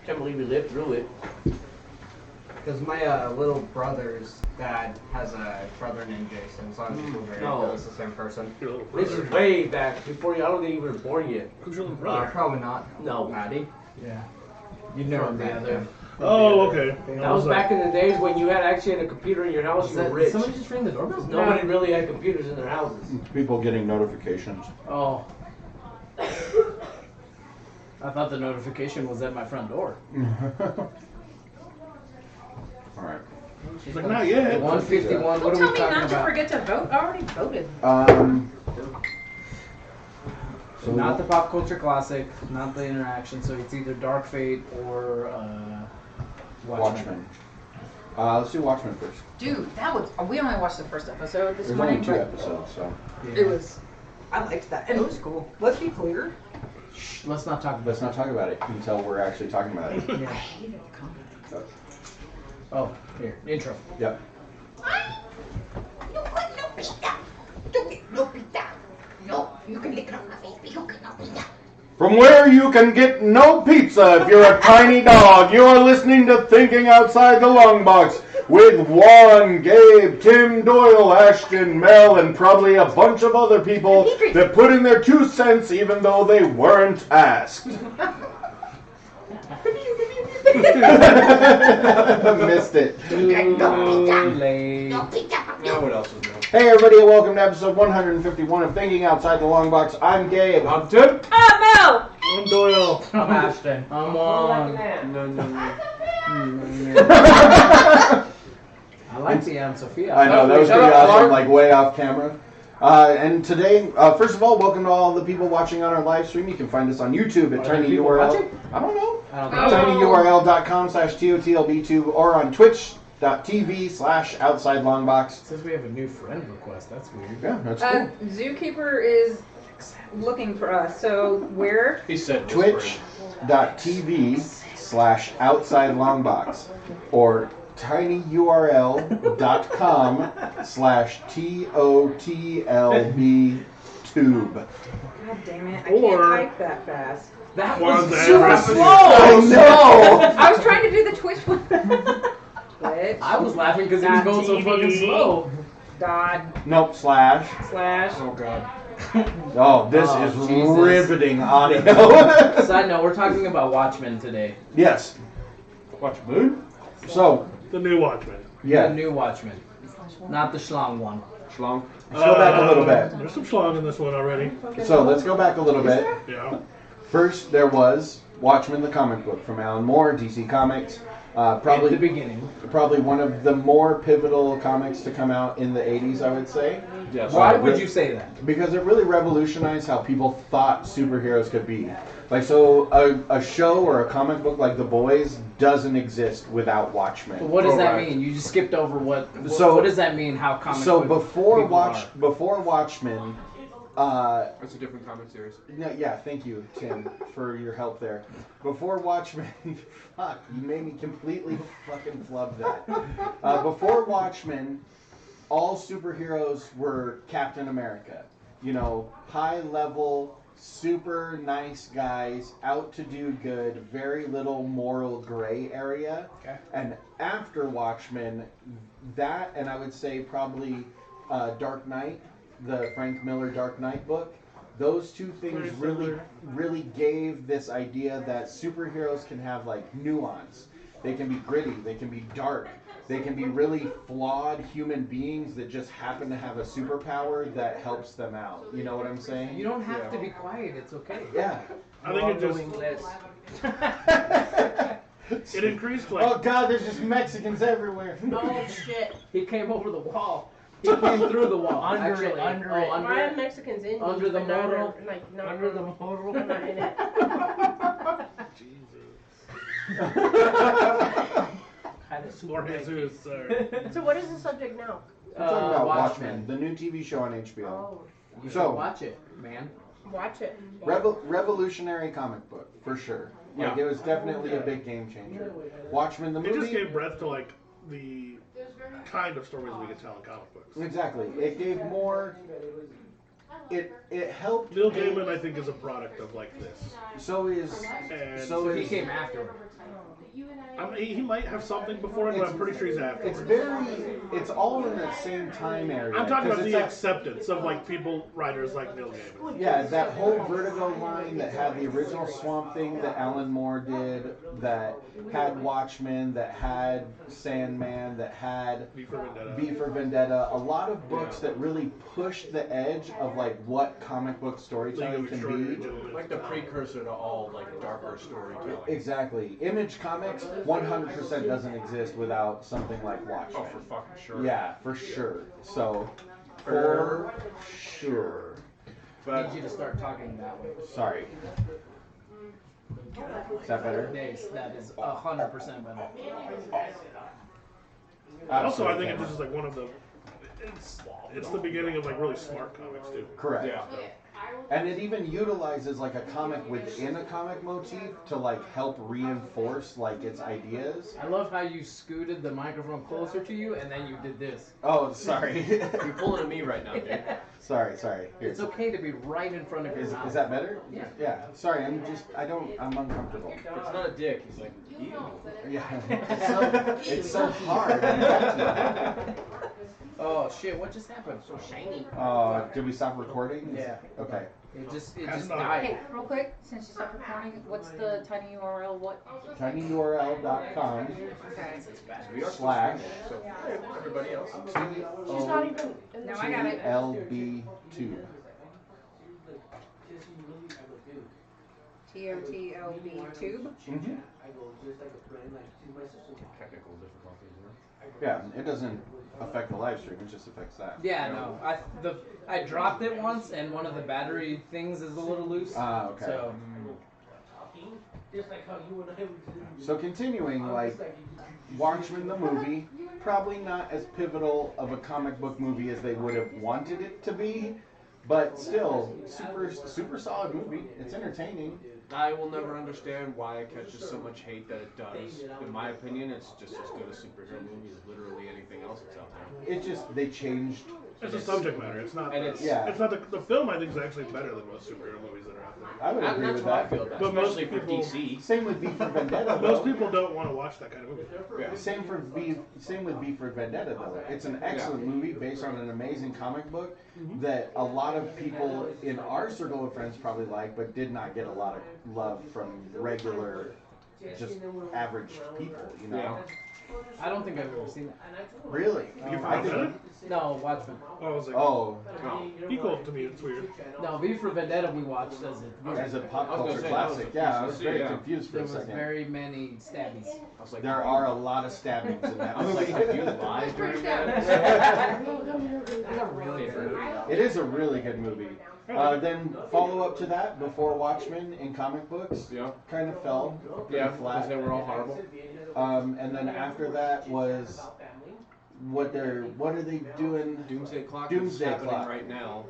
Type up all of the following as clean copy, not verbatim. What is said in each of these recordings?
Can't believe we lived through it. Because my little brother's dad has a brother named Jason, so I'm super very No. it's the same person. This is way back before you. I don't think you were born yet. Who's your little brother? Probably not. No. Maddie? Yeah. You'd never From the met other. him. Oh, okay. That was back in the days when you had actually had a computer in your house. You were rich. Somebody just ring the doorbell? Nobody really had computers in their houses. People getting notifications. Oh. I thought the notification was at my front door. All right. She's like, not yet. 151. What Don't are tell we me talking not to about? forget to vote. I already voted. So not the pop culture classic, not the interaction. So it's either Dark Fate or Watchmen. Let's do Watchmen first. Dude, that was. We only watched the first episode this There's morning. only 2 but episodes, so. It was. I liked that. And it was cool. Let's be clear. Shh, let's not talk about Let's not talk about it until we're actually talking about it. it. I Yeah. hated the comments. Oh, here, intro. Yep. No, no pizza. Don't get no pizza. No, you can lick it on my face, but you get no pizza. From where you can get no pizza if you're a tiny dog, you are listening to Thinking Outside the Long Box with Juan, Gabe, Tim, Doyle, Ashton, Mel, and probably a bunch of other people that put in their 2 cents even though they weren't asked. Missed it. Too late. No pizza. Now what else is new? Hey everybody, and welcome to episode 151 of Thinking Outside the Long Box. I'm Gabe. I'm Tim. Mel! I'm Doyle. I'm Ashton. I'm on. I like the Aunt Sophia. I know, that was Shut pretty up, awesome, Clark. like way off camera. And today, first of all, welcome to all the people watching on our live stream. You can find us on YouTube at Are there people tinyurl. watching? I don't know. I don't think tinyurl.com/totlb2 or on twitch.tv/outsidelongbox. It says we have a new friend request. That's weird. Yeah, that's cool. Zookeeper is looking for us. So where? He said Twitch.tv/outsidelongbox or tinyurl.com/totlbtube. God damn it! I Or- can't type that fast. That Juan's was address super is- slow. I know! I was trying to do the Twitch one. Twitch. I was laughing because he was going so fucking slow. Dot Nope, slash. slash. Oh God. Oh, this Oh, is Jesus. riveting audio. Side note, we're talking about Watchmen today. Yes. Watchmen. So, The new Watchmen. The yeah. new Watchmen. Not the schlong one. Schlong. Let's go back a little bit. There's some schlong in this one already. So, let's go back a little bit. Yeah. First, there was Watchmen, the comic book from Alan Moore, DC Comics. At the Probably beginning. one of the more pivotal comics to come out in the 80s, I would say. Yes. Why would you say that? Because it really revolutionized how people thought superheroes could be. Like, so a show or a comic book like The Boys doesn't exist without Watchmen. What does that Right. mean? You just skipped over what. So- what does that mean? How comic So book before people are? before Watchmen, That's a different comic series. no, yeah, thank you, Tim, for your help there. Before Watchmen, fuck, you made me completely fucking flub that. Before Watchmen, all superheroes were Captain America. You know, high level, super nice guys, out to do good, very little moral gray area. Okay. And after Watchmen, that, and I would say probably Dark Knight, the Frank Miller Dark Knight book, those two things really gave this idea that superheroes can have like nuance. They can be gritty, they can be dark, they can be really flawed human beings that just happen to have a superpower that helps them out. You know what I'm saying? You don't have to be quiet. It's okay. Yeah. I think it just it increased like Oh God, there's just Mexicans everywhere. Oh shit. He came over the wall. He came through the wall. Under actually. it, under Oh, it. under Why it. are Mexicans in Under the morro? Like, not Under the morro. I'm not in it. Or Jesus, sorry. So what is the subject now? I'm talking about Watchmen. Watchmen, the new TV show on HBO. Oh, You So- should watch it, man. watch it. Revolutionary comic book, for sure. Like, Yeah. it was definitely a big game changer. Watchmen, the It just movie. gave breath to like the kind of stories we could tell in comic books. Exactly. It gave more it helped. Neil Gaiman, I think, is a product of like this. So is And so He is came after. I mean, he might have something before it, but I'm pretty sure he's afterwards. it's all in that same time area. I'm talking 'cause about it's the like- acceptance of like people, writers like Neil Gaiman. Yeah, that whole Vertigo line that had the original Swamp Thing that Alan Moore did, that had Watchmen, that had Sandman, that had V for Vendetta. V for Vendetta. A lot of books that really pushed the edge of like what comic book League storytelling of can Extraordinary be. Gentlemen. Like the precursor to all like darker storytelling. Exactly. Image Comics 100% doesn't exist without something like Oh, Watchmen. for fucking sure. Yeah, for sure. So, for sure. I But need you to start talking that way. Sorry. Is that better? Yes, that is 100% better. Also, I think Absolutely. this is like one of the. It's the beginning of like really smart comics too. Correct. yeah. And it even utilizes like a comic within a comic motif to like help reinforce like its ideas. I love how you scooted the microphone closer to you and then you did this. Oh, sorry. You're pulling at me right now, dude. sorry. Here. It's okay to be right in front of your mouth. Is that better? Yeah. Yeah. Sorry, I'm uncomfortable. It's not a dick. He's like, ew. Yeah. It's so hard. Oh shit! What just happened? So shiny. Did we stop recording? Yeah. Okay. It just That's not- died. Hey, real quick, since you stopped recording, what's the tiny URL? What? tinyurl.com Okay. We are slash so everybody else. She's not even. No, I got it. TLB2. TOTLB tube. Mhm. Technical difficulties, Yeah, it doesn't affect the live stream. It just affects that. Yeah, no. I dropped it once, and one of the battery things is a little loose. Ah, okay. So So continuing, like Watchmen the movie, probably not as pivotal of a comic book movie as they would have wanted it to be, but still super solid movie. It's entertaining. I will never understand why it catches so much hate that it does. In my opinion, it's just as good a superhero movie as literally anything else that's out there. It just they changed. It's a subject matter. It's not. And the, it's- Yeah. It's not the film. I think is actually better than most superhero movies that are out there. I would agree That's with what I that. feel about, But most especially for people- DC. Same with V for Vendetta. Most though. people don't want to watch that kind of movie. Yeah. Same with V for Vendetta though. It's an excellent movie based on an amazing comic book that a lot of people in our circle of friends probably like, but did not get a lot of love from regular, just average people. You know. Yeah. I don't think I've ever seen that. Really? I think. No, Watchmen. I was like, Oh, equal to me. It's weird. No, V for Vendetta we watched as a as a pop I was culture gonna say, that was classic. a Yeah, I piece was of very shit, yeah. confused for There a was second. very many stabbies. I was like, There are a lot of stabbings in that I was like, movie. did you lie during that? It is a really good movie. Then follow up to that, before Watchmen in comic books, Yeah. kind of fell pretty Yeah, because flat. they were all horrible. And then after that was what are they doing Doomsday Clock Doomsday is happening Clock. right now.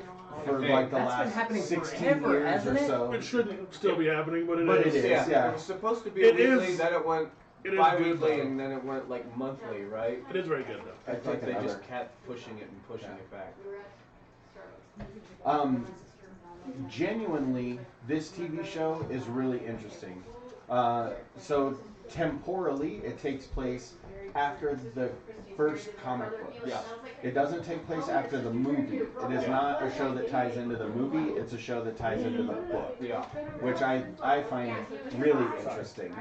for Okay. like the That's been last happening 16 forever, years or hasn't it? so. It shouldn't still be happening, but it But is. it is. Yeah. It was supposed to be It weekly, is- then it went It is bi-weekly, good, though. and then it went like monthly, right? It is very good though. I'd It's like take they another. just kept pushing it and pushing it back. Genuinely, this TV show is really interesting. So temporally, it takes place after the first comic book. Yeah. It doesn't take place after the movie. It is not a show that ties into the movie. It's a show that ties into the book, Yeah. which I find really interesting.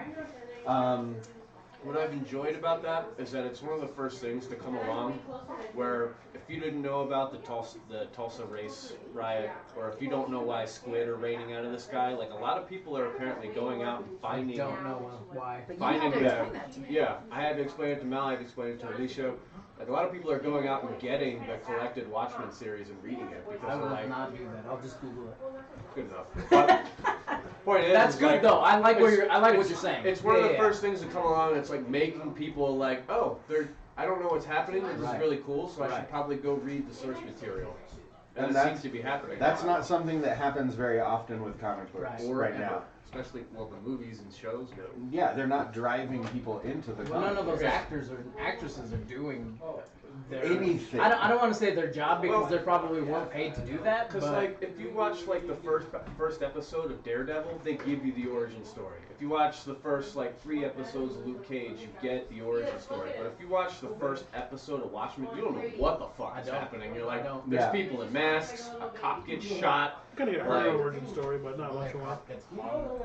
What I've enjoyed about that is that it's one of the first things to come along where if you didn't know about the Tulsa race riot, or if you don't know why squid are raining out of the sky, like a lot of people are apparently going out and finding Don't know why. But you finding had to the explain that to me. yeah. I had to explain it to Mal. I had to explain it to Alicia. Like a lot of people are going out and getting the collected Watchmen series and reading it because I they're will like, not do that. I'll just Google it. good enough. But point is, That's is good like, though. I like what it's- you're saying. It's one of the Yeah. first things to come along. And it's like making people like, oh, I don't know what's happening. This Right. is really cool, so I Right. should probably go read the source material. And And it that's- seems to be happening. That's not something that happens very often with comic books Right. or right ever. now. Especially well, the movies and shows go. Yeah, they're not driving people into the Well, none of comic those books. actors or actresses are doing anything. I don't want to say their job because they probably weren't paid to do that. Because like if you watch like the first episode of Daredevil, they give you the origin story. If you watch the first like 3 episodes of Luke Cage, you get the origin story. But if you watch the first episode of Watchmen, you don't know what the fuck is happening. You're like, there's people in masks, a cop gets shot. Kind of get her origin story, but not much more.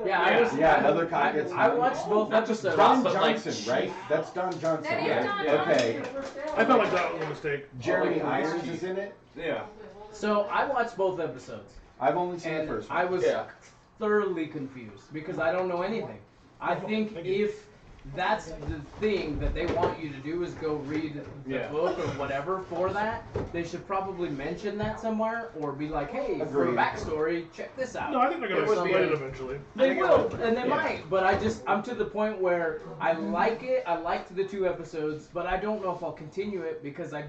Another cop gets. I watched both episodes. Don but, like, Johnson, right? That's Don Johnson. That is right? Don Okay. I felt like that was a mistake. Jeremy Irons is in it. Yeah. So I watched both episodes. I've only seen the And first one. I was thoroughly confused because I don't know anything. I think if that's the thing that they want you to do is go read the book or whatever for that, they should probably mention that somewhere or be like, hey, for a Agreed. backstory, check this out. No, I think they're going to explain it eventually. They will, and they might, but I'm to the point where I like it. I liked the 2 episodes, but I don't know if I'll continue it because I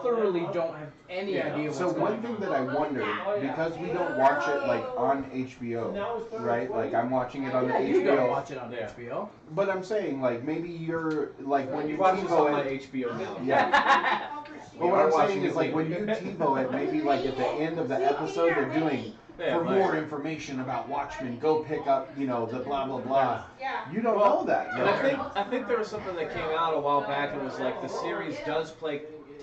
thoroughly don't have any idea what's So going one on. thing that I wonder, because we don't watch it like on HBO, right? Like I'm watching it on the You don't HBO. watch it on HBO. But I'm saying like maybe you're like when you Watch this on my TiVo it. HBO now. Yeah. But You what are I'm watching saying it is like when you TiVo it, maybe like at the end of the episode they're doing for more information about Watchmen, go pick up, the blah blah blah. You don't know that. And I think there was something that came out a while back. It was like the series does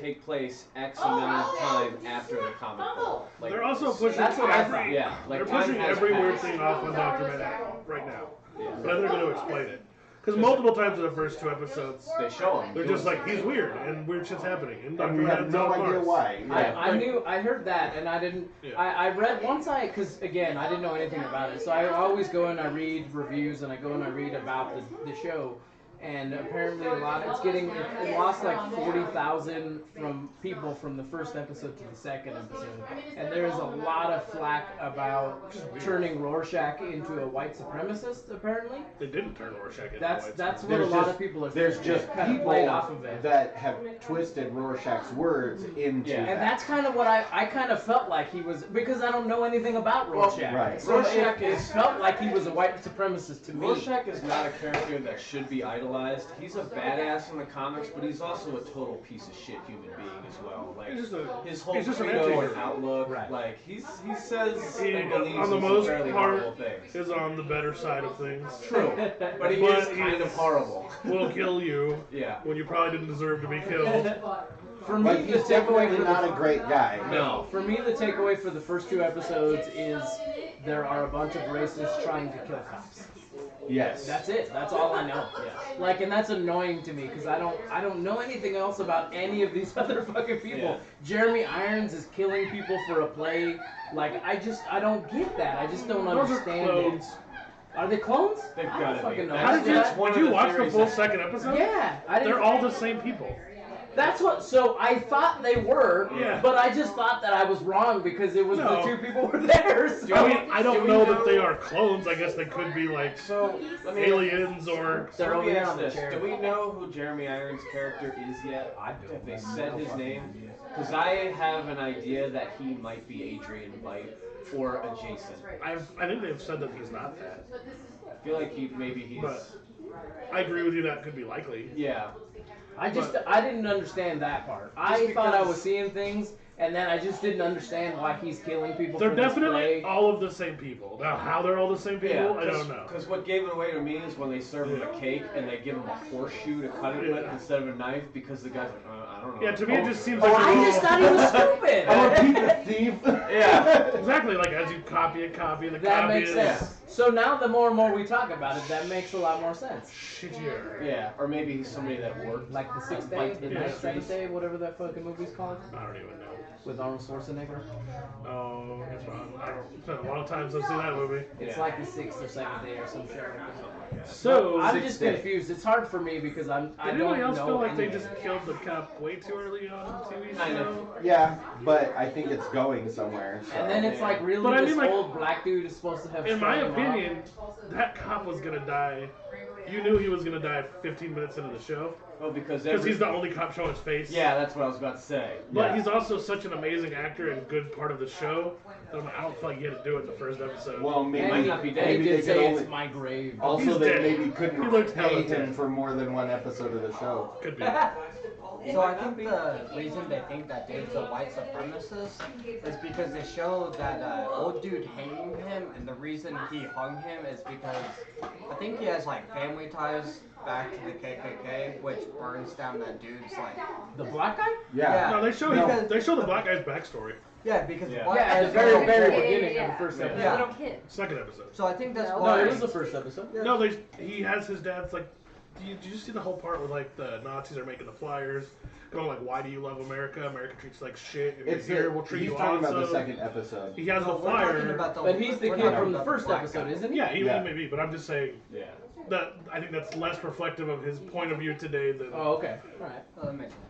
take place X amount of time after the comic book. Like, They're also pushing That's what I every, yeah, like they're time pushing has every weird passed. thing off on Dr. Manhattan right now. But I think they're going to explain it. Because multiple times in the first 2 episodes, They show him. they're just like, he's weird, and weird shit's happening. And Dr. And we have Manhattan's no on idea Mars. why. I heard that, and I didn't. Yeah. I read because again, I didn't know anything about it. So I always go and I read reviews, and I go and I read about the show. And apparently, it lost like 40,000 from people from the first episode to the second episode. And there's a lot of flack about turning Rorschach into a white supremacist. Apparently, They didn't turn Rorschach into that's white what There's a lot just- of people are. There's just kind of people played off of it. that have twisted Rorschach's words into Yeah. that. And that's kind of what I kind of felt like he was, because I don't know anything about Rorschach. right. So Rorschach it is- felt like he was a white supremacist to me. Rorschach is not a character that should be idolized. He's a badass in the comics, but he's also a total piece of shit human being as well. Like He's just his whole he's just an credo and anti-hero. outlook, Right. like he says He, and believes on the in some most fairly part, horrible things. is on the better side of things. True, but he But is kind of horrible. Will kill you Yeah. when you probably didn't deserve to be killed. For me, But the he's takeaway definitely for not a the, great guy. No. for me, the takeaway for the first 2 episodes is there are a bunch of racists trying to kill cops. Yes. That's it. That's all I know. Like, and that's annoying to me because I don't know anything else about any of these other fucking people. Yeah. Jeremy Irons is killing people for a play. Like, I don't get that. I just don't Those are understand clones. it. Are they clones? They've I gotta don't fucking be. know. How did you, That's one did of you the watch the theories full that- second episode? Yeah, I didn't. They're all the same people. That's what. So I thought they were, Yeah. but I just thought that I was wrong because it was No. the 2 people were there. So. I mean, I do don't we know know- that they are clones. I guess they could be like So let me aliens or. They're let me over there ask on the this: chair. do we know who Jeremy Irons' character is yet? I don't. Have they said his name? Because I have an idea that he might be Adrian Veidt or a Jason. I think they've said that he's not that. I feel like maybe he's. But I agree with you. That could be likely. Yeah. I didn't understand that part. I thought I was seeing things, and then I just didn't understand why he's killing people. They're for this definitely play. all of the same people. Now, how they're all the same people, I don't know. Because what gave it away to me is when they serve him a cake and they give him a horseshoe to cut it with Yeah. instead of a knife because the guy's like, I don't know. Yeah, to me it just seems like I they're just all- thought he was stupid. I'm a Peter thief. Yeah. exactly like as you copy a copy, the That copy makes is sense. So now the more and more we talk about it, that makes a lot more sense. shittier. Yeah. Or maybe he's somebody that worked. Like the 6th day, Like the the 97th mysteries. day, whatever that fucking movie's called, I don't even know. with Arnold Schwarzenegger. Oh, it's fun. I don't. It's been a long time since I've seen that movie. It's Yeah. like the 6th or 7th day or some shit like that. So, I'm Sixth just day. confused. It's hard for me because I did don't anybody else know feel like they anything. just killed the cop way too early on the TV Kind of. show? Yeah, but I think it's going somewhere. So. And then it's like really But I this mean, like, old black dude is supposed to have. In my strung him up. opinion, that cop was gonna die. You knew he was gonna die 15 minutes into the show Oh, because because he's the only cop showing his face. Yeah, that's what I was about to say. But Yeah. he's also such an amazing actor and good part of the show. That I don't feel like you had to do it in the first episode. Well, And maybe, might not be dead. He maybe did they could say only. it's my grave. Also, He's they dead. maybe He couldn't looked pay hella him dead. for more than one episode of the show. Could be. So I think the reason they think that dude's a white supremacist is because they show that old dude hanging him, and the reason he hung him is because I think he has like family ties back to the KKK, which burns down that dude's like. The black guy? Yeah. No, they show the black guy's backstory. Yeah, because Yeah. black Yeah, at the very, very beginning of the first episode. Yeah. Little kid. Second episode. So I think that's No, why. No, it was the first episode. No, he has his dad's like. Did you see the whole part where like the Nazis are making the flyers, going like, "Why do you love America? America treats you like shit. If It's you're here, we'll treat he's you talking awesome." about the second episode. He has No, the we're talking flyer. about the. But he's the we're kid talking from the about first black episode, guy. isn't he? Yeah, he Yeah. may be, but I'm just saying Yeah. that I think that's less reflective of his point of view today than Oh, okay. Alright. Oh, that makes sense.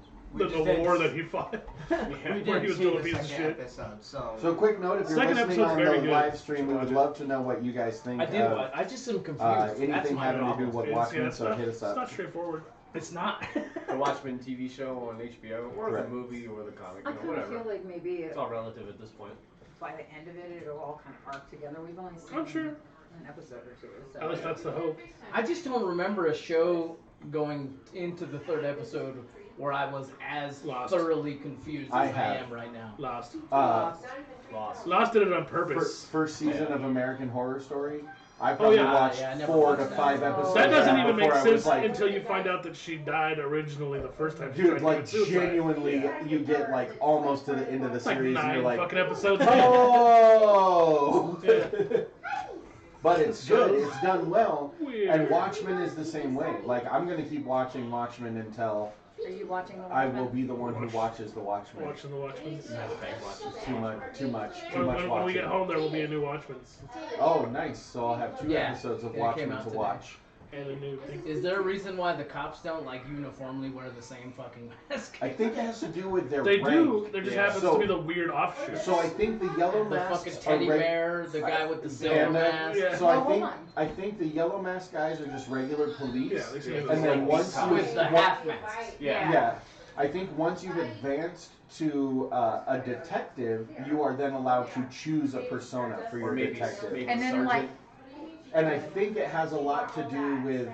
the war that he fought. We where he didn't was see doing a the piece of second shit. episode, so. So quick note, if you're Second listening episode's on very the good. live stream, we would Watch it. love to know what you guys think I did of what? I just am confused. That's anything my having to do problem. with It's, Watchmen, it's so not, hit us it's up. not straightforward. It's not. The Watchmen TV show on HBO, or Correct. the movie, or the comic, I you know, kind of whatever. feel like maybe It's all relative at this point. by the end of it, it'll all kind of arc together. We've only seen I'm sure. an episode or two. So. At least that's the hope. I just don't remember a show going into the third episode where I was as Lost. thoroughly confused I as I have. am right now. Lost. Lost. Lost did it on purpose. First season of American Horror Story, I Oh, probably yeah. watched Yeah, I never 4 to watched that. 5 episodes. That doesn't of even make before I was sense like, until you find out that she died originally the first time she dude, tried like to commit suicide. genuinely, you get like almost to the end of the It's like series, and 9 you're like, fucking episodes. oh. Yeah. But it's good. It's done well. Weird. And Watchmen is the same way. Like I'm gonna keep watching Watchmen until Are you watching the I will be the one who watches the Watchmen. Watching the Watchmen. Too much When watching. we get home, there will be a new Watchmen's Oh, nice. So I'll have 2 Yeah. episodes of Yeah, it came Watchmen out to today. watch. and a new thing. Is there a reason why the cops don't like uniformly wear the same fucking mask? I think it has to do with their They rank. do. There just Yeah. happens So- to be the weird offshoot. So I think the yellow The masks fucking are teddy reg- bear, the guy with the silver Panda. mask. Yeah. So Well, hold on. I think the yellow mask guys are just regular police. Yeah, they seem Yeah. to And be then like once cops. you With the half masks. Yeah. Yeah. I think once you've advanced to a detective, you are then allowed to choose a persona for Or your maybe, detective. maybe And then, sergeant. like, And I think it has a lot to do with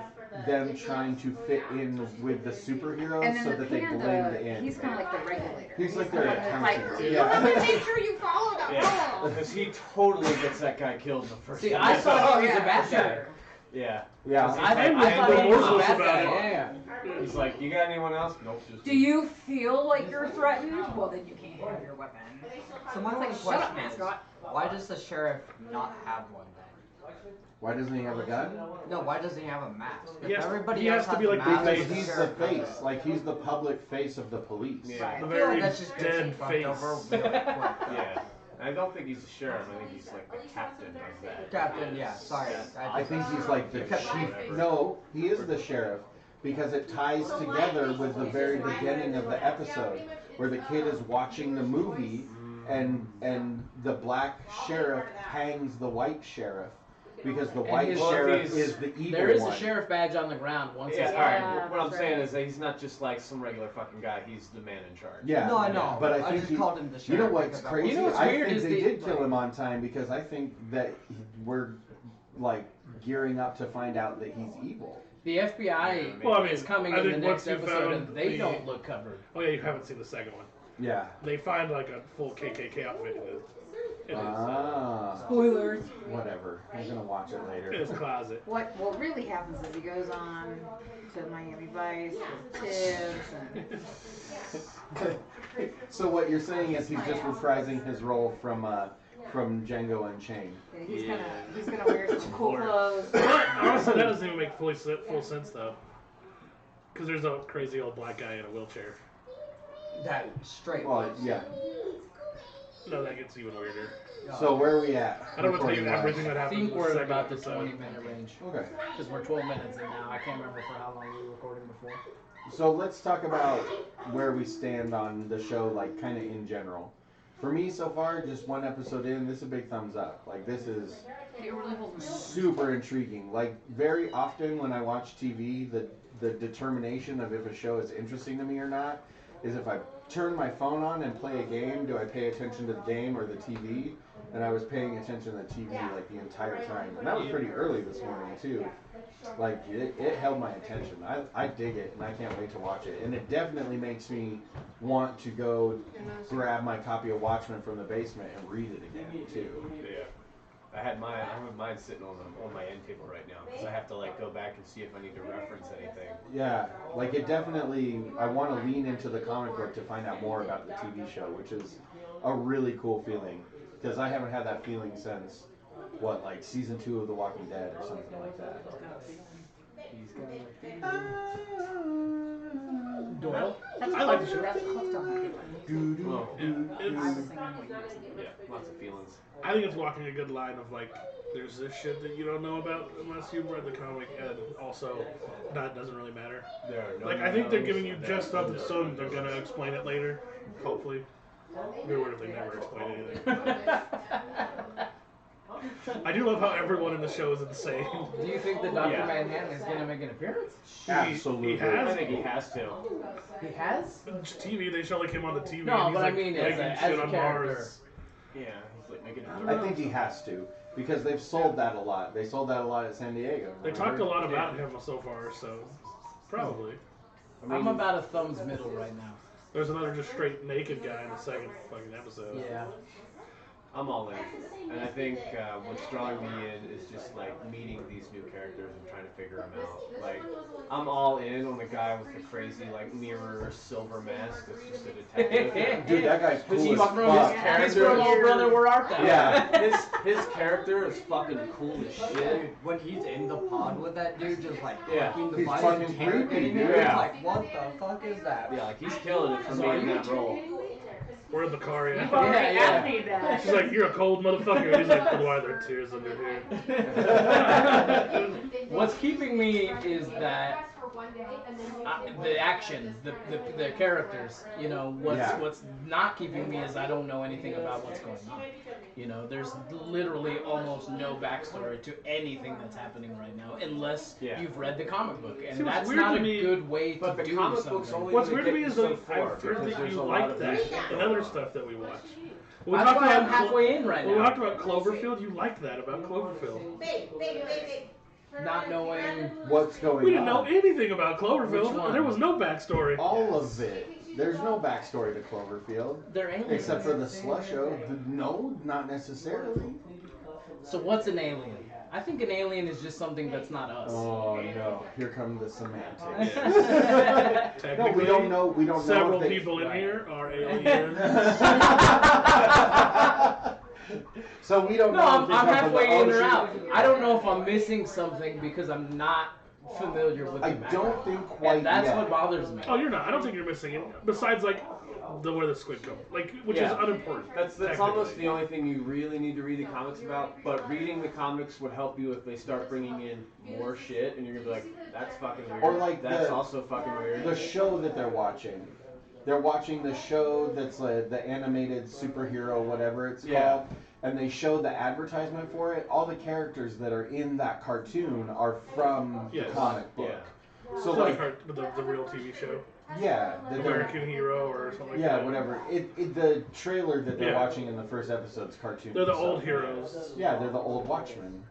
them trying to fit in with the superheroes and then so the that they panda, blend in. he's kind of like the regulator. He's like their kind of like, accountant. you have to Yeah. make sure you follow the Yeah, rules. because he totally gets that guy killed in the first See, one. I thought he was a yeah, bad for guy. sure. Yeah. Yeah. I thought he was a bad guy. Yeah. He's like, you got anyone else? Nope, just Do you feel like you're threatened? Well, then you can't have your weapon. So my only Shut up, question is, mascot. why does the sheriff not have one then? Why doesn't he have a gun? No, why doesn't he have a mask? If Yes, everybody he else has to be has like a the mask, Because face. he's the sheriff doesn't. face. Like he's the public face of the police. Yeah. Right. The I feel like very that's just gonna dead get fucked face. over really quick. Yeah. I don't think he's a sheriff. I think he's like the captain of that. Captain, yeah, sorry. I think he's like the chief. No, he is the sheriff because it ties together with the very beginning of the episode where the kid is watching the movie and the black sheriff hangs the white sheriff because the white his- sheriff is the evil There is one. a sheriff badge on the ground once Yeah, it's alright. Yeah, What I'm that's saying right. is that he's not just like some regular fucking guy. He's the man in charge. Yeah. No, I know. But I I think just he- called him the sheriff. You know what's because I crazy? You know what's I weird think is they the- did kill him on time because I think that we're like gearing up to find out that he's evil. The FBI Well, I mean, is coming I in the think next once you episode found and they the- don't look covered. Oh yeah, you haven't seen the second one. Yeah. They find like a full KKK outfit in Ah. Spoilers. Whatever. I'm gonna watch it later. his closet. What really happens is he goes on to Miami Vice with Tibbs and So what you're saying is he's just reprising his role from Django Unchained. he's gonna wear some cool clothes. Honestly, that doesn't even make full sense though, because there's a crazy old black guy in a wheelchair. That straight. Well, yeah. No, that gets even weirder. So where are we at? I don't want to tell you recording-wise? everything that I happened. think in we're at second about the episode. 20-minute range. Okay. Because we're 12 minutes in now. I can't remember for how long we were recording before. So let's talk about where we stand on the show, like kind of in general. For me, so far, just one episode in, this is a big thumbs up. Like this is It really holds me. super intriguing. Like very often when I watch TV, the determination of if a show is interesting to me or not is if I turn my phone on and play a game, do I pay attention to the game or the TV? And I was paying attention to the TV like the entire time. And that was pretty early this morning too. Like it held my attention. I dig it and I can't wait to watch it. And it definitely makes me want to go grab my copy of Watchmen from the basement and read it again too. Yeah. I have mine sitting on my end table right now because I have to like go back and see if I need to reference anything. Yeah, like it definitely, I want to lean into the comic book to find out more about the TV show, which is a really cool feeling because I haven't had that feeling since, like season 2 of The Walking Dead or something like that. Doyle? I like the show. That's close to home. Well, I was thinking what you were saying. yeah, lots of feelings. I think it's walking a good line of like, there's this shit that you don't know about unless you've read the comic, and also that doesn't really matter. There are no Like, I think they're giving you knows, just there are enough no so they're knows. gonna explain it later, hopefully. Be weird if they never explain anything. I do love how everyone in the show is insane. Do you think that Dr. Yeah. Manhattan is going to make an appearance? Absolutely. He has. I think he has to. He has? TV, they show like him on the TV. No, and he's but I like mean making as shit a on character. Mars. Yeah, he's like making I think he has to because they've sold that a lot. They sold that a lot at San Diego. They talked a lot about him so far, so probably. I'm about a thumb's middle right now. There's another just straight naked guy in the second fucking episode. Yeah. I'm all in, and I think what's drawing me in is just like meeting these new characters and trying to figure them out. Like, I'm all in on the guy with the crazy like mirror silver mask that's just a detective. Dude, that guy's cool He's as from fuck. He's from Oh Brother, Where Art Thou? Yeah. His character is fucking cool as shit. Dude, when he's in the pod with that dude, just like Yeah. fucking the He's body, fucking interrogating creepy, him, dude. it's Yeah. like, what the fuck is that? Yeah, like he's killing it for me in that role. We're in the car, yeah. You've already Yeah, asked me that. She's like, you're a cold motherfucker. And he's like, why are there tears under here? What's keeping me is that the actions, the characters. You know, what's not keeping me is I don't know anything about what's going on. You know, there's literally almost no backstory to anything that's happening right now, unless you've read the comic book, and See, what's that's weird not to a me- good way But to the do comic something. book's only What's gonna weird to me get is you that so far, I've heard because that there's you a lot like of that bullshit and going other on. stuff that we watch. That's why I'm halfway in right When we now. talked about Cloverfield, you liked that about Cloverfield. Not knowing. What's going We didn't know on? anything about Which Cloverfield. one? There was no backstory. All of it. There's no backstory to Cloverfield. They're aliens. Except for the slush show. No, not necessarily. So what's an alien? I think an alien is just something that's not us. Oh no, here come the semantics. No, Technically, we don't know. We don't know. several if they- people in Right. here are aliens. So we don't No, know. I'm if they come from halfway the in or ocean. out. I don't know if I'm missing something because I'm not familiar with the I background. don't think quite And that's yet. what bothers me. Oh, you're not. I don't think you're missing it. Besides, like, where the squid come, like, which is Yeah. unimportant. That's technically. almost the only thing you really need to read the comics about. But reading the comics would help you if they start bringing in more shit, and you're gonna be like, "That's fucking weird." Or like that's the- also fucking weird. The show that they're watching. They're watching the show that's the animated superhero, whatever it's Yeah. called, and they show the advertisement for it. All the characters that are in that cartoon are from Yes. the comic book. Yeah. So like like, the real TV show, yeah, American Hero or something like yeah, that. whatever. The trailer that they're Yeah. watching in the first episode's cartoon. They're the so- old heroes. Yeah, they're the old Watchmen.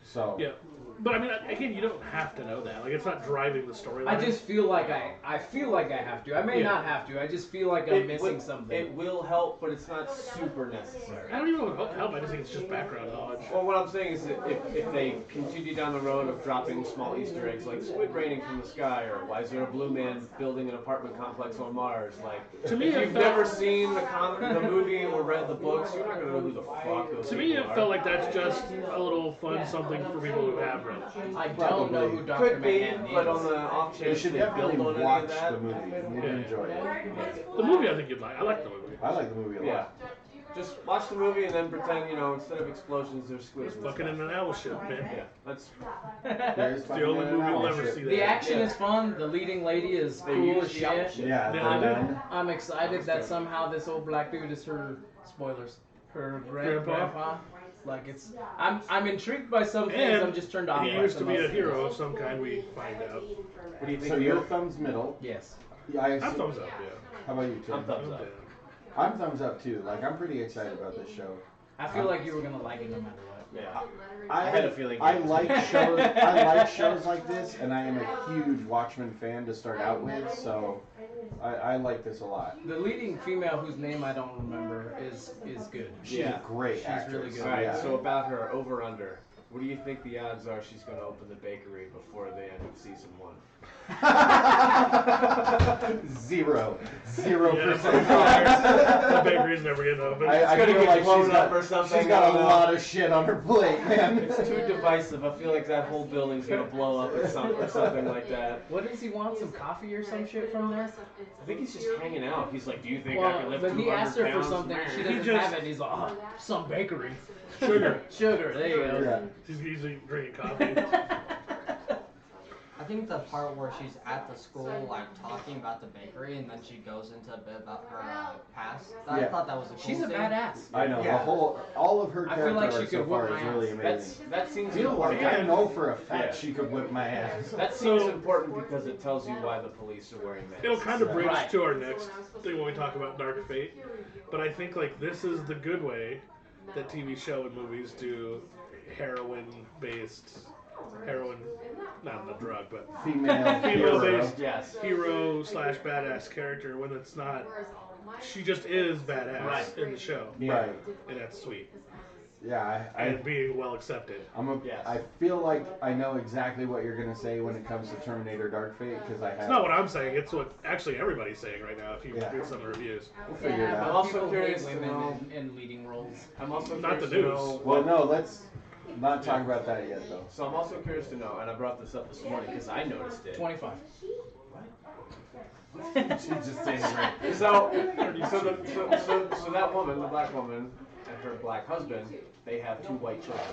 So Yeah. But I mean, again, you don't have to know that. Like, it's not driving the storyline. I just feel like I feel like I have to. I may Yeah. not have to. I just feel like I'm missing something. It will help, but it's not super necessary. I don't even know what help. I just think it's just background knowledge. Well, what I'm saying is that if they continue down the road of dropping small Easter eggs like squid raining from the sky, or why is there a blue man building an apartment complex on Mars? Like, To me, if it you've felt- never seen the movie or read the books, you're not gonna know who the fuck those To me, people it are. felt like that's just a little fun something for people who have read it. I don't know who Dr. Could be, Manhattan but is. on the off you chance should they build definitely on any watch of that. the movie. You'd Yeah. enjoy it. The movie, I think you'd like. I like the movie. I like the movie a lot. Yeah. Just watch the movie and then pretend, instead of explosions, there's squids. It's and fucking stuff. in an owl ship, man. Yeah, that's There's It's the only fucking movie you'll owl ever shit. see The that. action is fun. The leading lady is They cool use as the owl shit. shit. Yeah, Yeah, the I did. nun. I'm excited that somehow this old black dude is her spoilers. Her grandpa. Like it's I'm intrigued by some things. And I'm just turned off. he by used to some be a other hero things. of some kind, we find out. What do you think? So of your your thumb's middle. Yes. Yeah, I'm thumbs up, yeah. How about you, Tim? I'm thumbs up. I'm thumbs up too. Like, I'm pretty excited about this show. I feel like you were gonna like it no matter what. Yeah. I had a feeling. I like shows. I like shows like this, and I am a huge Watchmen fan to start out with. So I like this a lot. The leading female, whose name I don't remember, is good. She's Yeah. a great She's actress. really good. Alright, Yeah. so about her, over under. What do you think the odds are she's going to open the bakery before the end of season 1? 0%. The bakery's never getting open. I gonna feel get like blown she's up got, or something, she's got I a don't know. lot of shit on her plate, man. It's too divisive. I feel like that whole building's going to blow up or something like that. What does he want? Some coffee or some shit from there? I think he's just hanging out. He's like, do you think I Well, can lift but 200 he asked her for pounds? something. She doesn't just- have it. And he's like, oh, some bakery. Sugar. Sugar. There you go. Yeah. She's usually drinking coffee. I think the part where she's at the school, like talking about the bakery, and then she goes into a bit about her past. I Yeah. thought that was a cool She's a thing. badass. I know. Yeah. All of her I character feel like she arc so could whip far my is really ass. amazing. That seems Feel like important. I know for a fact Yeah. she could whip my ass. That seems important because it tells you why the police are wearing masks. It'll kind of bridge Right. to our next thing when we talk about Dark Fate. But I think like this is the good way that TV show and movies do heroin, not a drug, but Female hero. female-based Yes. hero / badass character when it's not. She just is badass Right. in the show, Right. and that's sweet. Yeah, And being well accepted. Yes. I feel like I know exactly what you're gonna say when it comes to Terminator Dark Fate because I It's have. not what I'm saying. It's what actually everybody's saying right now. If you Yeah. read some of the reviews, We'll figure it Yeah, out. but also people curious hate to women know- in leading roles. I'm also Not the curious to news. know Well, what- no, let's not talk about that yet, though. So I'm also curious to know, and I brought this up this morning because I noticed it. 25. She's just saying right. So that woman, the black woman, and her black husband, they have 2 white children.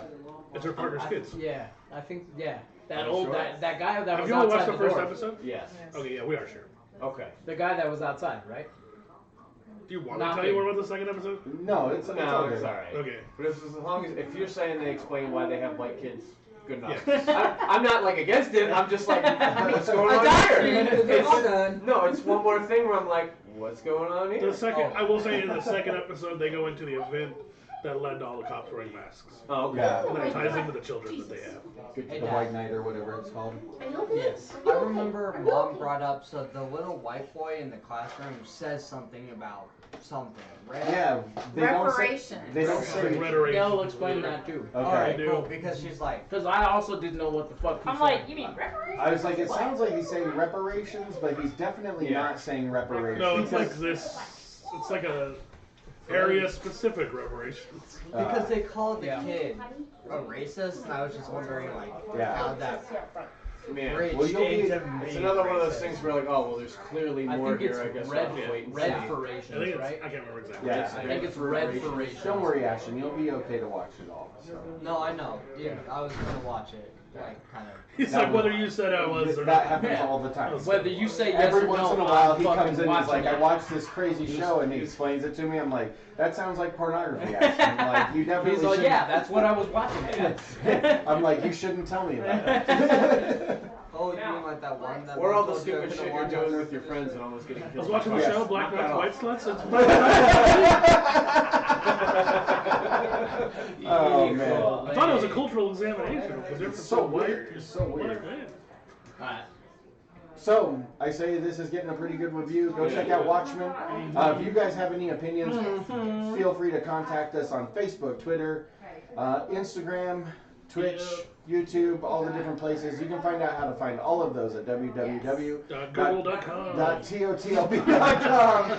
it's her partner's kids. Yeah, I think, yeah. Are That you old, sure? that guy that Have was you all watched outside the the first door. episode? Yes. Okay, yeah, we are sure. Okay. The guy that was outside, right? Do you want me to Not tell you big. more about the second episode? No, it's all No, good. it's alright. Okay. But as long as you're saying they explain why they have white kids, good enough. Yeah. I'm not like against it. I'm just like, what's going on here? They're all done. No, it's one more thing where I'm like, what's going on here? The second, I will say, in the second episode, they go into the event that led to all the cops wearing masks, Oh, okay. Yeah. and that ties into the children that they have. Good to Hey, The Dad. White Knight or whatever it's called. Yes. I remember Mom brought up, so the little white boy in the classroom says something about something, right? Yeah, they don't say. Reparations. They don't It's say. like rhetoric. They'll explain that too. Okay. Alright, do. cool, because she's like, Because I also didn't know what the fuck he I'm said. like, you mean reparations? I was like, it sounds like he's saying reparations, but he's definitely Yeah. not saying reparations. No, it's like this. It's like a area-specific reparations. because they called the Yeah. kid a racist, and I was just wondering, like, Yeah. how that Man, bridged Well, you'll be- into it's being another one of those racist. things where like, oh well, there's clearly I more think it's here. I guess red, I'll have to wait and red see. I think furations, it's. right? I can't remember exactly. Yeah. I think it's red furations. Don't worry, Ashton. You'll be okay to watch it all. So. No, I know. Yeah, I was gonna watch it, like, kind of. He's That like, was- whether you said I was or That not. happens Yeah. all the time. Whether you say yes Every or once no, in a while, I'm he comes fucking in and he's watching like, I it. watched this crazy show, and he explains it to me. I'm like, that sounds like pornography, Ashton. Like, you definitely He's like, shouldn't. yeah, that's what I was watching. Dad. I'm like, you shouldn't tell me about that. Oh, you mean like that one that Or all one the told you I stupid couldn't shit you're watch doing on with your friends and almost getting I killed. was watching the Yes. show Black Knock Nuts, that White Sluts. Oh, man. I thought it was a cultural examination of the It's difference so of white. weird. It's so weird. Black man. Alright. So, I say this is getting a pretty good review. Go check out Watchmen. If you guys have any opinions, feel free to contact us on Facebook, Twitter, Instagram, Twitch, YouTube, all the different places. You can find out how to find all of those at Google.com. .totlb.com.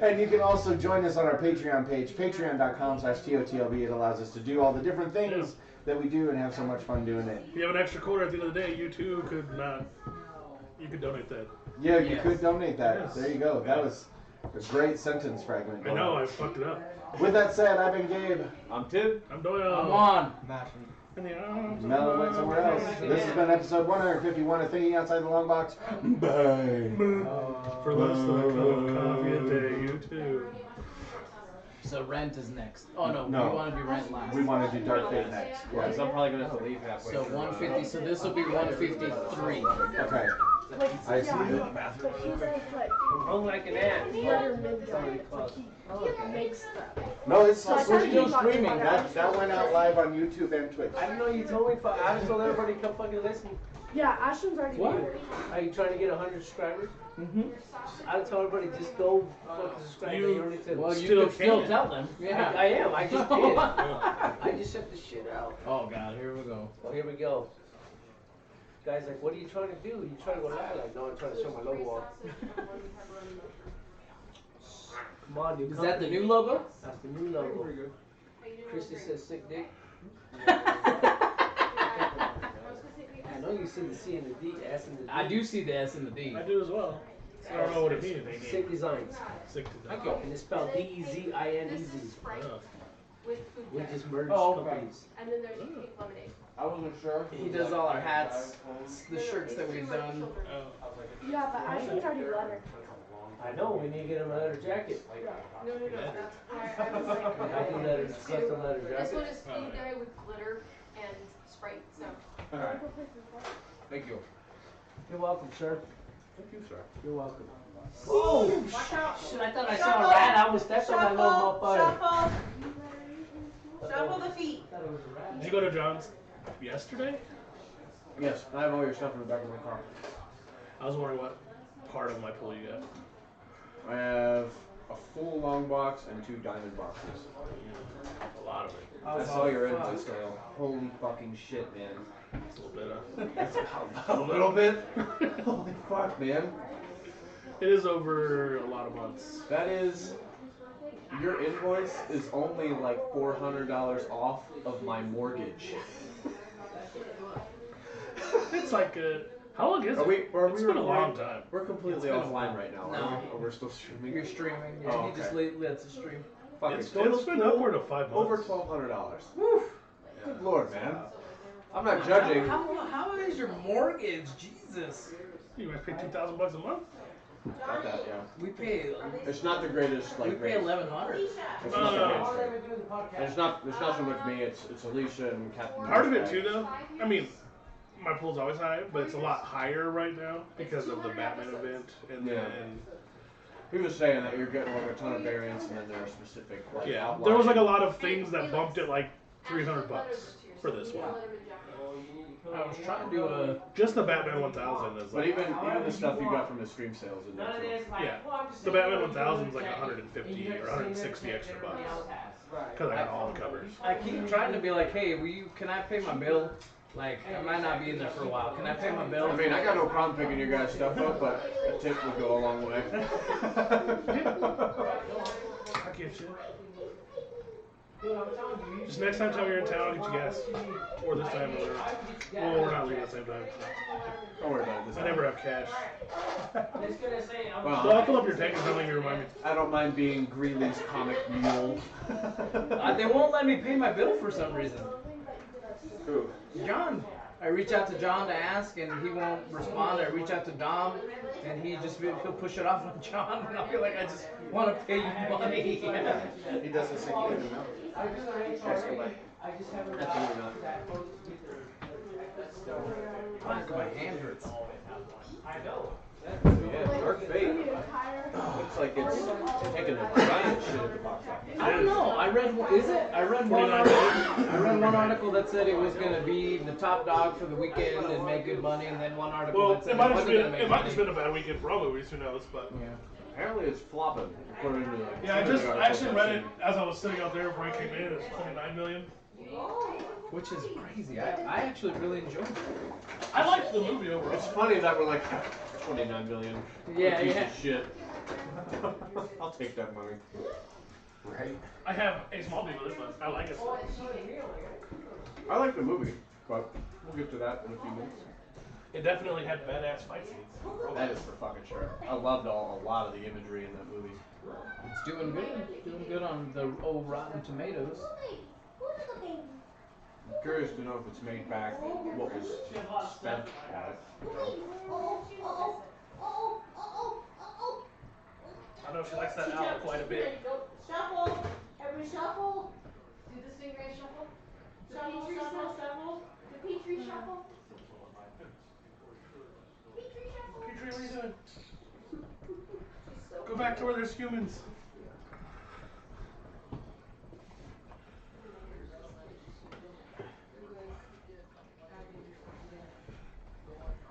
And you can also join us on our Patreon page, patreon.com/totlb. It allows us to do all the different things that we do and have so much fun doing it. If you have an extra quarter at the end of the day, you too could not. You could donate that. Yeah, you Yes. could donate that. Yes. There you go. That was a great sentence fragment. I know, I fucked it up. With that said, I've been Gabe. I'm Tim. I'm Doyle. I'm on. Mashing. In the arms of Mel went somewhere else. This has been episode 151 of Thinking Outside the Long Box. Bye. For less than a cup of coffee a day, you too. So Rent is next. Oh no, No. we want to do Rent last. We want to do Dark Fate next. Because Yes. I'm probably gonna have to leave halfway So through. 150. So this will be 153. Okay. Like, I see yeah, that. but he says like I'm hung like an ant. murder midnight. Somebody calls. Makes stuff. No, it's So I still kinda thought streaming. about it. That went out live on YouTube and Twitch. I didn't know you told me. I just told everybody to come fucking listen. Yeah, Ashton's already What? been there. Are you trying to get 100 subscribers? Mm-hmm. I told everybody just go fucking subscribe. You- You don't need to. Well, you Still can still can. tell them. Yeah. I am. I just did. I just sent the shit out. Oh God, here we go. Oh, here we go. Guy's like, what are you trying to do? You trying to go live? Like, no, I'm trying to show my logo off. Come on, dude. Is that the new logo? That's the new logo. Christy says sick dick. I know you see the C and the D, S and the D. I do see the S and the D. I do as well. I don't know what it means. Sick Designs. Sick to death. And it's spelled D-E-Z-I-N-E-Z. Oh. We just merged Oh, okay. companies. And then there's pink lemonade. I wasn't sure. He does all our hats, the shirts that we've done. Yeah, but Ashton's already letter. I know, we need to get him a leather jacket. No, that's I was like, I do leather, custom leather this one jacket. is food dye with glitter and Sprite, so. Alright. Thank you. You're welcome, sir. Thank you, sir. You're welcome. Oh, shit, I thought I saw a rat. I almost stepped on that little motherfucker. Shuffle the feet. I thought it was a rat. Did you go to John's yesterday? Yes, I have all your stuff in the back of my car. I was wondering what part of my pool you got. I have a full long box and 2 diamond boxes. A lot of it. I saw your info sale. Holy fucking shit, man. It's a little bit of. That's a little bit. Holy fuck, man. It is over a lot of months. That is, your invoice is only like $400 off of my mortgage. It's like how long is it? It's been a long time. We're completely been a offline while. right now. No. Or we're still streaming. You're streaming. Yeah, Oh, you just okay. lets it stream. Fucking It's total been pool, upward of 5 months. over $1,200. Woo! Good lord, man. I'm not judging. How is your mortgage? Jesus. You guys pay $2,000 a month? About that, yeah. We pay. It's not the greatest, We like, pay rate. 1,100. It's not the greatest rate. And it's not so much me. It's Alicia and Captain. Part of it too, though. I mean, my pool's always high, but it's a lot higher right now because of the Batman event, and Yeah. then He was saying that you're getting like a ton of variants, and then there are specific like yeah, outlying- there was like a lot of things that bumped it like $300 for this one. I was trying to do a. Just the Batman 1000 is But like even the stuff you got from the stream sales in there too. yeah, the Batman 1000 is like 150 or 160 extra bucks because I got all the covers. I keep trying to be like, hey, can I pay my bill? Like, I might not be in there for a while. Can I pay my bill? I mean, I got no problem picking your guys' stuff up, but a tip would go a long way. I get you. Just next time you're in town, I'll get you gas. Or this time, or well, we're not leaving at the same time. Don't worry about it. This I time. never have cash. Well, Well, I'll fill up your tank and something you remind me. I don't mind being Greeley's comic mule. They won't let me pay my bill for some reason. Who? John. I reach out to John to ask, and he won't respond. I reach out to Dom, and he'll push it off on John, and I'll be like, I just want to pay you money. He doesn't sing either, no? Absolutely not. Fuck, my hand hurts. Yeah, Dark Fate. Looks like it's taking a giant shit at the box office. I don't know. I read one article that said it was gonna be the top dog for the weekend and make good money, and then one article Well, that said it might have wasn't gonna make it might money. have been a bad weekend for all movies. Who knows? But Yeah. Apparently it's flopping, according to yeah, I actually read it as I was sitting out there before I came in. It's 29 million. Which is crazy. I actually really enjoyed it. I liked the movie overall. It's funny that we're like 29 million. Yeah, Piece yeah. of shit. I'll take that money. Right. I have a small beef with it, but I like it. I like the movie, but we'll get to that in a few minutes. It definitely had badass fight scenes. That is for fucking sure. I loved a lot of the imagery in that movie. It's doing good. Doing good on the old Rotten Tomatoes. I'm curious to know if it's made back what was spent at it. I know she likes that owl quite a bit. Shuffle. Every shuffle. Do the stingray shuffle. Shuffle, shuffle, shuffle. The Petrie shuffle. Petrie shuffle. Go back to where there's humans.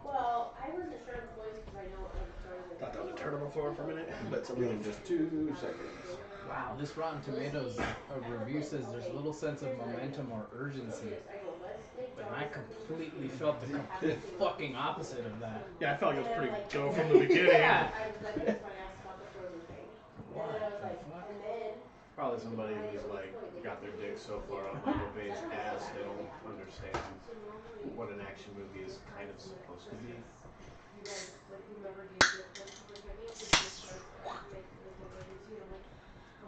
Well, I wasn't sure of the voice because I know other stories. Thought that was a turtle before for a minute, but Give him just 2 seconds. Wow, this Rotten Tomatoes review says there's little sense of momentum or urgency. But I completely felt the complete fucking opposite of that. Yeah, I felt like it was pretty go from the beginning. Yeah. Probably somebody who's like got their dick so far up Michael Bay's ass they don't understand what an action movie is kind of supposed to be.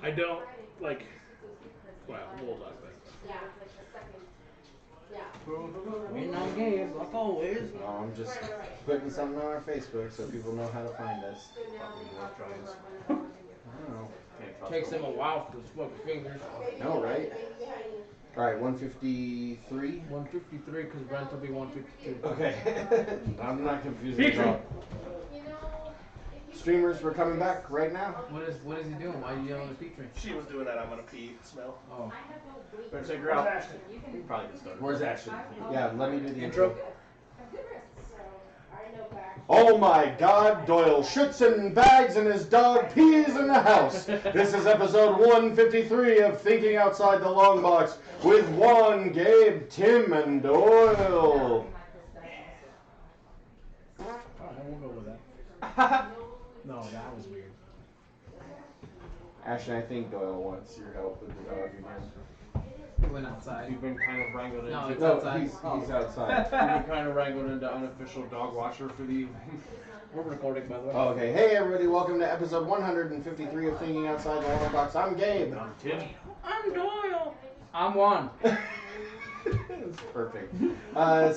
I don't like. Wow, we'll talk about Waiting on Gabe, like always. Oh, I'm just putting something on our Facebook so people know how to find us. Fucking dwarf giants. I don't know. Can't trust Takes them. him a while for his fucking fingers. No, right? Alright, 153. 153 because Brent will be 152. Okay. I'm not confused at all. Streamers, we're coming back right now. What is he doing? Why are you yelling at Petrie? She was doing that. I'm gonna pee. Smell. Oh. Better take her out. We can probably get started. Where's Ashton? Yeah, let me do the Intro. intro. Oh my God, Doyle shits in bags and his dog pees in the house. This is episode 153 of Thinking Outside the Long Box with Juan, Gabe, Tim, and Doyle. We'll go with that. No, that was weird. Ashton, I think Doyle wants your help with the dog again. He went outside. You've been kind of wrangled No, into. it's No, outside. he's outside. You've been kind of wrangled into unofficial dog watcher for the evening. We're recording, by the way. Okay, hey everybody, welcome to episode 153 of Thinking Outside the Long Box. I'm Gabe. I'm Tim. I'm Doyle. I'm Juan. It's perfect.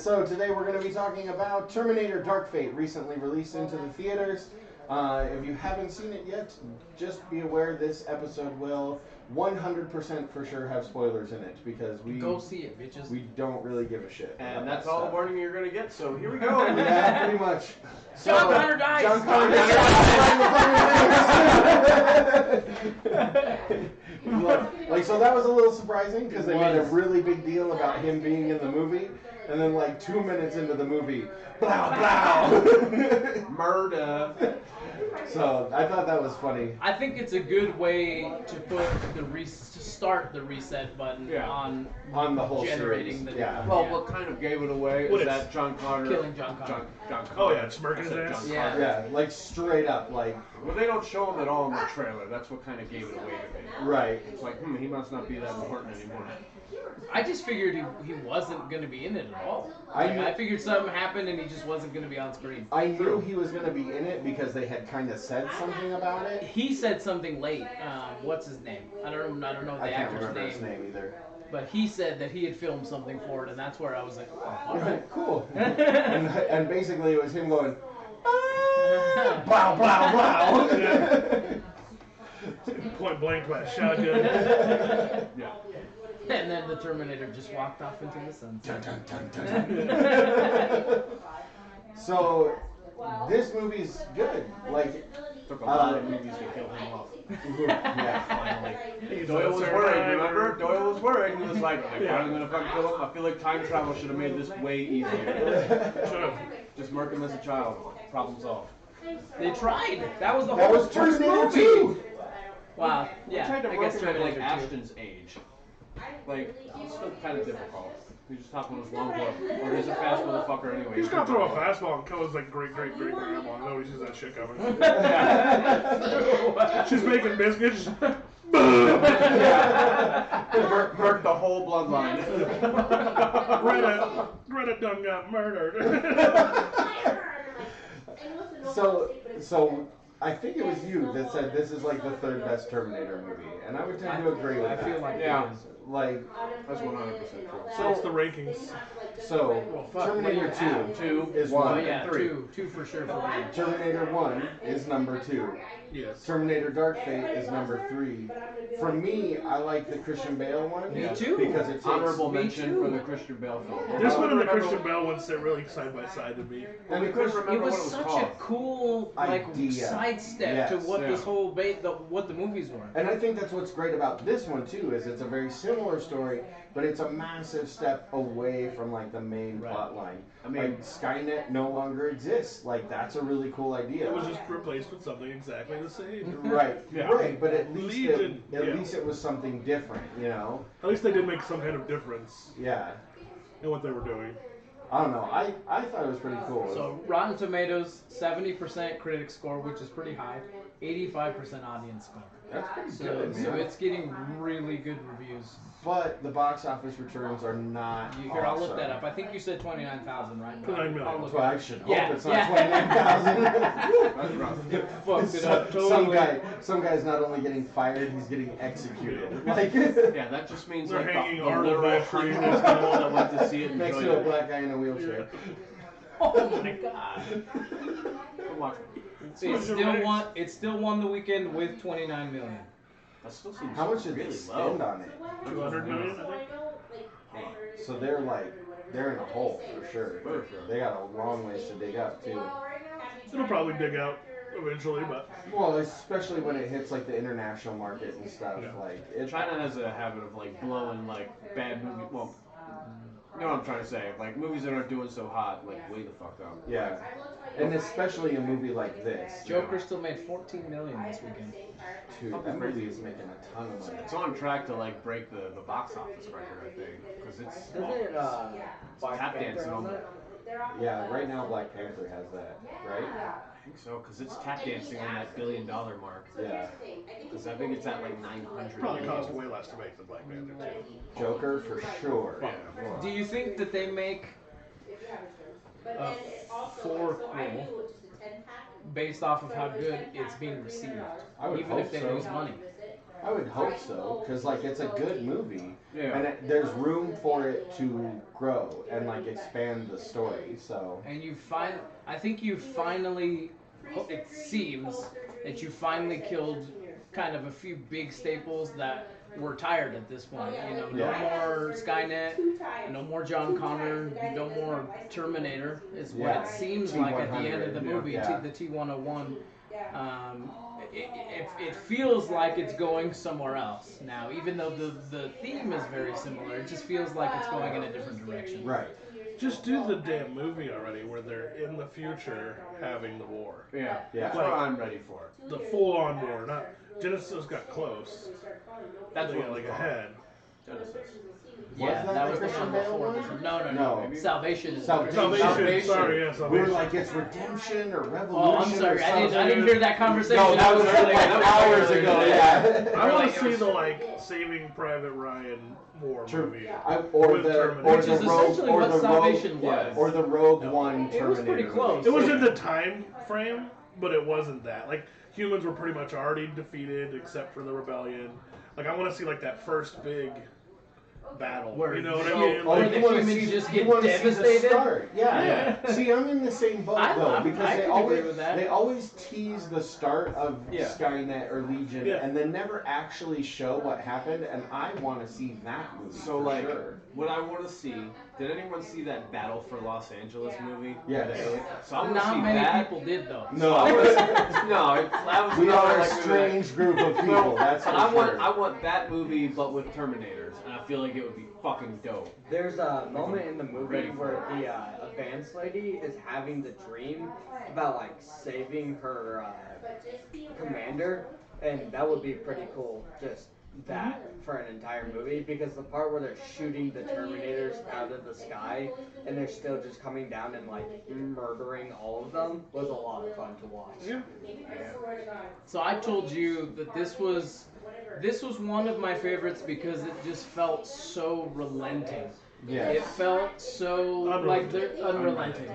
So today we're going to be talking about Terminator Dark Fate, recently released into the theaters. If you haven't seen it yet, just be aware this episode will 100% for sure have spoilers in it because we Go see it, bitches. we don't really give a shit. And about that's that all the stuff. warning you're gonna get. So here we go. Yeah, pretty much. So, John Connor dies. John Connor dies. Like, so that was a little surprising because they made a really big deal about him being in the movie, and then like 2 minutes into the movie, blah blah, Murder. So I thought that was funny. I think it's a good way to put to start the reset button Yeah. on the whole generating series. the Yeah. Well, yeah. what kind of gave it away What is is- that John Connor Killing John Connor. John Connor. Oh, yeah, smirking I said his ass. John Yeah. Connor. Yeah, like straight up, like Well, they don't show him at all in the trailer. That's what kind of gave it away to me. right. It's like, he must not be that important anymore. I just figured he wasn't going to be in it at all. I figured something happened and he just wasn't going to be on screen. I knew he was gonna be in it because they had kind of said something about it. He said something late. What's his name? I don't know the I can't actor's remember name. his name either. But he said that he had filmed something for it, and that's where I was like, oh, all right. Cool. and basically it was him going, ah, blah blah blah. Point blank by a shotgun. Yeah. And then the Terminator just walked off into the sunset. So this movie's good. Like, Took a lot of movies to kill him off. yeah. Finally. Doyle was worried, remember? Doyle was worried. He was like, I'm finally gonna fucking kill him. I feel like time travel should have made this way easier. Shut up. Just murk him as a child. Problem solved. They tried. That was the That whole was first Terminator movie. 2. Wow. They Yeah. tried to I work guess him at like Terminator 2. Ashton's age. Like, he's still kind of difficult. He's just talking with long book. Or he's a fast motherfucker anyway. He's gonna throw a fastball and kill his like great grandma. Nobody sees that shit coming. She's making biscuits. Murk the whole bloodline. Greta done got murdered. So I think it was you that said this is like the third best Terminator movie, and I would tend to agree with I that. feel like Yeah. it is. Like, That's 100% true. So it's the rankings. so Well, fuck, Terminator what do you have? 2 is One. Oh 1. yeah, Three. two for sure for me. Terminator 1 is number 2. Yes. Terminator Dark Fate is number 3. For me, I like the Christian Bale one. Me too. Because it takes Honorable Me mention too. for the Christian Bale film. This one and the Remember Christian Bale one sit really side by side to me. and we the couldn't Chris- remember It was what it was such called. a cool like Idea. sidestep to Yes. what this Yeah. whole what the movies were. And I think that's what's great about this one too, is it's a very similar story, but it's a massive step away from like the main Right. plot line. I mean- like Skynet no longer exists. Like that's a really cool idea. It was just replaced with something exactly the same. Right, Yeah. right, but at least Legion, at yeah. least it was something different, you know? At least they did make some kind of difference Yeah. in what they were doing. I don't know. I thought it was pretty cool. So Rotten Tomatoes, 70% critic score, which is pretty high, 85% audience score. that's pretty So, good, so man. it's getting really good reviews. But the box office returns are not. Here, I'll look awesome. that up. I think you said 29,000, right? 29 million. I'll look Well, it I up. should hope Yeah, it's not yeah. 29,000. That's rough. Fucked it up Some totally. some guy's not only getting fired, he's getting executed. Like Yeah, that just means They're like hanging the Arnold literal Battery. hundreds of people that went to see it next enjoyed to a it. black guy in a wheelchair. Oh my god. Come on. It still won the weekend with 29 million. That still seems How much did really they low. spend on it? 200 million, I think. So they're in a hole for sure. For sure. They got a long ways to dig up too. It'll probably dig out eventually, but Well, especially when it hits like the international market and stuff. Yeah. Like it, China has a habit of like blowing like bad movie. Well, you know what I'm trying to say? Like movies that aren't doing so hot, like way the fuck up. yeah, and especially a movie like this. Joker still made 14 million this weekend. Dude, that movie is making a ton of money. It's on track to like break the box office record, I think, because it's Doesn't Black tap Panther dancing on on that? Yeah, right now Black Panther has that, right? I think so, because it's tap dancing on that $1 billion mark. Yeah. Because I think it's at like 900. probably cost way less to make than Black Panther too. Joker for sure. Yeah. Do you think that they make a 4-quel based off of how good it's being received, I would even hope if they so. lose money? I would hope so, because like it's a good movie, Yeah. and there's room for it to grow and like expand the story. So And I think you finally, it seems that you finally killed kind of a few big staples that were tired at this point. You know, no Yeah. more Skynet, no more John Connor, no more Terminator. Is what Yeah. it seems like at the end of the T-100, movie. yeah. The T-101. It feels like it's going somewhere else now, even though the theme is very similar. It just feels like it's going in a different direction. right. Just do the damn movie already where they're in the future having the war. Yeah, Yeah. that's what I'm ready for. The full-on war, not Genesis got close. That's They what got like it's called. ahead. Genesis. Yeah, that that the was the Christian one Bale before one? this one. No. No. Salvation is Salvation. Sorry, yeah, We Salvation. were like it's redemption or revolution. Oh, I'm sorry. or I didn't something. hear that conversation. No, that was earlier. like hours ago. Yeah. I want Like, to see the like Saving Private Ryan war movie. Or With the Terminator. or Which the is rogue essentially or what the Salvation rogue was. or the Rogue One Terminator. It was pretty close. It was in the time frame, but it wasn't that. Like humans were pretty much already defeated except for the rebellion. Like I want to see like that first big battle. Where you know what I you- mean? Where Like, the you wanna humans see- just you get wanna see the devastated? start. Yeah. Yeah. See, I'm in the same boat I though because could agree with that. they always tease the start of Yeah. Skynet or Legion Yeah. and then never actually show what happened, and I want to see that movie. So for like, sure. what I want to see. Did anyone see that Battle for Los Angeles movie? Yes. So I want to Not see many that. people did though. No, That was we another, are a like, movie that- strange group of people. That's for But I sure. want that movie, but with Terminators, and I feel like it would be fucking dope. There's a moment in the movie Ready for where the advanced lady is having the dream about like saving her commander, and that would be pretty cool. Just that for an entire movie, because the part where they're shooting the Terminators out of the sky and they're still just coming down and like murdering all of them was a lot of fun to watch. Yeah. So I told you that this was one of my favorites because it just felt so relenting. Yeah. It felt so like they're unrelenting.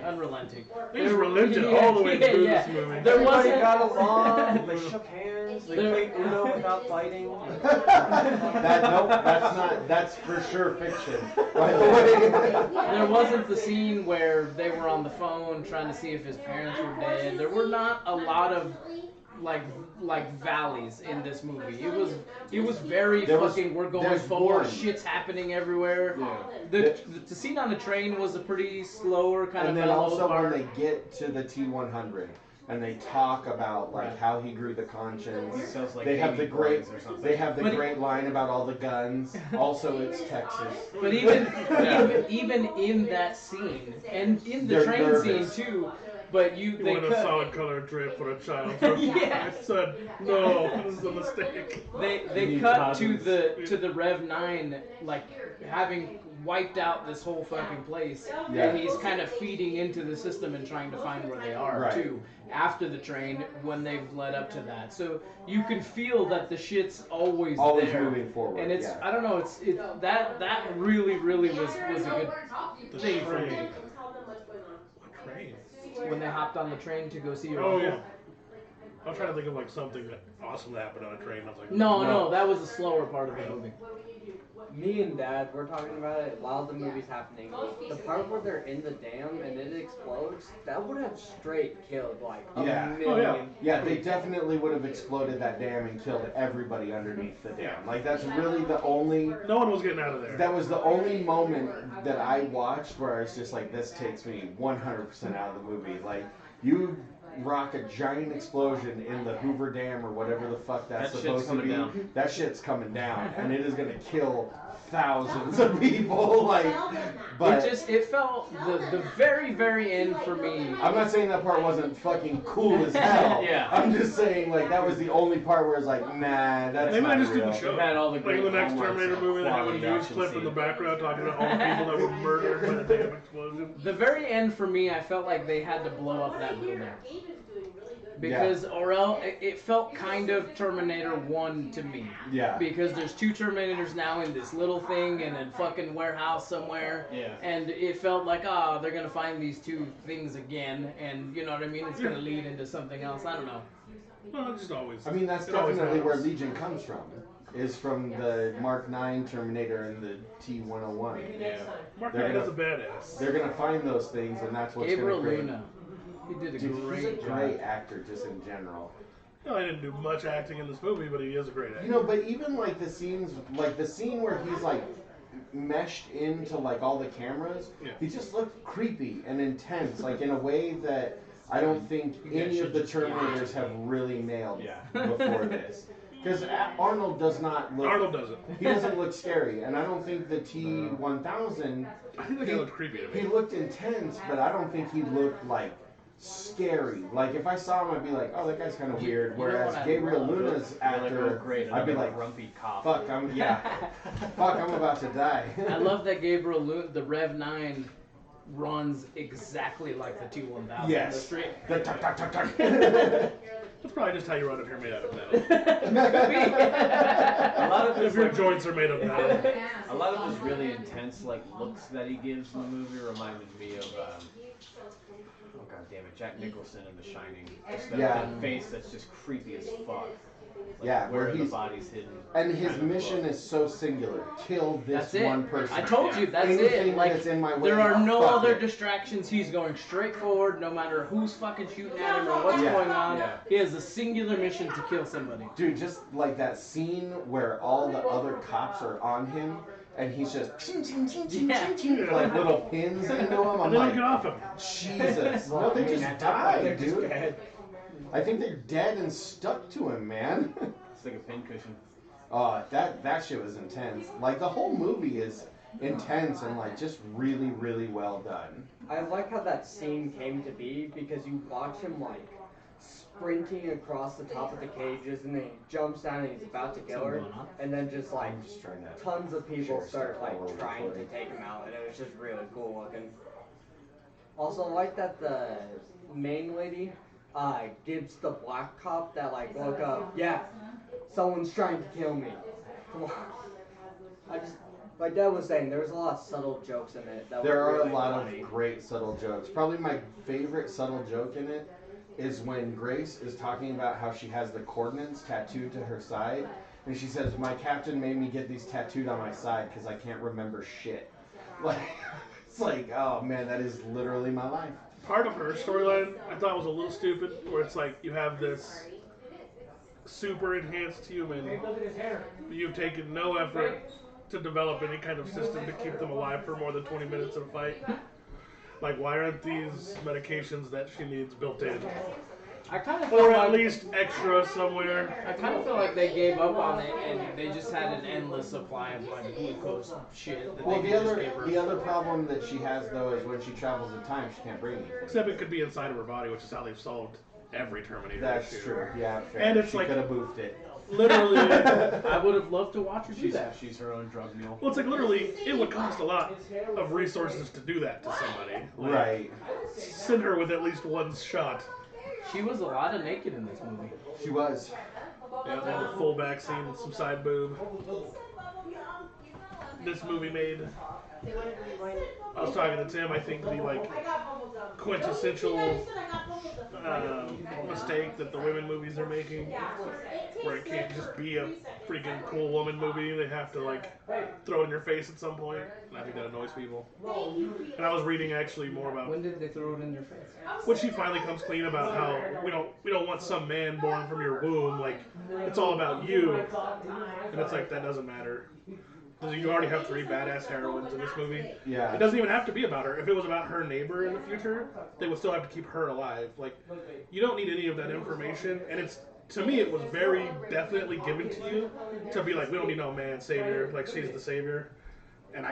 They just relented all the way through this movie. There Everybody wasn't got along. They shook hands. They played Uno without fighting. That's for sure fiction. By the way. There wasn't the scene where they were on the phone trying to see if his parents were dead. There were not a lot of like valleys in this movie. It was very we're going forward. Shit's happening everywhere. Yeah. The scene on the train was a pretty slower kind And of then mellow also part. when they get to the T100 and they talk about like how he grew the conscience. He sells, like, They have the baby great boys or something. they have the great line about all the guns. Also, it's Texas. But even in that scene and in the They're train nervous. scene too. But You they wanted a solid color drip for a child. Yeah. I said, no, this is a mistake. They cut to the Rev 9 like having wiped out this whole fucking place, and he's kind of feeding into the system and trying to find where they are too after the train when they've led up to that. So you can feel that the shit's always there, moving forward. and it's I don't know, it's that really was a good thing for me. Train. When they hopped on the train to go see your Oh uncle. yeah. I was trying to think of like something that awesome that happened on a train. I was like, No, that was the slower part of the movie. Me and Dad were talking about it while the movie's happening. The part where they're in the dam and it explodes, that would have straight killed like a million. Yeah, they definitely would have exploded that dam and killed everybody underneath the dam. Like that's really the only. No one was getting out of there. That was the only moment that I watched where I was just like, this takes me 100% out of the movie. Like you rock a giant explosion in the Hoover Dam or whatever the fuck that's That supposed shit's to coming be. down. That shit's coming down, and it is gonna kill thousands of people. Like, but it felt the very end for me. I'm not saying that part wasn't fucking cool as hell. Yeah. I'm just saying like that was the only part where it's like, nah, that's Maybe not I just real. didn't show. It had all the Like great in the next hallmarks Terminator of movie, they have a quality news action clip in the scene. background talking about all the people that were murdered by the damn explosion. The very end for me, I felt like they had to blow up that building. Because, or else, it felt kind of Terminator 1 to me. Yeah. Because there's two Terminators now in this little thing in a fucking warehouse somewhere. Yeah. And it felt like, they're going to find these two things again. And, you know what I mean? It's going to lead into something else. I don't know. Well, it's just always. I mean, that's it always definitely where happens. Legion comes from. Is from the Mark 9 Terminator and the T-101. Yeah. Mark They're Knight is a gonna- badass. They're gonna find those things, and that's what's Gabriel gonna create. Luna. He did a Dude, he's a great job. great actor, just in general. No, I didn't do much acting in this movie, but he is a great actor. You know, but even like the scenes, like the scene where he's like meshed into like all the cameras, he just looked creepy and intense, like in a way that I don't think any of the Terminators have really nailed before this. Because Arnold does not look. Arnold doesn't. He doesn't look scary, and I don't think the T-1000. I think he looked creepy to me. He looked intense, but I don't think he looked like scary. Like if I saw him, I'd be like, "Oh, that guy's kind of weird." You know Whereas what I Gabriel love? Luna's actor, great. I'd be like, grumpy cop. "Fuck, I'm fuck, I'm about to die." I love that Gabriel Luna, the Rev 9, runs exactly like the T-1000. Yes. The straight. The tuck, tuck, tuck, tuck. That's probably just how you run if you're made out of metal. A lot of If his, your like, joints are made of metal. a lot of his really intense like looks that he gives in the movie reminded me of oh god damn it, Jack Nicholson in The Shining. Just that face that's just creepy as fuck. Like, Yeah, where where the he's- body's hidden. And his kind of mission look. is so singular: kill this That's it. one person. I told you, that's Anything it. Like, that's in my way, there are no fuck other it. distractions. He's going straight forward, no matter who's fucking shooting at him or what's Yeah. going on. Yeah. He has a singular mission to kill somebody. Dude, just like that scene where all the other cops are on him, and he's just ching, ching, ching, ching, ching, ching, like little pins into him. I'm And they don't like, get off him. Jesus. Well, No, I they mean, just at that point, died, they're just dude. dead. I think they're dead and stuck to him, man. It's like a pincushion. Oh, that shit was intense. Like the whole movie is intense and like just really, really well done. I like how that scene came to be because you watch him like sprinting across the top of the cages and then he jumps down and he's about to kill her, and then just like I'm just trying to tons of people share start stuff like while we're trying to recording. take him out, and it was just really cool looking. Also, I like that the main lady gives the black cop that like look up. Yeah, someone's trying to kill me. Come on. My dad was saying there's a lot of subtle jokes in it. That There were are really a lot funny. of great subtle jokes. Probably my favorite subtle joke in it is when Grace is talking about how she has the coordinates tattooed to her side, and she says, "My captain made me get these tattooed on my side because I can't remember shit." Like, it's like, oh man, that is literally my life. Part of her storyline I thought was a little stupid, where it's like you have this super enhanced human, you've taken no effort to develop any kind of system to keep them alive for more than 20 minutes of a fight. Like, why aren't these medications that she needs built in? I kind of felt Or at like least extra somewhere. I kind of feel like they gave up on it and they just had an endless supply of like glucose shit. That Well, they the could just give her. other problem that she has though is when she travels in time, she can't bring anything. Except it could be inside of her body, which is how they've solved every Terminator That's issue. true. Yeah, fair. And it's she like- could have boofed it. Literally, I would have loved to watch her do that. She's her own drug mule. well, it's like literally, it would cost a lot of resources to do that to somebody. Like, Right. Send her with at least one shot. She was a lot of naked in this movie. She was. Yeah, they have a full back scene with some side boob. This movie made. I was talking to Tim. I think the like quintessential mistake that the women movies are making, where it can't just be a freaking cool woman movie. They have to like throw it in your face at some point, and I think that annoys people. And I was reading actually more about When did they throw it in your face? when she finally comes clean about how we don't want some man born from your womb. Like, it's all about you, and it's like that doesn't matter. You already have 3 badass heroines in this movie. Yeah. It doesn't even have to be about her. If it was about her neighbor in the future, they would still have to keep her alive. Like, you don't need any of that information. And it's, to me, it was very definitely given to you to be like, we don't need no man savior. Like, she's the savior. And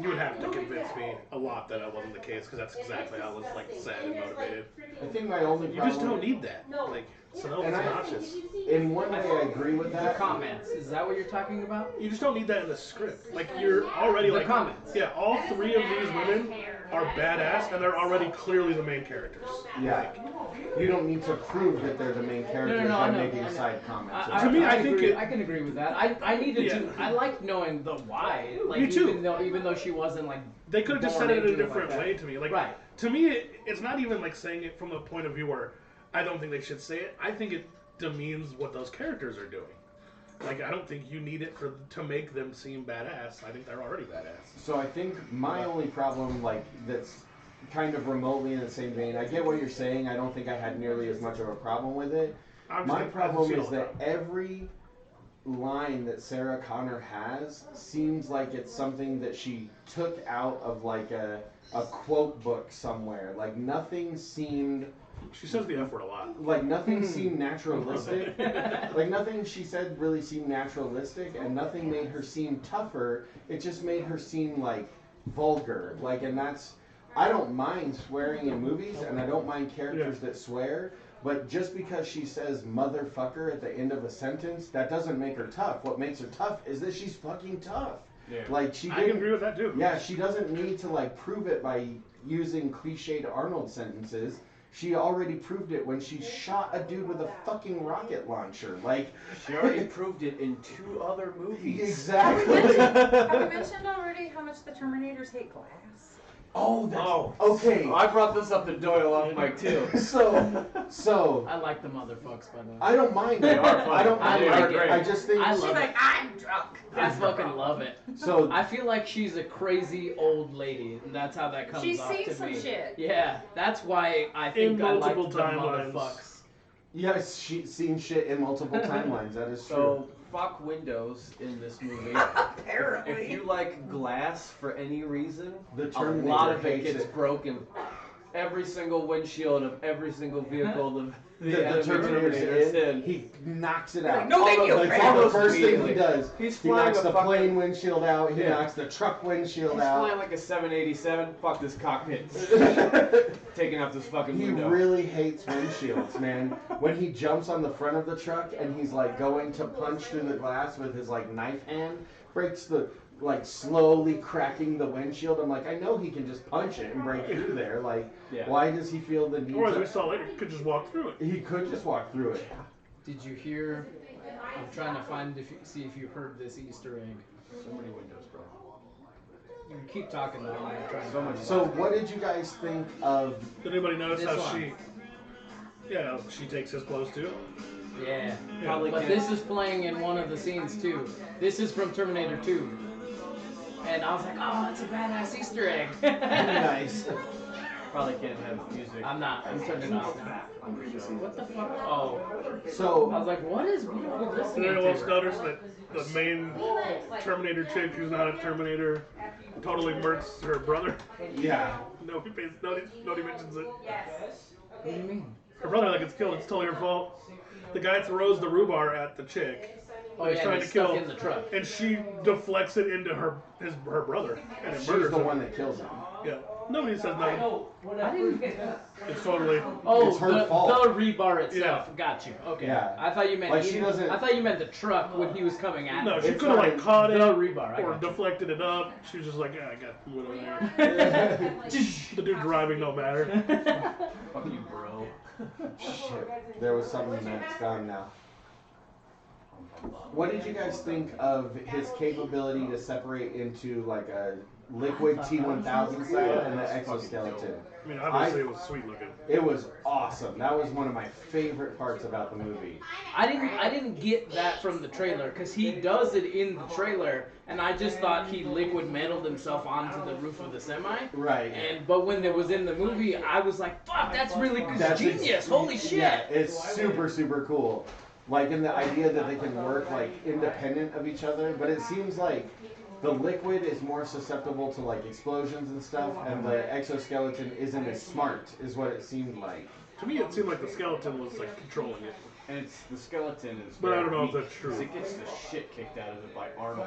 you would have to convince me a lot that that wasn't the case, because that's exactly how I was like sad and motivated. I think my only You problem. just don't need that. Like, so And it's I- obnoxious. In one way, I agree with The that. comments. Is that what you're talking about? You just don't need that in the script. Like, you're already The like comments. Yeah, all 3 of these women are badass, and they're already clearly the main characters. Yeah. You don't need to prove that they're the main characters I by know, making I know. side comments. To me, I think agree, it- I can agree with that. I needed Yeah. to. I like knowing the why. Like, Me too. Even though she wasn't like. They could have just born said it in a into different like that. way to me. Like, Right. to me, it's not even like saying it from the point of view where I don't think they should say it. I think it demeans what those characters are doing. Like, I don't think you need it to make them seem badass. I think they're already badass. So I think my only problem, like, that's kind of remotely in the same vein, I get what you're saying. I don't think I had nearly as much of a problem with it. My problem is that every line that Sarah Connor has seems like it's something that she took out of like a quote book somewhere. Like nothing seemed She says the F word a lot. like nothing seemed naturalistic. Like nothing she said really seemed naturalistic, and nothing made her seem tougher. It just made her seem like vulgar. Like, and that's, I don't mind swearing in movies, and I don't mind characters that swear. But just because she says motherfucker at the end of a sentence, that doesn't make her tough. What makes her tough is that she's fucking tough. Yeah. Like she I didn't, can agree with that too. yeah, she doesn't need to like prove it by using cliched Arnold sentences. She already proved it when she shot a dude with a fucking rocket launcher. Like She already proved it in 2 other movies. exactly. Have we mentioned already how much the Terminators hate glass? Oh, that's Oh, okay. I brought this up to Doyle off mic too. So I like the motherfucks, by the way. I don't mind They it. are funny. I don't. I mind like it. it. I just think. I She's love like, it. I'm drunk. I fucking love it. So I feel like she's a crazy old lady, and that's how that comes She's off seen to some me. shit. Yeah, that's why I think In I like the multiple timelines. motherfucks. yes, she's seen shit in multiple timelines. That is true. So, fuck windows in this movie. Apparently. If you like glass for any reason, The a Terminator lot of it hates gets it. broken. Every single windshield of every single vehicle the enemy Terminator's in. in, he knocks it out. no, thank you. Like, Almost that's the first thing he immediately. does. He's He flying knocks a the fucking- plane windshield out. He Yeah. knocks the truck windshield He's out. flying like a 787. Fuck this cockpit. Taking out this fucking He window. really hates windshields, man. When he jumps on the front of the truck and he's like going to punch through the glass with his like knife hand, breaks the like slowly cracking the windshield. I'm like, I know he can just punch it and break through there. Like, Yeah. why does he feel the need Or as we to? saw later, you could just walk through it. He could just walk through it. Did you hear? I'm trying to find see if you heard this Easter egg. So many windows, bro. You keep talking though. I'm gonna try and So much. So, what did you guys think of? Did anybody notice This how one. she? Yeah, she takes his clothes too. Yeah. Probably But can't- this is playing in one of the scenes too. This is from Terminator 2. And I was like, oh, that's a badass Easter egg. Nice. Probably can't have music. I'm not. I'm turning it off now. What the fuck? Oh. I So, was like, what is we Did listening anyone else to? notice that the main Terminator chick, who's not a Terminator, totally murks her brother? yeah. Nobody mentions it. What do you mean? Her brother gets killed. It's totally her fault. The guy throws the rhubarb at the chick. Oh He's yeah, trying and to it's stuck kill, in the truck. and she deflects it into her brother, and it She's murders the him. one that kills him. Yeah, nobody says nothing. I didn't. It's totally. Oh, It's her fault. the rebar itself. Yeah. Got you. Okay. Yeah. I thought you meant Like, she doesn't- I thought you meant the truck when he was coming at No, her. she It's could have not like caught it the rebar. I or got you. deflected it up. She was just like, yeah, I got whatever. The dude driving don't matter. Fuck you, bro. Shit. There was something that's gone now. What did you guys think of his capability to separate into like a liquid T-1000 cell and the exoskeleton? I mean, obviously it was sweet looking. It was awesome. That was one of my favorite parts about the movie. I didn't get that from the trailer because he does it in the trailer, and I just thought he liquid metaled himself onto the roof of the semi. Right. But when it was in the movie, I was like, "Fuck, that's really That's genius! Holy shit!" Yeah, it's super cool. Like in the idea that they can work like independent of each other, but it seems like the liquid is more susceptible to like explosions and stuff, and the exoskeleton isn't as smart, is what it seemed like. To me, it seemed like the skeleton was like controlling it. And it's the skeleton is. But I very don't know if weak, that's true. 'cause It gets the shit kicked out of it by Arnold.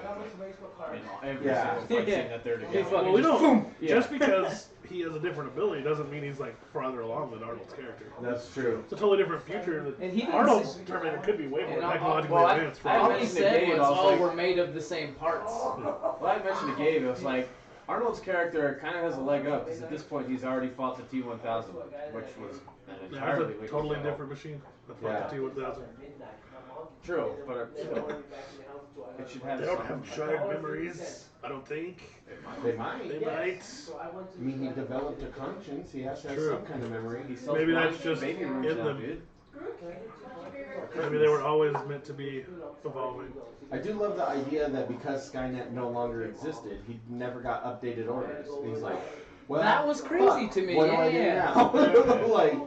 In every Yeah. single fight scene that they're together. fucking Well, we just don't. Yeah. Just because he has a different ability doesn't mean he's like farther along than Arnold's character. That's true. It's a totally different future. That And he didn't Arnold's say- Terminator could be way more And technologically well, advanced. I All probably. he mentioned to said Gabe, was I was all like- were made of the same parts. Well, I mentioned to Gabe, it was like Arnold's character kind of has a leg up because at this point he's already fought the T-1000, which was an That entirely was a wicked totally battle. different machine. The Yeah. fucking T-1000. True, but still, it should have. They don't some- have shared memories. I don't think. They might. They might. I mean, he developed a conscience. He has to have True. some kind of memory. He sells Maybe blind that's just baby rooms in now, them. dude. Maybe they were always meant to be evolving. I do love the idea that because Skynet no longer existed, he never got updated orders. And he's like, well, That was crazy fuck, to me, What do I yeah. do now? Like,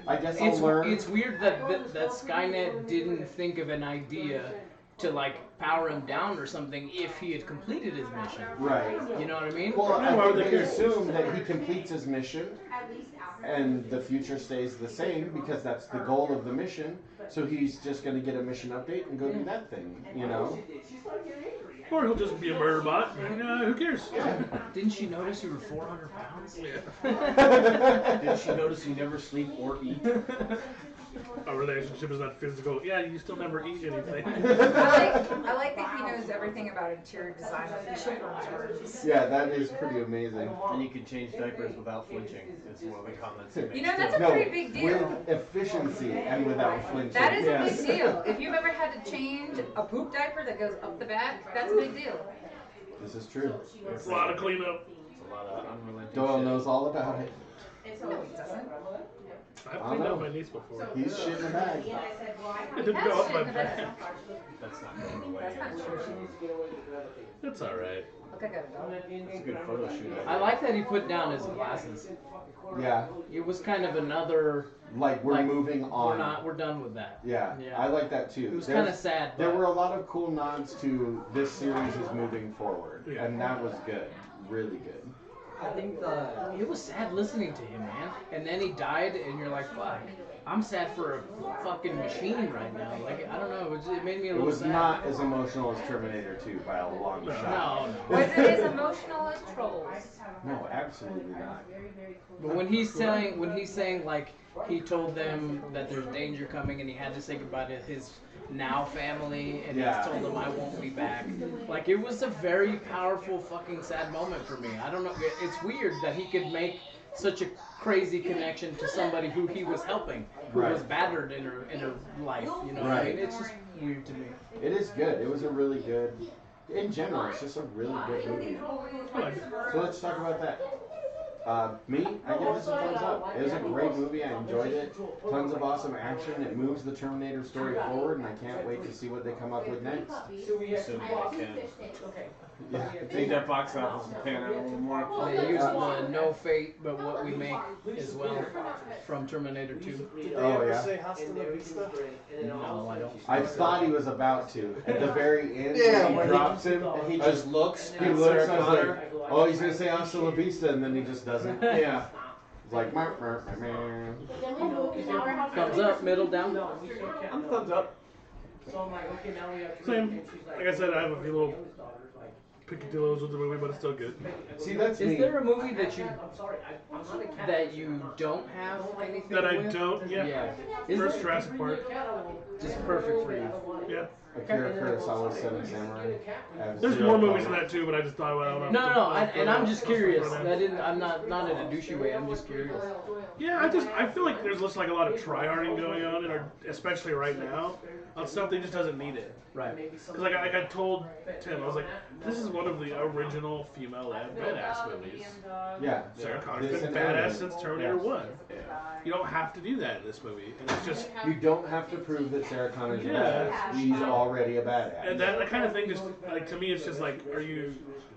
I guess I'll learn. It's weird that Skynet didn't think of an idea to like power him down or something if he had completed his mission. Right. You know what I mean? Well, Yeah, why I would think they they care? assume that he completes his mission and the future stays the same because that's the goal of the mission. So he's just going to get a mission update and go do that thing, you know? Or he'll just be a murder bot. And, who cares? Didn't you notice you were 400 pounds? Did she notice you never sleep or eat? A relationship is not physical. Yeah, you still never eat anything. I like that he knows everything about interior design of children's rooms. Yeah, that is pretty amazing. And you can change diapers without flinching. Is one of the comments he makes. You know, that's a No, pretty big deal. with efficiency and without flinching. That is a Yes. big deal. If you've ever had to change a poop diaper that goes up the back, that's a big deal. This is true. It's a lot of cleanup. It's a lot of unrelenting Doyle shit. knows all about it. No, he doesn't. I've cleaned up my niece before. He's shit in the bag. It didn't go up my back. That's not going away. That's not true. It's alright. Look, I got it done. It's a good photo shoot. I like that he put down his glasses. Yeah, It was kind of another. like we're Like, moving on. We're done with that. Yeah, Yeah. I like that too. It was There's- kind of sad. There but- were a lot of cool nods to this series is moving forward, Yeah. and that was good, really good. I think It was sad listening to him, man. And then he died, and you're like, fuck. I'm sad for a fucking machine right now. Like, I don't know. It made me a It little was sad. not as emotional as Terminator 2 by a long No. shot. No, Was it as emotional as Trolls? No, absolutely not. But when he's saying like he told them that there's danger coming and he had to say goodbye to his now family and Yeah. he's told them I won't be back. Like it was a very powerful fucking sad moment for me. I don't know. It's weird that he could make such a crazy connection to somebody who he was helping, who Right. was battered in her life. You know what I Right. mean? It's just weird to me. It is good. It was a really good. In general, it's just a really good movie. I like it. So let's talk about that. Me, I give this a thumbs up. It was a great movie. I enjoyed it. Tons of awesome action. It moves the Terminator story forward, and I can't wait to see what they come up with next. Assuming they can. Yeah. I think that box office will pan out a little more. They used the No Fate But What We Make as well from Terminator 2. Oh yeah. No, I don't. I thought he was about to. At the very end, Yeah, when when he he- drops him, He just looks. he looks. I was like, oh, he's gonna say hasta la vista, and then he just doesn't. Yeah. It's like, "Mer, mer, mer, mer." Thumbs up, middle, down. I'm thumbs up. Same. Like I said, I have a few little picadillos with the movie, but it's still good. See, that's Is me. there a movie that you don't have anything That I with? don't, yeah. Yeah. Is First there- Jurassic Park. Just perfect for you. Yeah. Akira Kurosawa's Seven Samurai. I have There's zero more movies than problem. that too, but I just thought, well, I don't know. No, and I'm just curious. I'm not in a douchey way. I'm just curious. Yeah, I feel like there's just like a lot of tryharding going on, and especially right now, on stuff that just doesn't need it. Right. Because like I told Tim, I was like, this is one of the original female-led badass movies. Yeah. Sarah Connor's This been and badass Terminator. since Terminator Yes. 1. You don't have to do that in this movie, and it's just. You don't have to prove that Sarah Connor's a Yeah. badass. She's already a badass. And that kind of thing just, like, to me, it's just like,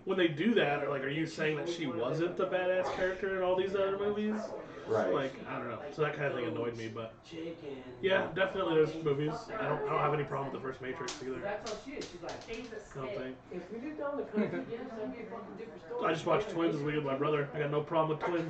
when they do that, or like, are you saying that she wasn't the badass character in all these other movies? Right. Like, I don't know. So that kind of thing annoyed me, but yeah, definitely there's movies. I don't have any problem with the first Matrix either. That's how she is. She's like, I don't think. if we lived down the country, yes, that'd be a fucking different story. I just watched Twins this week with my brother. I got no problem with twins.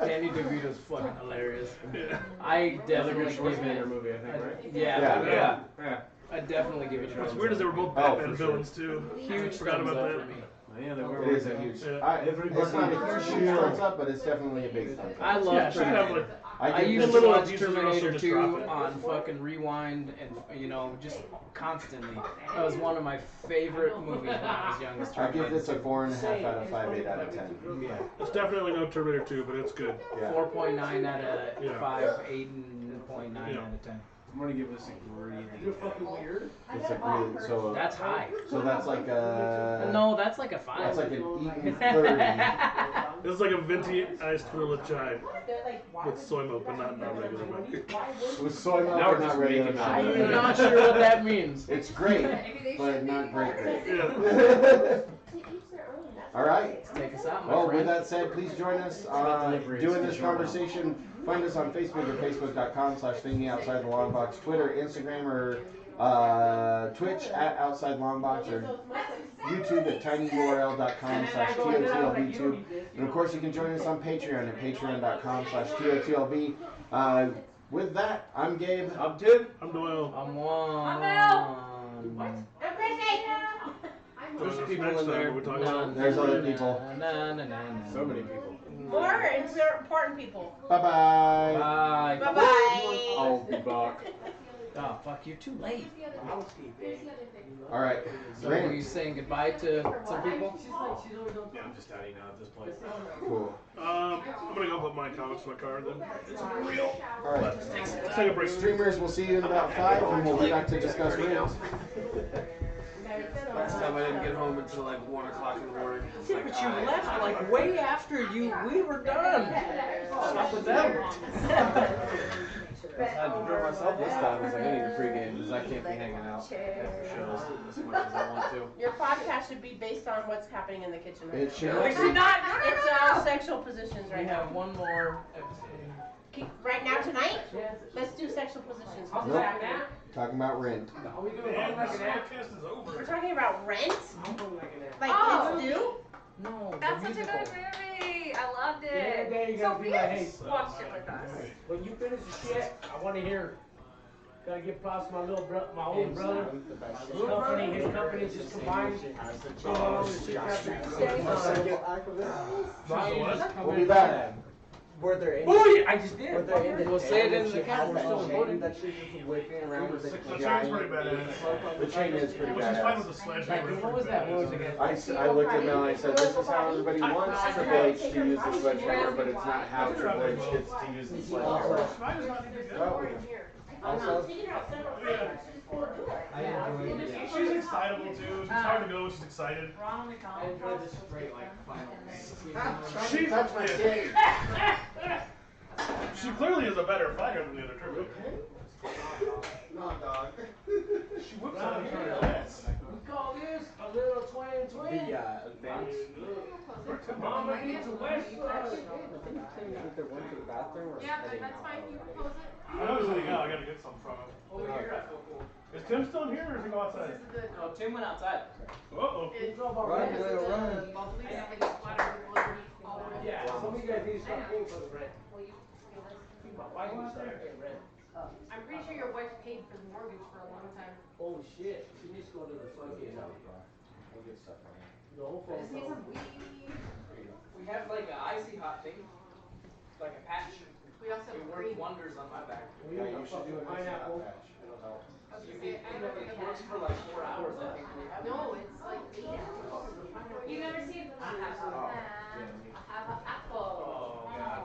Danny DeVito's fucking hilarious. Yeah. I definitely give Schwarzenegger it. movie, I think, right? Yeah. Yeah. I definitely give it. a What's thumbs weird is up. they were both Oh, Batman for sure. villains too. Huge Forgot thumbs about up that. for me. Yeah, they were. It is a huge. Yeah. It's not a huge thumbs up, but it's definitely a big thumbs up. I love Yeah, she could have Terminator. like. I give used this- to little watch abuses are also Terminator just 2 drop it. on fucking rewind and just constantly. That was one of my favorite movies when I was young. Was I give Terminator this a 2. 4.5 out of 5, 8 out of 10. Yeah. It's definitely no Terminator 2, but it's good. Yeah. 4.9 out of Yeah. 5, 8.9 Yeah. out of 10. I'm gonna give this a really. You're fucking weird. It's a really, so That's high. that's like a No, that's like a 5. that's like an Eaton 30. This is like a venti iced vanilla chai with soy milk, but not regular milk. With soy milk Now we're and not just regular making milk. I'm not sure what that means. It's great, but not great. Yeah. All right. Take us out, my Well, with friend. that said, please join us doing this conversation. Find us on Facebook at facebook.com/thinkingoutsidethelongbox, Twitter, Instagram, or Twitch at Outside Longbox, or YouTube at tinyurl.com/TOTLBtube. And of course, you can join us on Patreon at patreon.com/TOTLB. With that, I'm Gabe. I'm Tim. I'm Doyle. I'm one. There's There's people in there. We're talking about. There's other people. So many people. More important people. Bye-bye. Bye. Bye-bye. I'll be back. Oh, fuck, you're too late. All right. So are you saying goodbye to some people? Yeah, I'm just outing now at this point. Cool. I'm gonna go put my comics in my car then. All right. Let's take a break. Streamers, we'll see you in about 5, and we'll be back to discuss rings. Last time I didn't get home until like 1 o'clock in the morning. Yeah, but you left like way after we were done. Stop with them. I had to drill myself this time. I was like, I need a pregame because I can't be hanging out after shows as much as I want to. Your podcast should be based on what's happening in the kitchen right It now. should It's not. It's sexual positions We right have now. one more episode. Right now tonight, let's do sexual positions. What's Nope. happening? Talking about rent. Man, this podcast is over. We're talking about rent. Like Oh. It's due. No, That's the such a musical. good movie. I loved The other day you it. gotta be like, hey, Watched it with us. when you finish the shit, I wanna hear. Gotta give props to my older brother. His company just combined. We'll be back. Were there any? Booyah! I just did. Were there any? We'll say it in the she has camera, that so chain recording. that she's just whipping around with The the chain's giant. pretty badass. The chain is pretty Which is fine with badass. the sledgehammer. What was that? What was it again? I looked at Mel and I said, this is how everybody wants Triple H to use the sledgehammer, but it's not how Triple H gets to use the sledgehammer. Mine is not even good. Well, Also, Taking her out several Yeah. times. She's just gonna do it. I enjoyed it. She's excitable too. She's hard to go. She's excited. Ronald I McDonald. enjoyed the straight like final She touch my titty. She clearly is a better fighter than the other Terminator. No, dog. She whips out her ass. We call this a little twin twin. The advance. Mama needs a West Side. Either went to the bathroom or Yeah, heading that's out fine. You already. can close it. I know he's sitting out. I gotta get some from him. Over here, I feel cool. Is Tim still in here or does he go outside? This is the. No, Tim went outside. Uh-oh. It's Run, this is little the run. bubbly like splatter underneath all of it. Yeah, some of you guys need to stop paying for the rent. Will you feel this? Why do you start paying rent? I'm pretty sure your wife paid for the mortgage for a long time. Oh shit, she needs to go to the fucking, We'll get stuff from him. the whole I phone. just need some weed. We have like a icy hot thing, like a patch. We also It have worked green. wonders on my back. Yeah, you should do an Pineapple. patch. It'll help. I was You gonna say, I don't think it I've works had for like 4 hours, I think. No, it's like 8 hours. You never seen? I have a pen. I have an apple. Oh, God.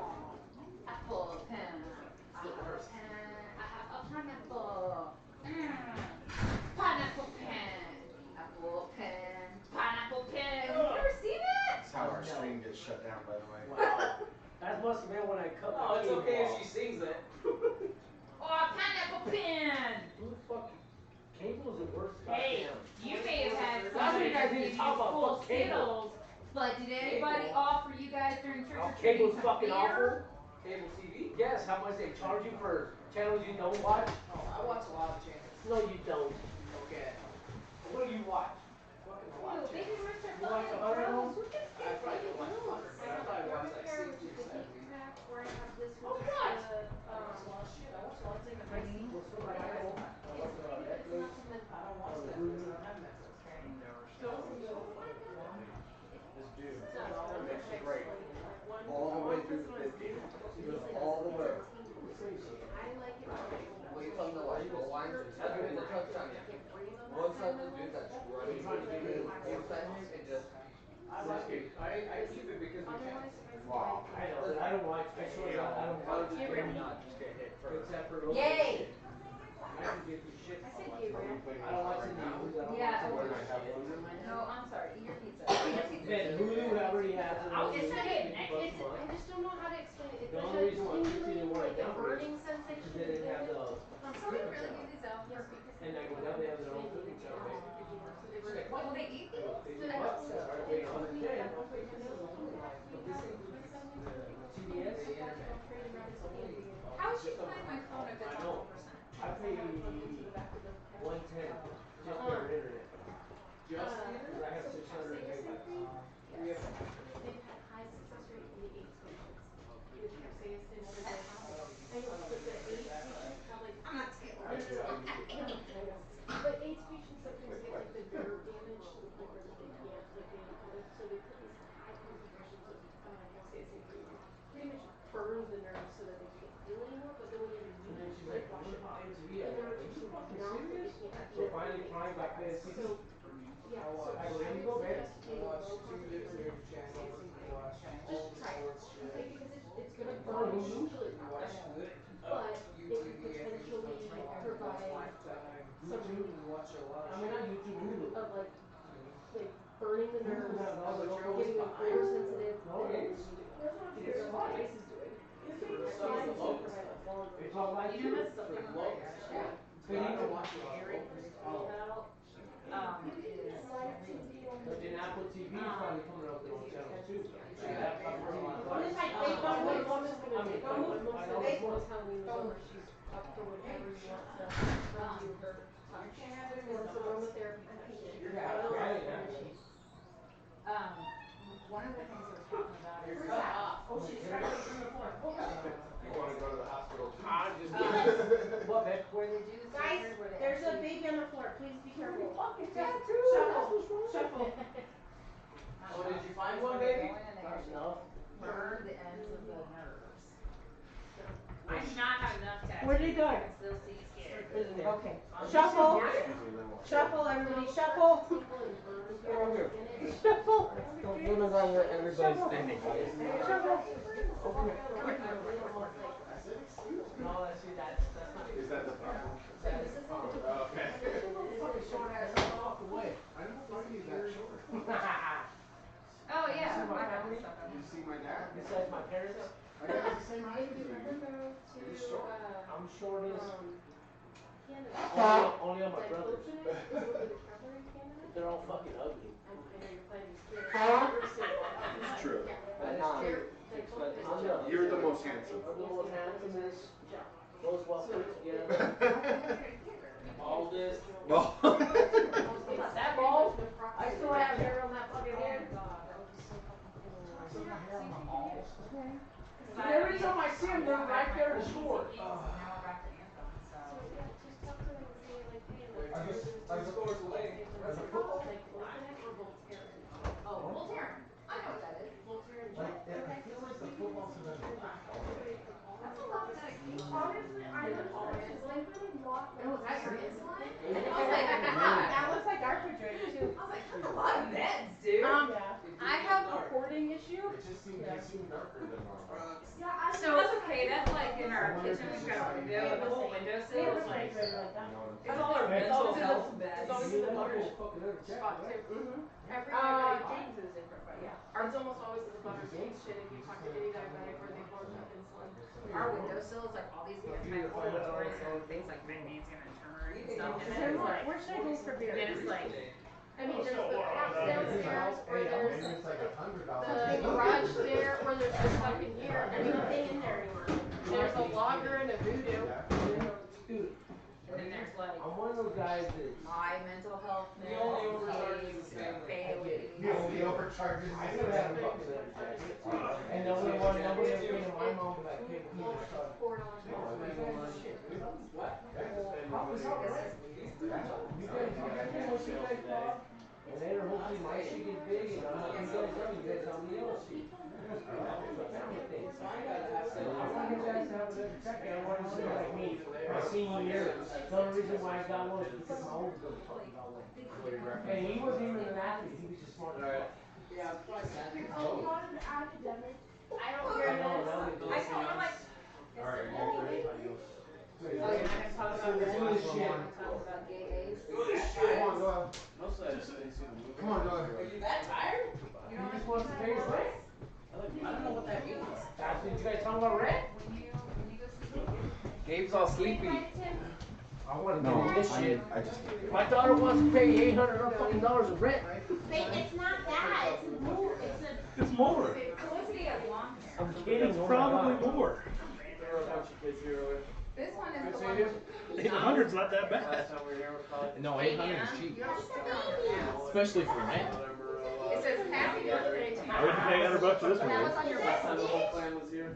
Apple pen. I have a pen. I have a pineapple. Pineapple pen. Apple pen. Pineapple pen. You never seen that? That's how our stream gets shut down, by the way. Wow. That must have been when I cut No, my it's cable okay if off. she sings it. Oh, pineapple pen. Who the fuck? Cable's the worst. Hey, goddamn- you may have had That's what you guys some need to talk about, full fuck cable. Skittles, but did anybody Cable. offer you guys during trick Oh, or treating cable's some fucking beer? awful. Cable TV? Yes, how much they charge you for channels you don't watch? Oh, I watch a lot of channels. No, you don't. Okay. What do you watch? Fucking a lot Ew, of baby channels. rooster You watch fucking the other girls. ones? Who gets I probably don't watch girls? 100, but I probably watch like 60 or 70. Where I have this Oh, with what? the, I watch a lot of shit. I watch a lot of things. Green. Well, so I don't. I watch a lot of it's Netflix. not something. I don't watch Netflix. I don't have Netflix. This dude. So, Makes it great. one- All the way through the 50. He goes all the way. I like it. What do you tell him to watch? Go lines and tell him to touch on you. One side of the dude that's running trying to get in. One side and just. I like it. I keep it because we can. Wow. I know, but I don't watch. Actually, I don't watch. Get ready. Not just get hit first. Except for Yay! I can get through shit. I said get ready. I don't watch the news. I don't Yeah. watch the No, I'm sorry. Eat your pizza. Eat your pizza. Then Hulu already has it. Oh, it's not even I just don't know how to explain it. It's The like only a reason why I'm tingling, continuing like a working burning Because sensation. they didn't have the. So we really do these out for And I go down, they have their own cooking channel. Will they eat these? They I hope bucks, so. right? Wait, 110. But this includes TBS. How is she playing my phone if it's I on know. 1%? I pay 110 just for internet. Just Because I have 600 megabytes. They've had high success rate in the AIDS patients with Capsaicin and everything. I know, but the AIDS patients have like. I'm not scared. But AIDS patients sometimes get like the nerve damage to the point where they can't, like they have it, so they put these high concentrations of capsaicin in. Pretty much burn the nerves so that they can't feel anymore, but then when they And then release, she's like like, wash it off. "It's And real." they're Are too you fucking numb that they serious? can't So feel finally it. Prime got paid So, yeah, so I I go, would here you go, babe. suggest getting low concentration of capsaicin. Just try it. Okay, because it's gonna burn the sugar, but it could potentially provide some relief I mean, not YouTube, Hulu. of like burning the nerves, giving them oversensitive. Because that's what ice is doing. Capsaicin is gonna provide a bond. It's all like You know, that's something I'm very actually very personal about. But then Apple TV is finally coming up with their own channels too. So that covers a lot of One is money. like, my mom is gonna I take mean, one. My mom I said know that it's once Halloween was over, she's up for whatever you want to undo her touch. Or it's aromatherapy touch. Yeah, yeah. One of the things we were talking about is Oh, she's trying to bring the floor. You want to go to the hospital too? I just what, babe? where they do the Guys, surgery where they there's a actually, baby on the floor. Please be careful. Fucking Shuffle. Shuffle. Oh, did you find where one, they baby? go in and they actually No. burn the ends of the nerves. I do not have enough tattoos. Where did it go? I can still see scared. Okay. Shuffle. Shuffle, everybody. Shuffle. Shuffle. Don't put it on where everybody's standing. Shuffle. No, that's not. Is that the problem? Okay. Fucking short ass, I walked away. I don't know you that short. Oh yeah. See my I have family? stuff on You there. see my dad? Besides my parents, My dad's the same height as you. You're short. I'm short as Canada. only on my Like brothers. Ocean is literally the cover in Canada. They're all fucking ugly. I know you're planning to steal it. It's true. That is true. You're the most handsome. I'm the most handsomest, most well put together, baldest. Well, That bald? I still have hair on that fucking head. Every time I see them, they're right there to score. Now we're back to Anthem, so. Just talk to them and say like, hey, like, I just scores away. like Voltaren or Voltaren. Oh, Voltaren. I know what that is. Voltaren. I feel like the football's a better That's a lot of dedication. Honestly, I don't know. It's like really not. Oh, is that your insulin? I I was like, That looks like our refrigerator too. I was like, that's a lot of meds, dude. I have a hoarding issue. It just seems darker than normal. Yeah, So that's okay. That's like in our kitchen. We've got a window, and the whole windowsill is like. It's all our mental health beds. It's always in the butter spot too. Every James is different, but yeah. It's almost always in the butter shit if you talk to any diabetic or they call it insulin. Our windowsill is like all these anti-inflammatories and things like magnesium and turmeric and stuff. And then it's like, Where should I go for beer? then it's like, I mean, there's the house downstairs, or there's Maybe it's like $100. the garage there, or there's just like in here. I mean, nothing in there anymore. There's a logger and a voodoo. Dude, and then there's like I'm one of those guys that my mental health the only meds, overcharges Bailey. The only overcharges. I could have a fucking leather jacket. And nobody ever came to my mom like, hey, we need to start. $4. What? How was that right? You guys what you guys bought? And later, hopefully, my shit gets big, and I'm not you guys tell me, you guys tell me else shit. Family thing. So I want you guys to have a leather jacket. I want you to be like me, my senior year. The only reason why I got one is because my older brother fucking got one. And he wasn't even an athlete, he was just smart. Yeah, Oh, not an academic. I don't I hear know, this. that would be I know, I'm like, Alright, oh, you're not gonna talk about this one. Talk about gay A's. Come on, go ahead. Mostly I just didn't see the movie. Come on, go ahead. Are you that tired? You He don't just wants to pay his rent. I don't know what that means. That's what you guys talking about rent? When you go sleep. Gabe's all sleepy. I want to No, do this shit. I just. My daughter wants to pay $800 fucking dollars of rent. Babe, it's not that. It's more. It's a It's more. Felicity has long hair. I'm kidding. It's oh my probably God. more. There were a bunch of kids here earlier. This one is Good the seeing one. you. 800's not that bad. Last time we were here was probably No, 800 is cheap. You have a sticker on your pants. Especially for rent. November. It says happy birthday to I wouldn't pay $100 for this That one. was on your Last time the website. whole clan was here.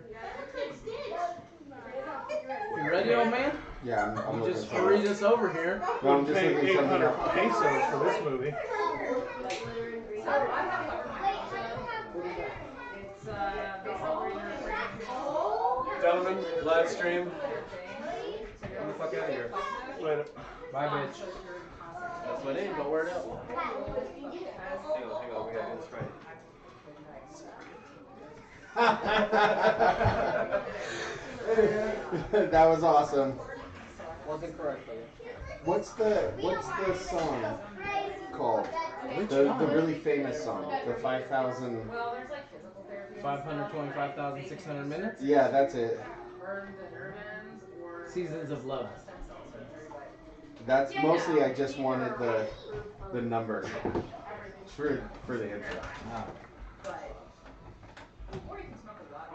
You ready, old man? Yeah, I'm You just looking for hurry it. this over here. No, I'm just Paying looking something 800 up. pesos for this movie. So I have like my It's basically your Gentlemen, live stream. Get the fuck out of here. Later. Bye, bitch. That's my name. Don't wear it out. Hang on. We gotta do this right. That was awesome. Wasn't correct, though. What's the song called? The really famous song, the 5,000. Well, there's like physical therapy. 525,600 minutes? Yeah, that's it. Burn the nerve ends or Seasons of Love. stem cell surgery, but That's mostly I just wanted the number for the intro. Ah. or you can smoke a lot.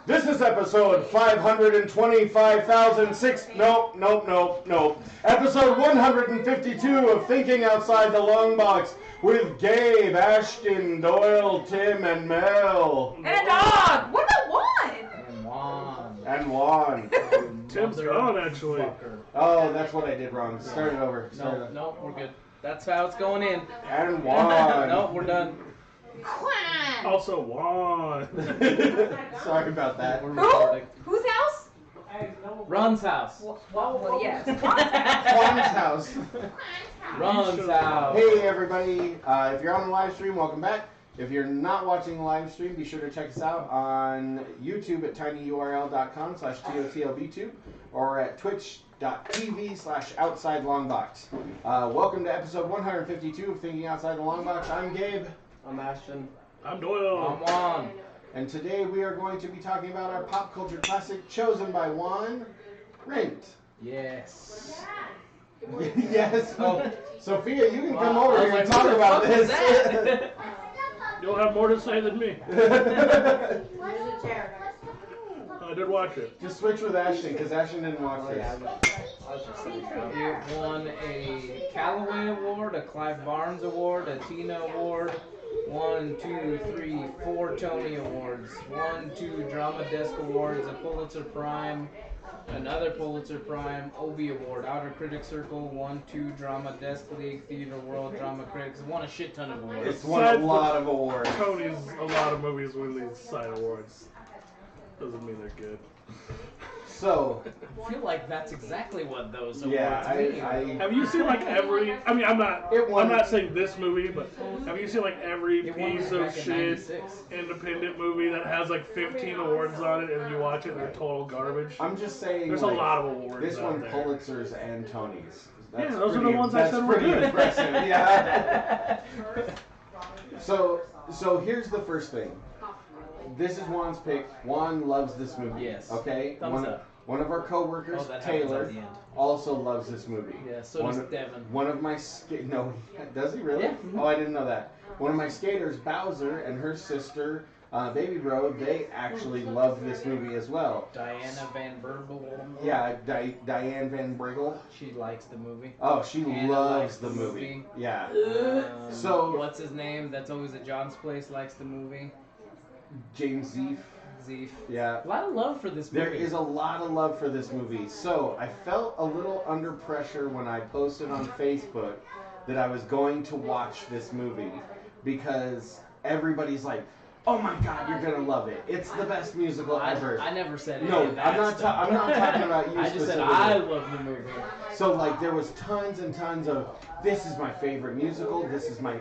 This is episode 525,006. Nope. Episode 152 of Thinking Outside the Long Box with Gabe, Ashton, Doyle, Tim, and Mel. And a dog! What about one? And Juan. And Juan. Tim's gone, actually. Fucker. Oh, that's what I did wrong. Start it over. No, we're good. That's how it's going in. And Juan. No, we're done. Also, Juan. Sorry about that. We're Who? recording. Whose house? Ron's house. Well, yes. Juan's house. Ron's house. Hey everybody, if you're on the live stream, welcome back. If you're not watching the live stream, be sure to check us out on YouTube at tinyurl.com/TOTLBTube or at twitch.tv/OutsideLongbox. Welcome to episode 152 of Thinking Outside the Longbox. I'm Gabe. I'm Ashton. I'm Doyle. I'm Juan. And today we are going to be talking about our pop culture classic chosen by Juan, Rent. Yes. Yes. Oh, Sophia, you can come Wow, over I was here and like, talk what the about fuck was this. that? You'll have more to say than me. Here's a chair. I did watch it. Just switch with Ashton, because Ashton didn't watch this. It won a Callaway Award, a Clive Barnes Award, a Tina Award, 1, 2, 3, 4 Tony Awards, 1, 2 Drama Desk Awards, a Pulitzer Prime, another Pulitzer Prime, Obie Award, Outer Critics Circle, 1, 2 Drama Desk League, Theater World, Drama Critics, won a shit ton of awards. It's won a lot of awards. Tony's, a lot of movies win these side awards. Doesn't mean they're good. So, I feel like that's exactly what those awards yeah, mean. Have you seen like every? I mean, I'm not saying this movie, but have you seen like every It won piece back of in shit 96. independent movie that has like 15 awards on it, and you watch it and they're total garbage? I'm just saying, There's like, a lot of awards. this out won there. Pulitzers and Tonys. That's Yeah, those are pretty- the ones I said were That's pretty good. impressive, yeah. So here's the first thing. This is Juan's pick. Juan loves this movie. Yes. Okay? Thumbs up. One of our coworkers, Oh, that happens Taylor, at the end. also loves this movie. Yeah, so does Devin. One of my no, does he really? Yeah. Oh, I didn't know that. One of my skaters, Bowser, and her sister, Baby Bro, they actually love this movie as well. Diana Van Burbel. Yeah, Diane Van Briggle. She likes the movie. Oh, she Anna loves likes the the movie. movie. Yeah. So what's his name? That's always at John's place. Likes the movie. James Zeef. Zeef. Yeah. A lot of love for this movie. There is a lot of love for this movie. So I felt a little under pressure when I posted on Facebook that I was going to watch this movie because everybody's like, "Oh my God, you're gonna love it! It's the best musical ever." I never said No, any of that I'm not. stuff. I'm not talking about you. I just said specifically. I love the movie. So like there was tons and tons of this is my favorite musical. This is my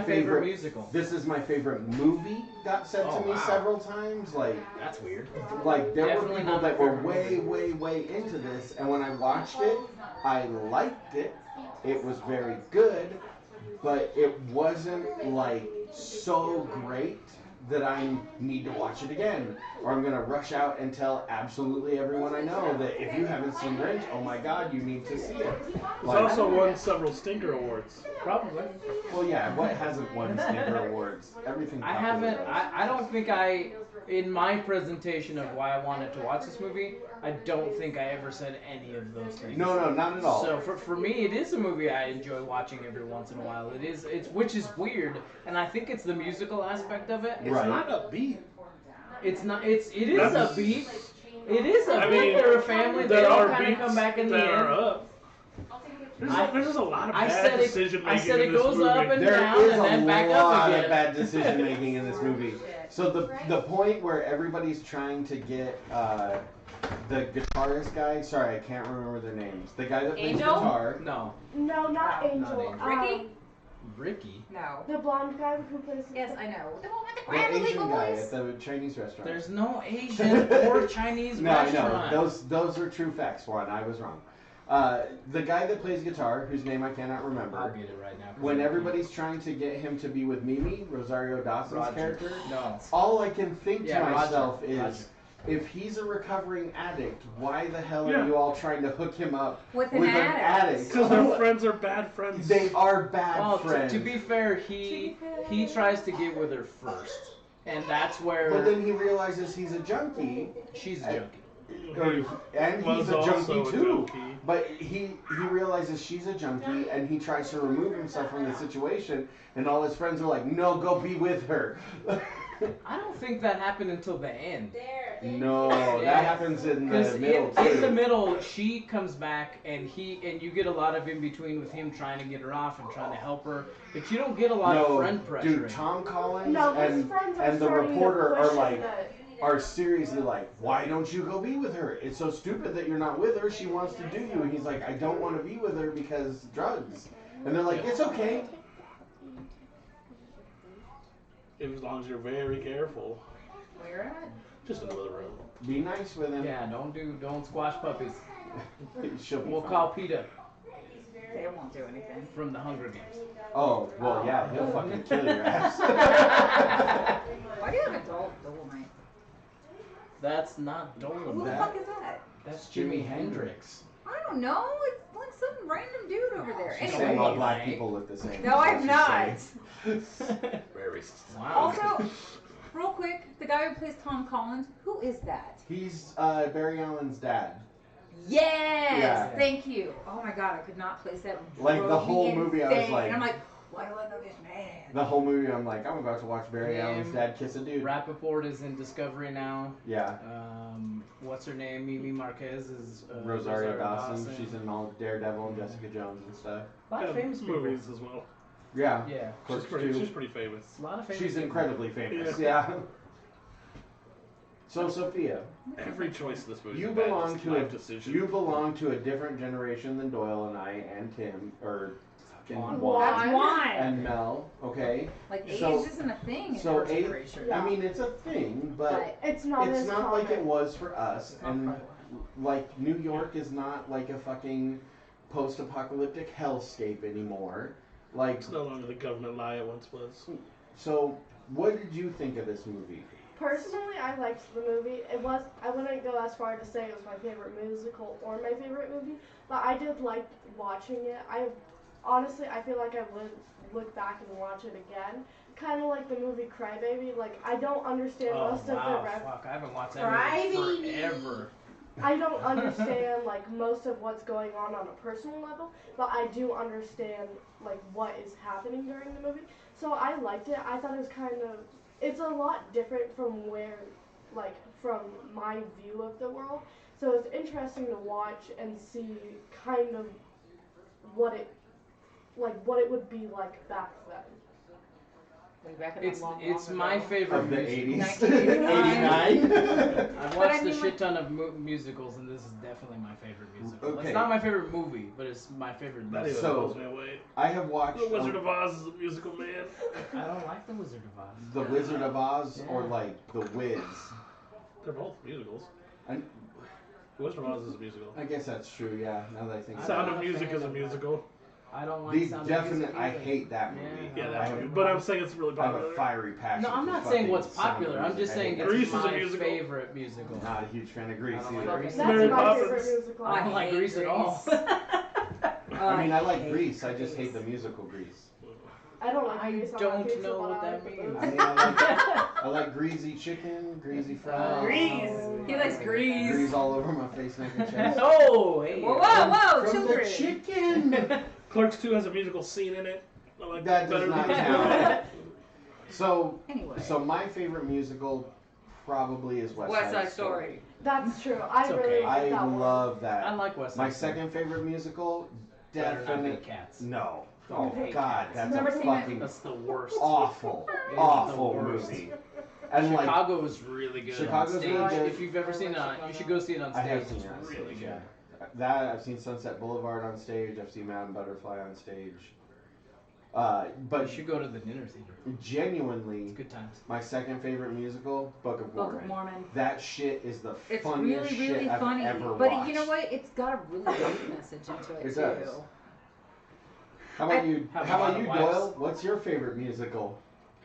favorite musical. This is my favorite movie. Got said Oh, to me wow. several times. Like That's weird. there Definitely were people not my that were favorite way into this, and when I watched it, I liked it. It was very good, but it wasn't like so great that I need to watch it again, or I'm gonna rush out and tell absolutely everyone I know that if you haven't seen Rent, oh my God, you need to see it. It's also won several Stinker Awards. Probably. Well, yeah, what hasn't won Stinker Awards? Everything. I haven't. I don't think in my presentation of why I wanted to watch this movie, I don't think I ever said any of those things. No, not at all. So for me, it is a movie I enjoy watching every once in a while. Which is weird, and I think it's the musical aspect of it. It's not a beat. It is a beat. It is a beat. mean, They're a family. They there all are kind of beats come back in the that end. are up. There's just a lot of bad decision I making said in it this goes movie. up and There down is and then a back lot up of again. bad decision making in this movie. So the point where everybody's trying to get the guitarist guy, sorry, I can't remember their names. The guy that plays Angel? guitar. No. No, not Angel. Angel. Ricky? Ricky. No. The blonde guy who plays. Yes, I know. The one with the The gravelly Asian guy voice. at the Chinese restaurant. There's no Asian or Chinese No, I restaurant. know. Those are true facts, Juan. I was wrong. The guy that plays guitar, whose name I cannot I'll remember, get it right now. when everybody's trying to get him to be with Mimi, Rosario Dawson's Roger. character, No. all I can think Yeah, to Roger. myself is, Roger. if he's a recovering addict, why the hell Yeah. are you all trying to hook him up With with an an addict. addict? Because their friends are bad friends. They are bad Well, friends. to be fair, he tries to get with her first, and that's where But then he realizes he's a junkie, she's a junkie. and he's Was a also junkie a too. junkie. But he realizes she's a junkie, and he tries to remove himself from the situation, and all his friends are like, "No, go be with her." I don't think that happened until the end. No, Yeah. that happens in Because the middle in the too. middle, she comes back, and you get a lot of in between with him trying to get her off and trying to help her, but you don't get a lot of friend pressure. dude, Tom Collins No, his and friends are the starting to reporter push are him like, that- are seriously like, "Why don't you go be with her? It's so stupid that you're not with her. She wants to do you." And he's like, "I don't want to be with her because drugs." And they're like, "It's okay." As long as you're very careful. Where at? Just another room. Be nice with him. Yeah, don't squash puppies. She'll be We'll fine. call PETA They won't do anything. from the Hunger Games. Oh, well, yeah, he'll fucking kill your ass. Why do you have a Dolomite? That's not Who Dolan. the fuck is that? That's Jimi Hendrix. I don't know. It's like some random dude over there. She's Anyway. saying all black people look the same. No, I'm not. Very. Wow. Also, real quick, the guy who plays Tom Collins, who is that? He's Barry Allen's dad. Yes, Yeah. thank you. Oh my god, I could not place that. Like, the Drove me whole movie, I was insane. like- And I'm like, why do I know this man? The whole movie, I'm like, I'm about to watch Barry Yeah. Allen's dad kiss a dude. Rappaport is in Discovery now. Yeah. What's her name? Mimi Marquez is Rosario Dawson. She's in all Daredevil and Jessica Jones and stuff. A lot of famous people. movies as well. Yeah. Yeah. Clerks She's 2. pretty famous. A lot of famous She's people. incredibly famous. Yeah. Yeah. So Sophia, Every choice in this movie you is a bad belong to a life decision. you belong to a different generation than Doyle and I and Tim or fucking Juan. Juan That's why. and Mel. Okay. Like, age So- isn't a thing in So our age, generation. I mean, it's a thing, but It's not it's as not common. like it was for us. It's not And quite like New York is not like a fucking post-apocalyptic hellscape anymore. Like, It's no longer the government lie it once was. so what did you think of this movie? Personally, I liked the movie. I wouldn't go as far to say it was my favorite musical or my favorite movie, but I did like watching it. Honestly, I feel like I would look back and watch it again. Kind of like the movie Crybaby. Like, I don't understand Oh most of the wow, ref. fuck! I haven't watched that movie Crybaby. forever. I don't understand like most of what's going on a personal level, but I do understand like what is happening during the movie. So I liked it. I thought it was it's a lot different from from my view of the world. So it's interesting to watch and see kind of what it would be like back then. Way back in It's the long, it's long my ago. favorite Of the musical. 80s? 1989. 89? I've But watched I a mean, shit like- ton of musicals, and this is definitely my favorite musical. Okay. It's not my favorite movie, but it's my favorite That musical. even So- blows me away. I have watched The Wizard of Oz is a musical, man. I don't like The Wizard of Oz. The Wizard of Oz or Yeah. like The Wiz. They're both musicals. And The Wizard of Oz is a musical. I guess that's true. Yeah. Now that I think Sound about of it. Music is a musical. I don't like The Sound of definite. Music I either. hate that movie. Yeah. Yeah, I that's have, true. But I'm saying it's really I have popular. a fiery passion. No, I'm for not saying fucking what's Sound of popular. I'm Music. just I saying hate it's Grease is a my musical. favorite musical. it. Not a huge fan of Grease I don't either. like Grease. That's Mary my Poppins. favorite musical. I don't like hate Grease at all. I mean, I like hate Grease. I just hate the musical Grease. I don't like I Grease. I'm don't not Grease, know but what I that like means. I mean, I like greasy chicken, greasy fries. Grease. He likes grease. Grease all over my face, neck, and chest. Oh, hey. Whoa, whoa, From children. the chicken. Clerks 2 has a musical scene in it. I like That does better not than count. So, Anyway. so my favorite musical probably is West Side Story. That's true. I It's really okay. like I that one. love that. I like West Side My Story. second favorite musical, Better not be definitely. Cats. No. Don't Oh hate God, Cats. that's Never a seen it. fucking That's the worst. awful, It is awful the worst. movie. And like, Chicago is really good Chicago's on stage. really good. If you've ever seen it, you should go see it on I stage. have seen It's that on really stage. good. Yeah. That I've seen Sunset Boulevard on stage. I've seen Madame Butterfly on stage. But But you should go to the dinner theater. genuinely, It's good times. my second favorite musical, Book of Book Mormon. of Mormon. That shit is the It's funniest really, really shit funny. I've ever But watched. you know what? It's got a really deep message into it, It too. does. How about you? Have How a lot about of you, wives. Doyle? What's your favorite musical?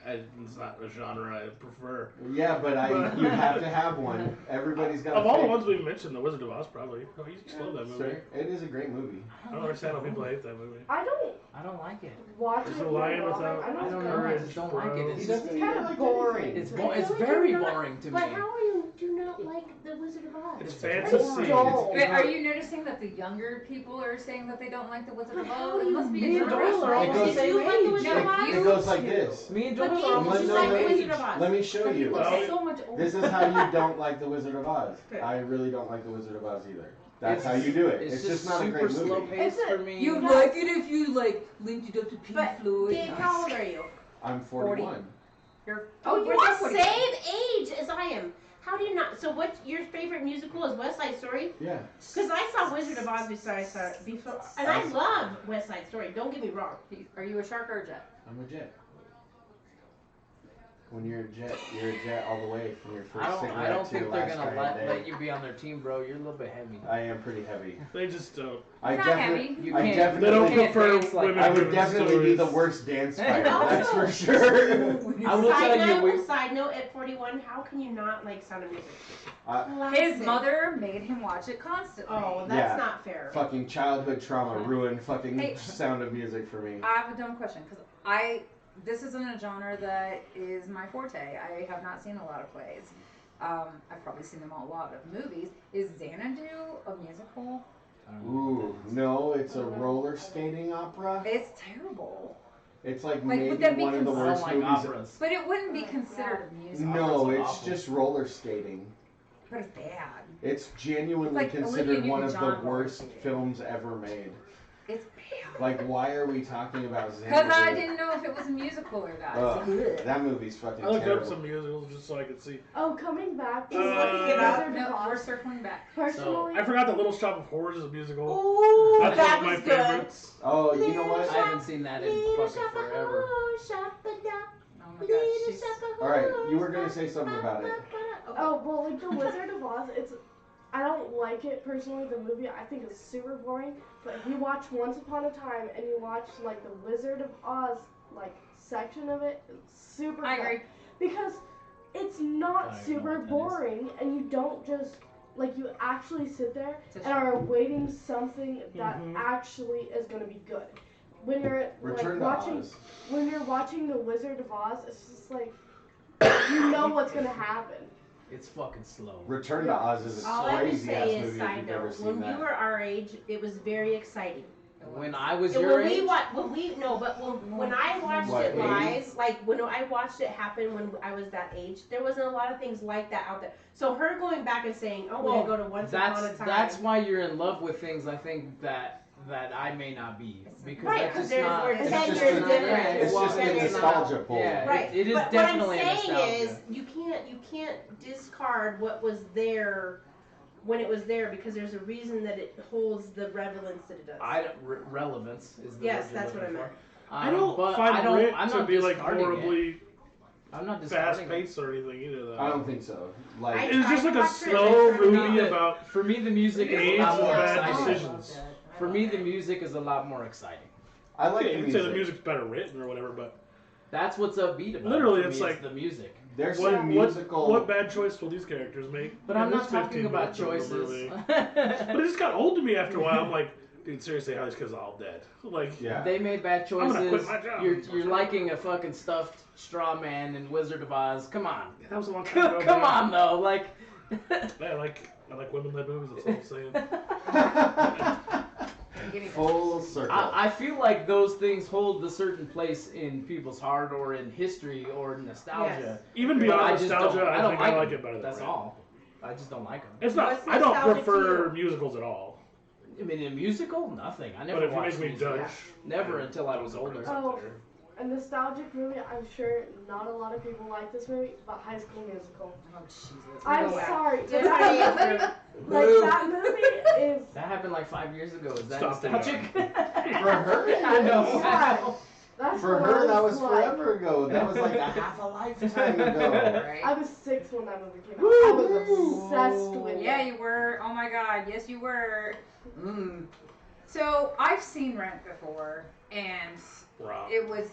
It's not a genre I prefer. Yeah, but you have to have one. Everybody's got. Of a all the favorite. ones we mentioned, The Wizard of Oz probably. Oh, you just love that movie. Sir, it is a great movie. I don't understand how people hate that movie. I don't I don't like it. watch Is it. the lion very often. without- I I don't don't know. know. I just don't like it. He It's, doesn't It's kind like of boring. anything. it's, I it's feel like very you're not- boring to me. But how are you do not like The Wizard of Oz? It's very fantasy. dull. Wait, are you noticing that the younger people are saying that they don't like the Wizard of But how Oz? do It you must be Me a and Doyle are It all goes- the same you like The age. Wizard of Oz? It goes like this. Me and But Doyle do are you all Let- the just no, like let The me- Wizard of Oz? Let me show But he you. looks Well, so much older. This is how you don't like The Wizard of Oz. I really don't like The Wizard of Oz either. That's how you do it. It's just not a super great slow movie. paced Is it? for me. You like it if you like linked it up to Pink But Floyd. Dave, how old are you? I'm 41. You're, Oh, you're we're the 40. same age as I am. How do you not? So, what's your favorite musical? Is West Side Story? Yeah. Because I saw Wizard of Oz before, and I love West Side Story. Don't get me wrong. Are you a shark or a jet? I'm a jet. When you're a jet all the way from your first cigarette I don't to think your they're last gonna dying day. let you be on their team, bro. You're a little bit heavy. I am pretty heavy. They just don't. I Not definitely, heavy. You I can't. They don't definitely, prefer dance like women. I would driven definitely be the stories. worst dance fighter. That's for sure. I will tell you, Side note, at 41, how can you not like Sound of Music? His Classic. mother made him watch it constantly. Oh, that's Yeah. not fair. Fucking childhood trauma ruined fucking Hey. Sound of Music for me. I have a dumb question because this isn't a genre that is my forte. I have not seen a lot of plays. I've probably seen them a lot of movies. Is Xanadu a musical? Ooh, no, it's a roller skating opera. It's terrible. It's like would maybe that be one of the I don't worst like movies. operas. But it wouldn't be considered a musical. No, Operas are it's awful. just roller skating. But it's bad. It's genuinely Like considered Olivia one of the Newton-John roller worst skating. films ever made. It's bad. Like, why are we talking about Xanadu? Because I didn't know if it was a musical or not. Ugh, that movie's fucking I looked terrible. up some musicals just so I could see. Oh, coming back to Looking it up. Wizard of No, we're Oz. circling back. Personally, I forgot that Little Shop of Horrors is a musical. Ooh, That's that one was of my good. favorites. Oh, you know what? I haven't seen that in fucking forever. Oh my gosh, she's... Alright, you were gonna say something about it. oh well, like the Wizard of Oz. I don't like it personally. The movie I think is super boring. But if you watch Once Upon a Time and you watch like the Wizard of Oz like section of it, it's super. I fun. agree. Because it's not I don't know super what that is. boring, and you don't just like you actually sit there It's a and are awaiting something that Mhm. actually is going to be good. When you're Return like to watching, Oz. when you're watching the Wizard of Oz, it's just like you know what's going to happen. It's fucking slow. Return to Oz is a All I have to crazy ass say is, movie if side you've never note, seen when that. we were our age, it was very exciting. When I was And your when age, when I watched What, it live, 80s? like when I watched it happen when I was that age, there wasn't a lot of things like that out there. So her going back and saying, "Oh, we're well, gonna go to Once Upon a Time." that's why you're in love with things. I think that I may not be because Right, that's 'cause just there's- not. we're It's 10 just years a- different. It's Well, just a Ten years nostalgia pull. Yeah, Right. it is but definitely what a I'm saying nostalgia. is, you can't discard what was there when it was there because there's a reason that it holds the relevance that it does. Relevance is the Yes, word you're that's what looking I meant. for. I don't but find I don't, it I'm to not be like discarding it. horribly I'm not fast discarding it. paced or anything either. Though. I don't think so. Like, I- It's just like a watched it slow like for movie me. about For me, the music is AIDS a lot and more bad exciting. decisions. For me, the music is a lot more exciting. I like Okay, the you can say music. the music's better written or whatever, but That's what's upbeat about Literally, it. For it's me, like- the music. There's what, some musical. what bad choice will these characters make? But in I'm this not talking 15 about minutes of the choices. movie? But it just got old to me after a while. I'm like, dude, seriously, how these kids are all dead? Like, Yeah. They made bad I'm gonna quit choices. my job. You're liking a fucking stuffed straw man in Wizard of Oz. Come on. that was a long time ago. Come man. on though, like. I like women-led movies. That's all I'm saying. Full circle. I feel like those things hold a certain place in people's heart or in history or nostalgia. Even But beyond just nostalgia, don't- I don't think I like them. it better than That's Red. all. I just don't like them. It's not. What's I don't nostalgic to prefer you? musicals at all. I mean, a musical? Nothing. I But never if you watched make me musicals. judge, Never until I was older. Oh, a nostalgic movie. I'm sure not a lot of people like this movie, but High School Musical. Oh, Jesus. I'm No way. sorry. Different That age movie, group. like that movie is. That happened like 5 years ago. Is that Stop it. nostalgic? For her, I know. Yeah. That's For what her, I that was like. forever ago. That was like a half a lifetime ago. Right? I was 6 when that movie came out. I was obsessed with Yeah, it. you were. Oh my God. Yes, you were. So I've seen Rent before, and Wrong. it was,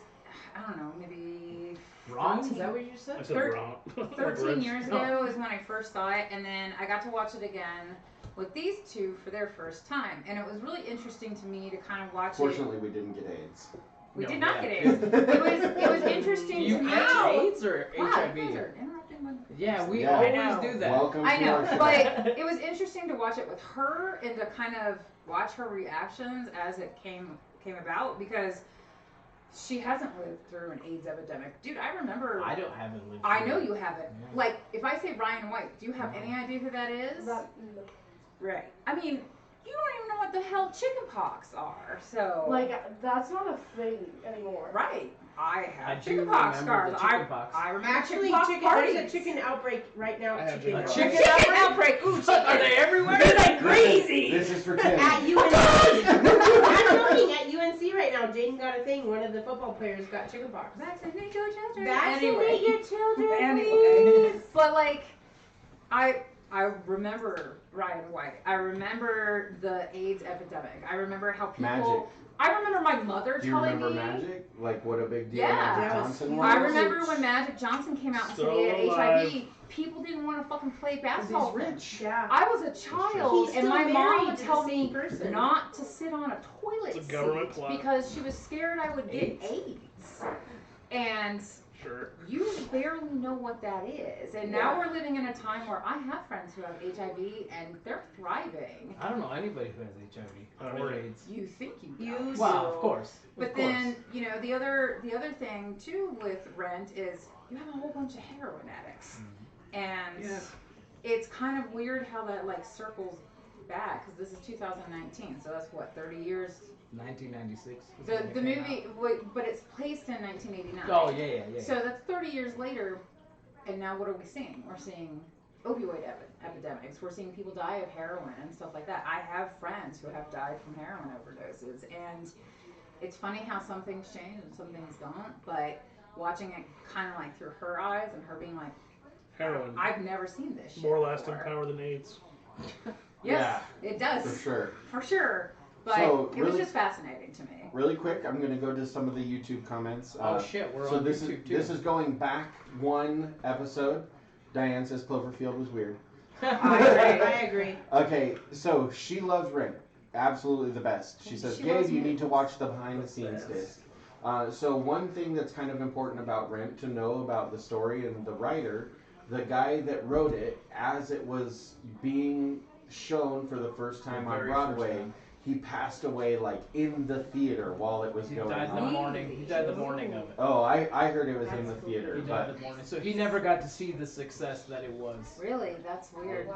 I don't know, maybe Wrong? Is 13 that what you said? I said Thir- wrong. 13 years ago is when I first saw it, and then I got to watch it again with these two for their first time, and it was really interesting to me to kind of watch Fortunately, we didn't get AIDS. We No, did not yeah. get AIDS. It was interesting Do you to me. catch AIDS or Wow, HIV? you guys are interrupting my- Yeah, we Yeah. always I know. do that. Welcome I to know, our show. but it was interesting to watch it with her and to kind of watch her reactions as it came about because she hasn't lived through an AIDS epidemic. Dude, I remember. haven't lived. I through know it. you haven't. Yeah. Like, if I say Ryan White, do you have any idea who that is? That, Right. I mean, you don't even know what the hell chickenpox are. So. like, that's not a thing anymore. Right. I I have do chickenpox remember scars. the chickenpox. I remember Actually, chickenpox there's a parties. chicken outbreak right now. I have Chicken chicken outbreak. Chicken outbreak. Ooh, chicken. Are they everywhere? They're like crazy. This is for Tim. At UNC. I'm looking at UNC right now. Jaden got a thing. One of the football players got chickenpox. Vaccinate your children. Vaccinate your children, Anyway, please. but like, I remember Ryan White. I remember the AIDS epidemic. I remember how people. Magic. I remember my mother Do you telling remember me. Magic? Like what a big deal Yeah. Magic That was Johnson huge. was? I remember when Magic Johnson came out and said he had Still HIV. People didn't want to fucking play basketball. He's rich. Yeah. I was a child, He's and still my mom married would to tell the me same person. not to sit on a toilet It's a government seat plot. because she was scared I would get AIDS. And Sure. you barely know what that is. And now we're living in a time where I have friends who have HIV and they're thriving. I don't know anybody who has HIV or AIDS. You think you You know. Well, of course. But of course. then, you know, the other thing too with Rent is you have a whole bunch of heroin addicts. And Yeah. it's kind of weird how that like circles back because this is 2019, so that's what 30 years. 1996. is The when it the came movie, wait, but it's placed in 1989. out. Oh yeah. So that's 30 years later, and now what are we seeing? We're seeing opioid epidemics. We're seeing people die of heroin and stuff like that. I have friends who have died from heroin overdoses, and it's funny how some things change and some things don't. But watching it kind of like through her eyes and her being like, Heroin. I've never seen this shit More lasting before. power than AIDS. Yes, it does. For sure. For sure. But So, it was really- just fascinating to me. Really quick, I'm gonna go to some of the YouTube comments. Oh shit, we're So on this YouTube is too. this is going back one episode. Diane says Cloverfield was weird. I agree. Okay, so she loves Ring. Absolutely the best. She says, She Gabe, loves you Rent. need to watch the behind the scenes disc. So one thing that's kind of important about Rent to know about the story and the writer, the guy that wrote it, as it was being shown for the first time The on very Broadway, first time. he passed away like in the theater while it was He going died the on. morning. He died the morning of it. Oh, I heard it was in the That's theater, He died but the morning, so he never got to see the success that it was. Really, that's weird.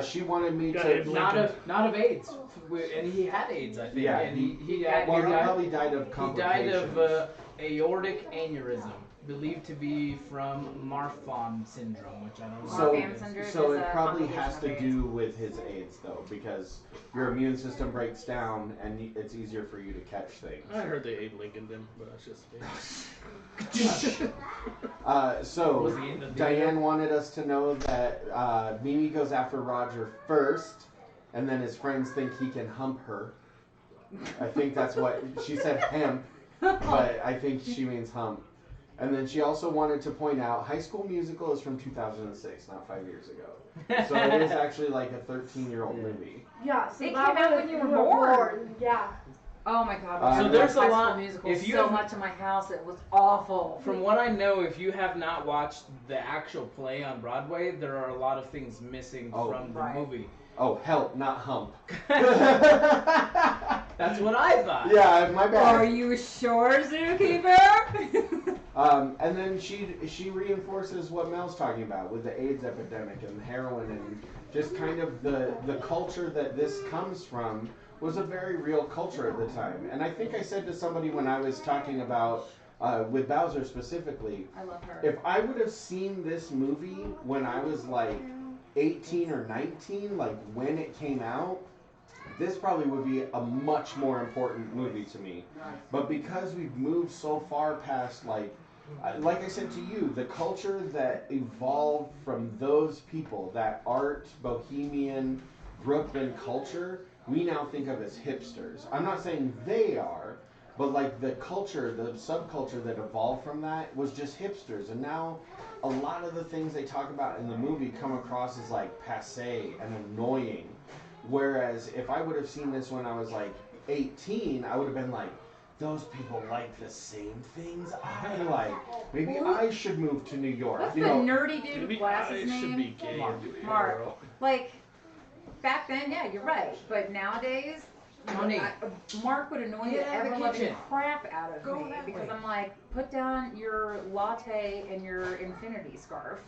she wanted me Got to. it. Not of AIDS, and he had AIDS, I think. Yeah, and he Well, he died. probably died of He died complications. of aortic aneurysm, believed to be from Marfan syndrome, which I don't know. So, what it is. syndrome so is it a probably has to complication of do with his AIDS though, because your immune system breaks down and it's easier for you to catch things. I heard they Abe Lincolned him, but that's just me. So Was he in the theater? Diane wanted us to know that Mimi goes after Roger first, and then his friends think he can hump her. I think that's what she said, hemp, but I think she means hump. And then she also wanted to point out High School Musical is from 2006, not 5 years ago. So it is actually like a 13-year-old movie. Yeah, so It that came out was- when you were we born. Yeah. Oh my god. So we there's watched a High lot- School Musical if you so have- much in my house, it was awful. From what I know, if you have not watched the actual play on Broadway, there are a lot of things missing Oh, from the right. movie. Oh, help, not hump. That's what I thought. Yeah, my bad. Are you sure, Zookeeper? And then she reinforces what Mel's talking about with the AIDS epidemic and heroin and just kind of the culture that this comes from was a very real culture at the time. And I think I said to somebody when I was talking about with Bowser specifically, I love her. if I would have seen this movie when I was like 18 or 19, like when it came out, this probably would be a much more important movie to me. But because we've moved so far past, like I said to you, the culture that evolved from those people, that art, bohemian, Brooklyn culture, we now think of as hipsters. I'm not saying they are, but like the culture, the subculture that evolved from that was just hipsters. And now a lot of the things they talk about in the movie come across as like passé and annoying. Whereas if I would have seen this when I was like 18, I would have been like, those people like the same things I like. Maybe I should move to New York. What's You the know, nerdy dude with Maybe glasses I should name? be gay Mark. and do it. Mark. Like, back then, yeah, you're right. But nowadays, Honey. Mark would annoy the Get out of the ever-loving kitchen. crap out of Go me that because way. I'm like, put down your latte and your infinity scarf.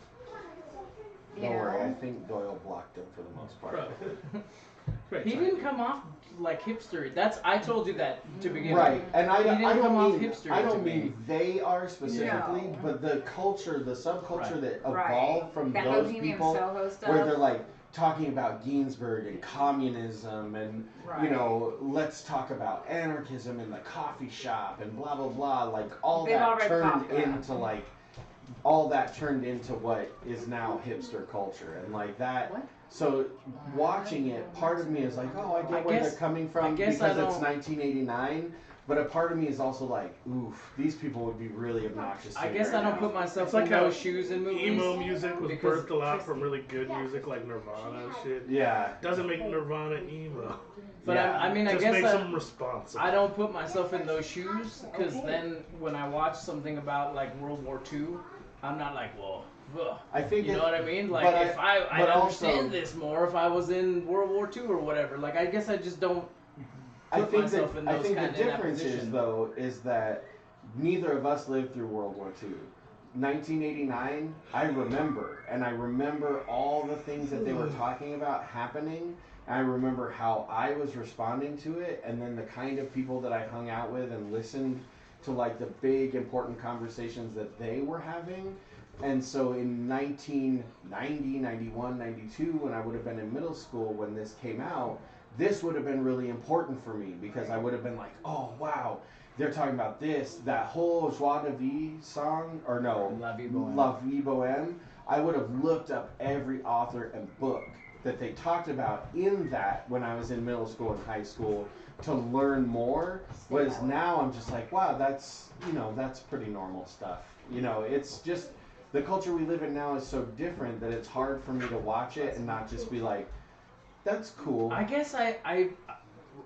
You don't worry, I know? think Doyle blocked him for the most part. Bro. Right, He sorry. didn't come off like hipster. I told you that to begin Right, with. and I He didn't come don't off mean hipster I to don't me. mean they are specifically, No. but the culture, the subculture Right. that Right. evolved from That those bohemian people, Soho stuff. where they're like, talking about Ginsburg and communism and you know, let's talk about anarchism in the coffee shop and blah blah blah. Like all They've all that read turned Kafka. into like all that turned into what is now hipster culture and like that. What? So watching it, part of me is like, oh, I get where they're coming from because it's 1989. But a part of me is also like, oof, these people would be really obnoxious. I guess I don't put myself It's like in how those shoes in movies. emo music was because- birthed a lot from really good music like Nirvana and shit. Yeah. Doesn't make Nirvana emo. But Yeah. I mean, I Just guess makes them responsible. I don't put myself in those shoes because then when I watch something about like World War II, I'm not like, well, ugh. I think You know what I mean? Like but if I'd but understand also- this more if I was in World War II or whatever. Like I guess I just don't put myself in those I think kind the in that difference is position. though is that neither of us lived through World War II. 1989, I remember all the things that they were talking about happening. I remember how I was responding to it, and then the kind of people that I hung out with and listened to, like the big important conversations that they were having. And so in 1990, 91, 92, when I would have been in middle school when this came out, this would have been really important for me because I would have been like, oh wow, they're talking about this, that whole Joie de Vie song, or no, La Vie Boheme. La Vie Boheme. I would have looked up every author and book that they talked about in that when I was in middle school and high school to learn more. Whereas now I'm just like, wow, that's, you know, that's pretty normal stuff. You know, it's just, the culture we live in now is so different that it's hard for me to watch it and not just be like, that's cool. I guess I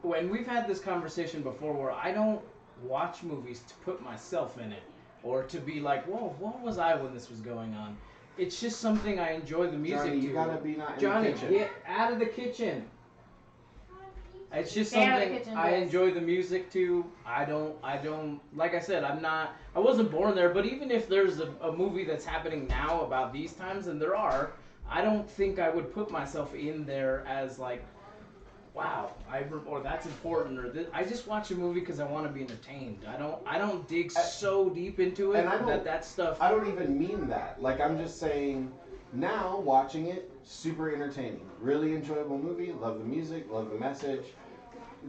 when we've had this conversation before where I don't watch movies to put myself in it or to be like, whoa, what was I when this was going on? It's just something I enjoy the music Johnny, to. you gotta be not in Johnny, the kitchen. get out of the kitchen. It's just Stay out of the something kitchen, I guys. enjoy the music to. I don't, like I said, I wasn't born there, but even if there's a movie that's happening now about these times, and there are, I don't think I would put myself in there as like, wow, or that's important, or this. I just watch a movie because I want to be entertained. I don't dig so deep into it And I don't- that stuff. I don't even mean that. Like, I'm just saying, now watching it, super entertaining. Really enjoyable movie. Love the music, love the message.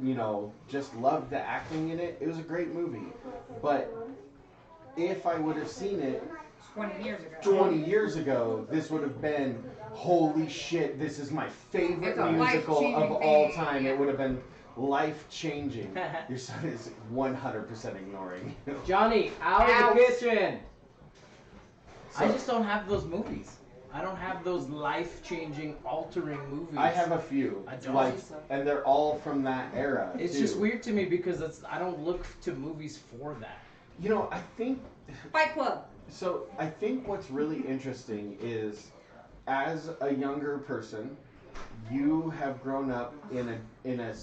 You know, just love the acting in it. It was a great movie. But if I would have seen it 20 years ago. 20 years ago, this would have been, holy shit, this is my favorite It's a musical of life-changing all thing, time. yeah. It would have been life-changing. Your son is 100% ignoring you. Johnny, out of Out. the kitchen. I So- just don't have those movies. I don't have those life-changing, altering movies. I have a few, I don't. like, and they're all from that era. It's too. just weird to me because I don't look to movies for that. You know, I think Fight Club. so. I think what's really interesting is, as a younger person, you have grown up in a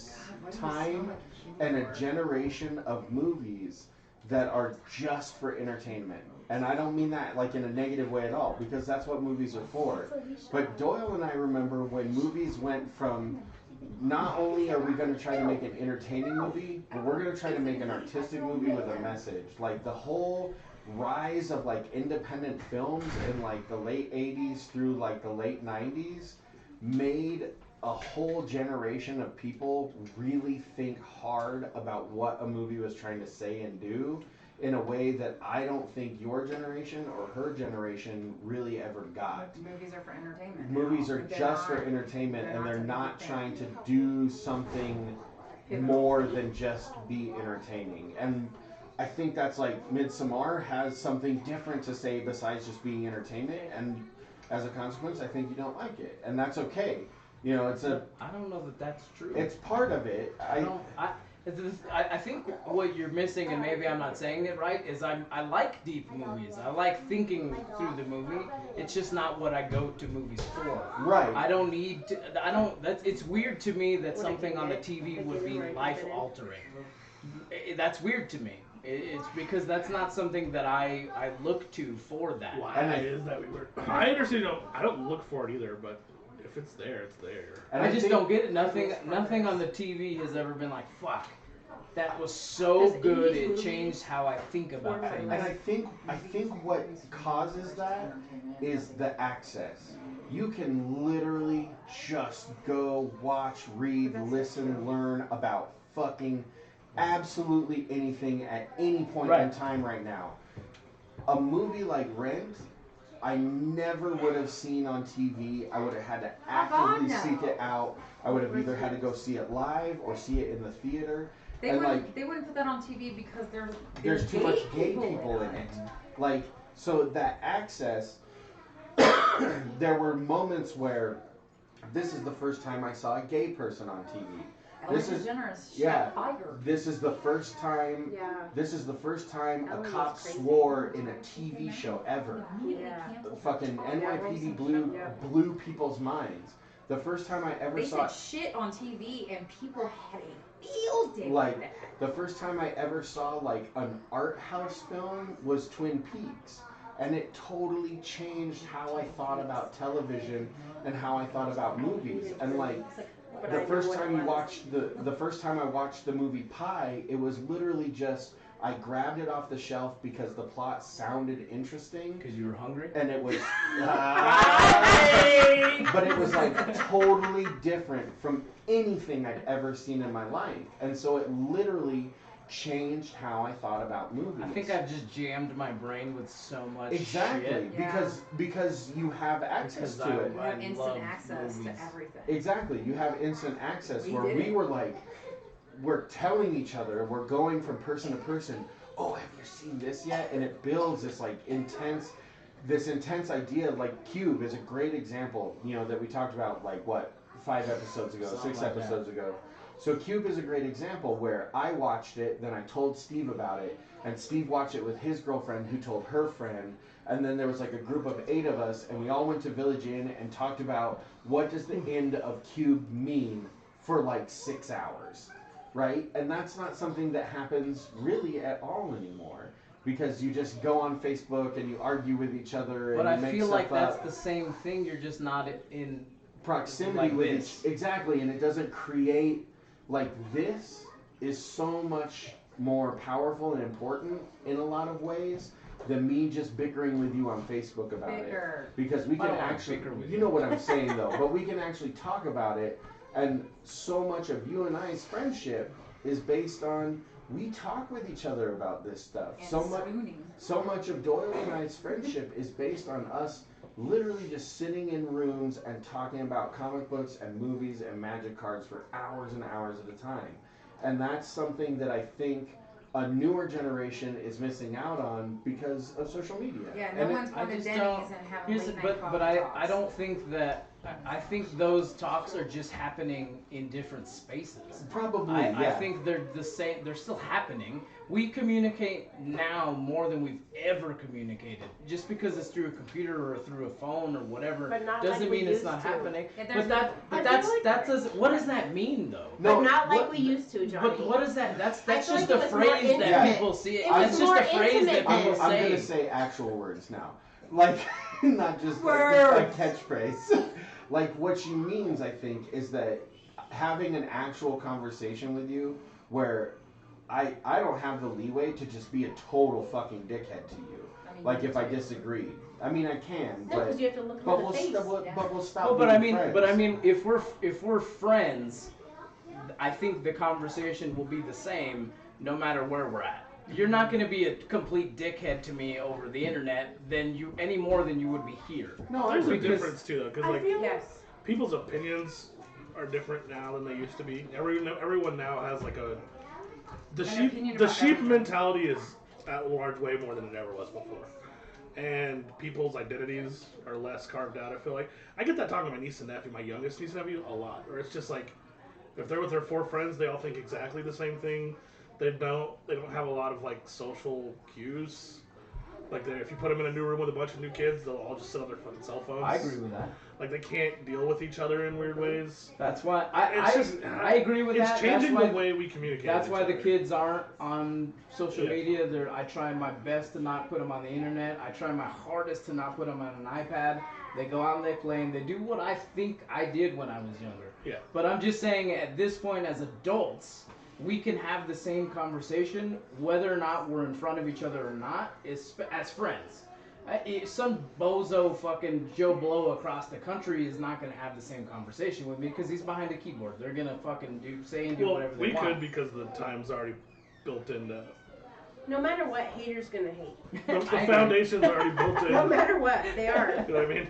time and a generation of movies that are just for entertainment. And I don't mean that like in a negative way at all, because that's what movies are for. But Doyle and I remember when movies went from, not only are we going to try to make an entertaining movie, but we're going to try to make an artistic movie with a message. Like the whole rise of like independent films in like the late 80s through like the late 90s made a whole generation of people really think hard about what a movie was trying to say and do in a way that I don't think your generation or her generation really ever got. Movies are for entertainment. Movies now. are They're just for not- entertainment, and they're something not to trying think. to do something more than just be entertaining. And I think that's like Midsommar has something different to say besides just being entertainment, and as a consequence, I think you don't like it, and that's okay. You know, I don't know that that's true. it's part of it. I think what you're missing, and maybe I'm not saying it right, is I like deep movies. I like thinking through the movie. It's just not what I go to movies for. Right. I don't need to. I don't. It's weird to me that something on the TV would be life altering. That's weird to me. It's because that's not something that I look to for that. Why is that weird? I understand. I don't look for it either, but if it's there, it's there. And I just think- don't get it. Nothing on the TV has ever been like, fuck. that was so Does good 80s it movies changed how I think about work things. And I think what causes that is the access. You can literally just go watch, read, listen, learn about fucking absolutely anything at any point in time right now. A movie like Rent, I never would have seen on TV. I would have had to actively seek it out. I would have either had to go see it live or see it in the theater. They And wouldn't. like, They wouldn't put that on TV because there's too much gay people in it. Like, so that access, there were moments where this is the first time I saw a gay person on TV. This is This is the first time. Yeah. This is the first time a Ellen cop was crazy. swore in a TV show ever. Yeah. Fucking NYPD blew people's minds. The first time I ever They saw said shit on TV and people had a field day like with that. the first time I ever saw like an art house film was Twin Peaks, and it totally changed how I thought about television and how I thought about movies. And like the first time I watched the movie Pi, it was literally just I grabbed it off the shelf because the plot sounded interesting. Because you were hungry? And it was but it was like totally different from anything I'd ever seen in my life. And so it literally changed how I thought about movies. I think I've just jammed my brain with so much Exactly, shit. because you have access to it. You have instant access to everything. Exactly, you have instant access where did we it. were like, we're telling each other, we're going from person to person, oh, have you seen this yet? And it builds this like intense idea. Like Cube is a great example, you know, that we talked about like what, 5 episodes ago, Something 6 like episodes ago. So Cube is a great example where I watched it, then I told Steve about it, and Steve watched it with his girlfriend who told her friend, and then there was like a group of 8 of us, and we all went to Village Inn and talked about what does the end of Cube mean for like 6 hours, right? And that's not something that happens really at all anymore, because you just go on Facebook and you argue with each other and But I you make feel stuff like that's up. the same thing, you're just not in Proximity like with this. exactly, and it doesn't create like this is so much more powerful and important in a lot of ways than me just bickering with you on Facebook about it, because we I can don't wanna actually, bicker with you know what I'm saying though, but we can actually talk about it, and so much of you and I's friendship is based on we talk with each other about this stuff. And So much of Doyle and I's friendship is based on us literally just sitting in rooms and talking about comic books and movies and magic cards for hours and hours at a time. And that's something that I think a newer generation is missing out on because of social media. Yeah, no And one's going to just Denny's don't- and having late night but coffee I talks. don't think that I think those talks are just happening in different spaces. Probably, I yeah. think they're the same. They're still happening. We communicate now more than we've ever communicated. Just because it's through a computer or through a phone or whatever But not doesn't like we mean it's used not to. happening. Yeah, But I that's feel like- that does what does that mean though? No, but not like what- we used to, Johnny. But what is that? That's I just feel like a it was more phrase that intimate. people see. It was It's just more a phrase that intimate people then. I'm say. gonna say actual words now, like not just like a catchphrase. Like what she means, I think, is that having an actual conversation with you where I don't have the leeway to just be a total fucking dickhead to you. Like if I disagree, I mean I can, No, but because you have to look but them in we'll the face. but we'll stop. Oh, but I being mean, friends. if we're friends, I think the conversation will be the same no matter where we're at. You're not going to be a complete dickhead to me over the internet any more than you would be here. No, There's a because- difference too, though, because I like feel Yes. people's opinions are different now than they used to be. Everyone now has like the An opinion the about sheep everything. mentality is at large way more than it ever was before, and people's identities are less carved out. I feel like I get that talking to my niece and nephew, my youngest niece and nephew, a lot. Where it's just like if they're with their 4 friends, they all think exactly the same thing. They don't have a lot of like social cues. Like if you put them in a new room with a bunch of new kids, they'll all just sit on their fucking cell phones. I agree with that. Like they can't deal with each other in weird ways. That's why It's I agree with It's that. changing That's why, the way we communicate. That's with why each the other. kids aren't on social Yeah. media. I try my best to not put them on the internet. I try my hardest to not put them on an iPad. They go out and they play and they do what I think I did when I was younger. Yeah. But I'm just saying at this point as adults, we can have the same conversation whether or not we're in front of each other or not, as friends. Some bozo fucking Joe Blow across the country is not going to have the same conversation with me because he's behind a keyboard. They're going to fucking do whatever they want. We could because the time's already built into... No matter what, haters gonna hate. The foundation's already built in. No matter what, they are. You know what I mean?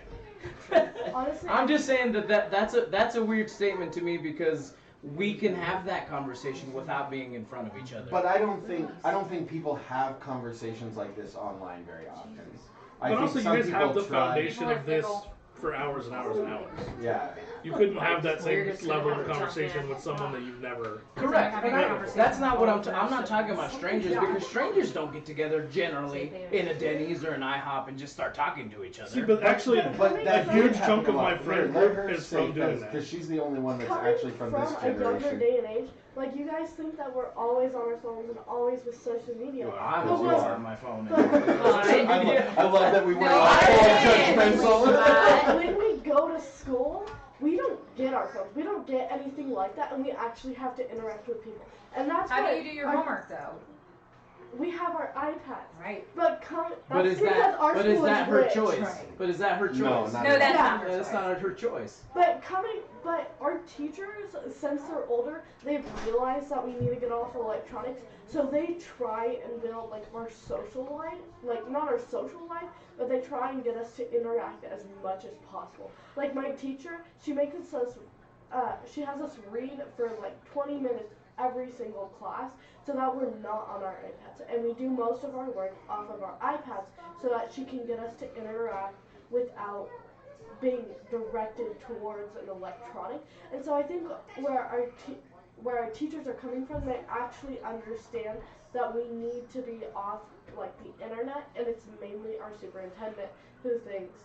Honestly, I'm just saying that's a weird statement to me because we can have that conversation without being in front of each other. But I don't think people have conversations like this online very often. I But think also, you some guys have the people try- foundation of this for hours and hours and hours. Yeah. You couldn't have that same We're just gonna level have of to jump conversation in. with someone that you've never... Correct. Having a conversation. That's not what I'm not talking about strangers because strangers don't get together generally in a Denny's or an IHOP and just start talking to each other. See, but actually, But that a huge did chunk happen of a my lot. friend Let her group is say from doing that. because she's the only one that's coming actually from this a younger generation. day and age, like you guys think that we're always on our phones and always with social media. I'm But always what's- on my phone. I love that we were No, all I judgmental. When we go to school, we don't get our phones. We don't get anything like that, and we actually have to interact with people. And that's How why do you do your our- homework though? We have our iPads. Right. But But is because that our but is school that her rich. choice? Right. But is that her choice? No, not No, at that's all. not her That's choice. not her choice. But our teachers, since they're older, they've realized that we need to get off electronics. So they try and build like our social life, like not our social life, but they try and get us to interact as much as possible. Like my teacher, she makes us, she has us read for like 20 minutes every single class, so that we're not on our iPads, and we do most of our work off of our iPads, so that she can get us to interact without being directed towards an electronic. And so I think where our teachers are coming from, they actually understand that we need to be off like the internet, and it's mainly our superintendent who thinks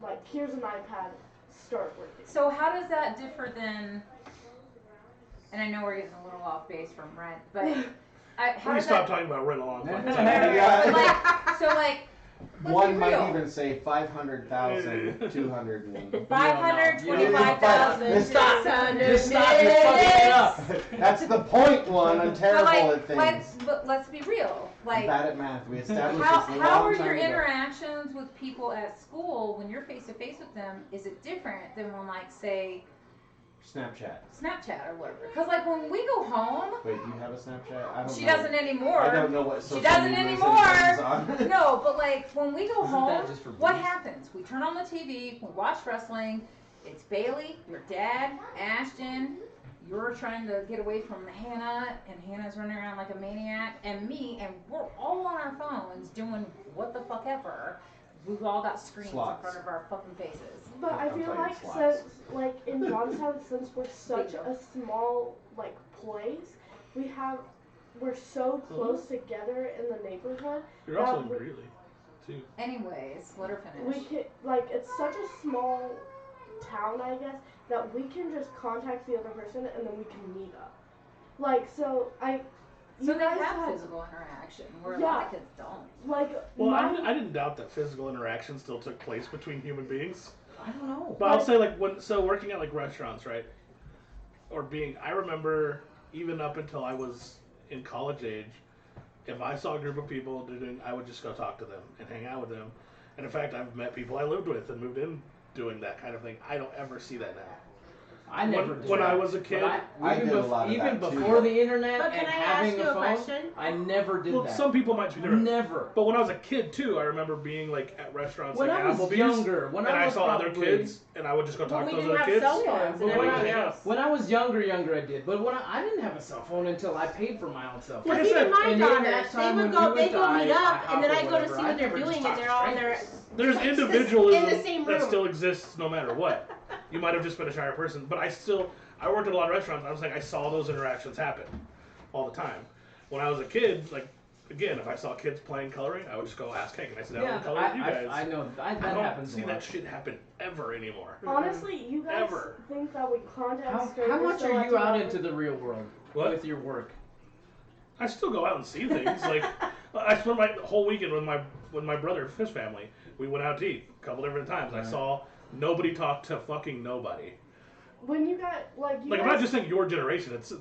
like, here's an iPad, start working. So how does that differ than? And I know we're getting a little off base from rent, but how Please does stop that? talking about rent along. Yeah. But like, so like, let's One be might real. even say 500,000, 200 and... 525,000. Stop. 600 Just stop. You're fucking it up. That's the point, one. I'm But terrible like, at things. let's be real. I'm Like, bad at math. We established how this a how long are time your ago. interactions with people at school when you're face to face with them? Is it different than when like say Snapchat. Snapchat or whatever? Because like when we go home, Wait, do you have a Snapchat? I don't she know. doesn't anymore. I don't know what social She doesn't media anymore. she's on. No, but like when we go Isn't home, that just for what boobs? happens? We turn on the TV, we watch wrestling. It's Bailey, your dad, Ashton. You're trying to get away from Hannah, and Hannah's running around like a maniac, and me, and we're all on our phones doing what the fuck ever. We've all got screens Slots. in front of our fucking faces. But I I'm feel playing like slots. since, like in Johnstown, since we're such a small like place, we're so close together in the neighborhood. You're also that in we- Greeley, too. Anyways, let her finish. We can it's such a small town, I guess, that we can just contact the other person and then we can meet up. Like so, So you they guys have physical interaction, where a lot Yeah. of kids don't. like Well, my, I didn't doubt that physical interaction still took place between human beings. I don't know. But I'll say, like, working at, like, restaurants, right? I remember, even up until I was in college age, if I saw a group of people I would just go talk to them and hang out with them. And in fact, I've met people I lived with and moved in doing that kind of thing. I don't ever see that now. I never did When that. I was a kid, I did a lot of even that, too. before the internet But and can I having ask you a a phone, question? I never did well, that. some people might be different. Never. But when I was a kid too, I remember being like at restaurants When like I was Applebee's, younger, when and I I was saw other probably- kids, and I would just go But talk we to those didn't other have kids. cell phones But and we would everything hang else. out. When I was younger, I did. But when I didn't have a cell phone until I paid for my own cell phone. Like I Because said, even my and in daughters, that they time would when go, you they and go meet I up, and then I go to whatever, see I what they're never just doing, and talked they're to all in their There's in individualism the same that room. still exists no matter what. You might have just been a shyer person, but I worked at a lot of restaurants. I was like, I saw those interactions happen all the time. When I was a kid, like, again, if I saw kids playing coloring, I would just go ask, hey, can I sit down Yeah, and color with you guys? I know that I don't happens see a that lot. shit happen ever anymore. honestly, you guys Ever. think that we contact strangers. How much so are much you out about- into the real world What? with your work? I still go out and see things. Like, I spent my whole weekend with my brother, his family. We went out to eat a couple different times. I saw nobody talk to fucking nobody. When you got like you Like, I'm guys, not just saying your generation. It's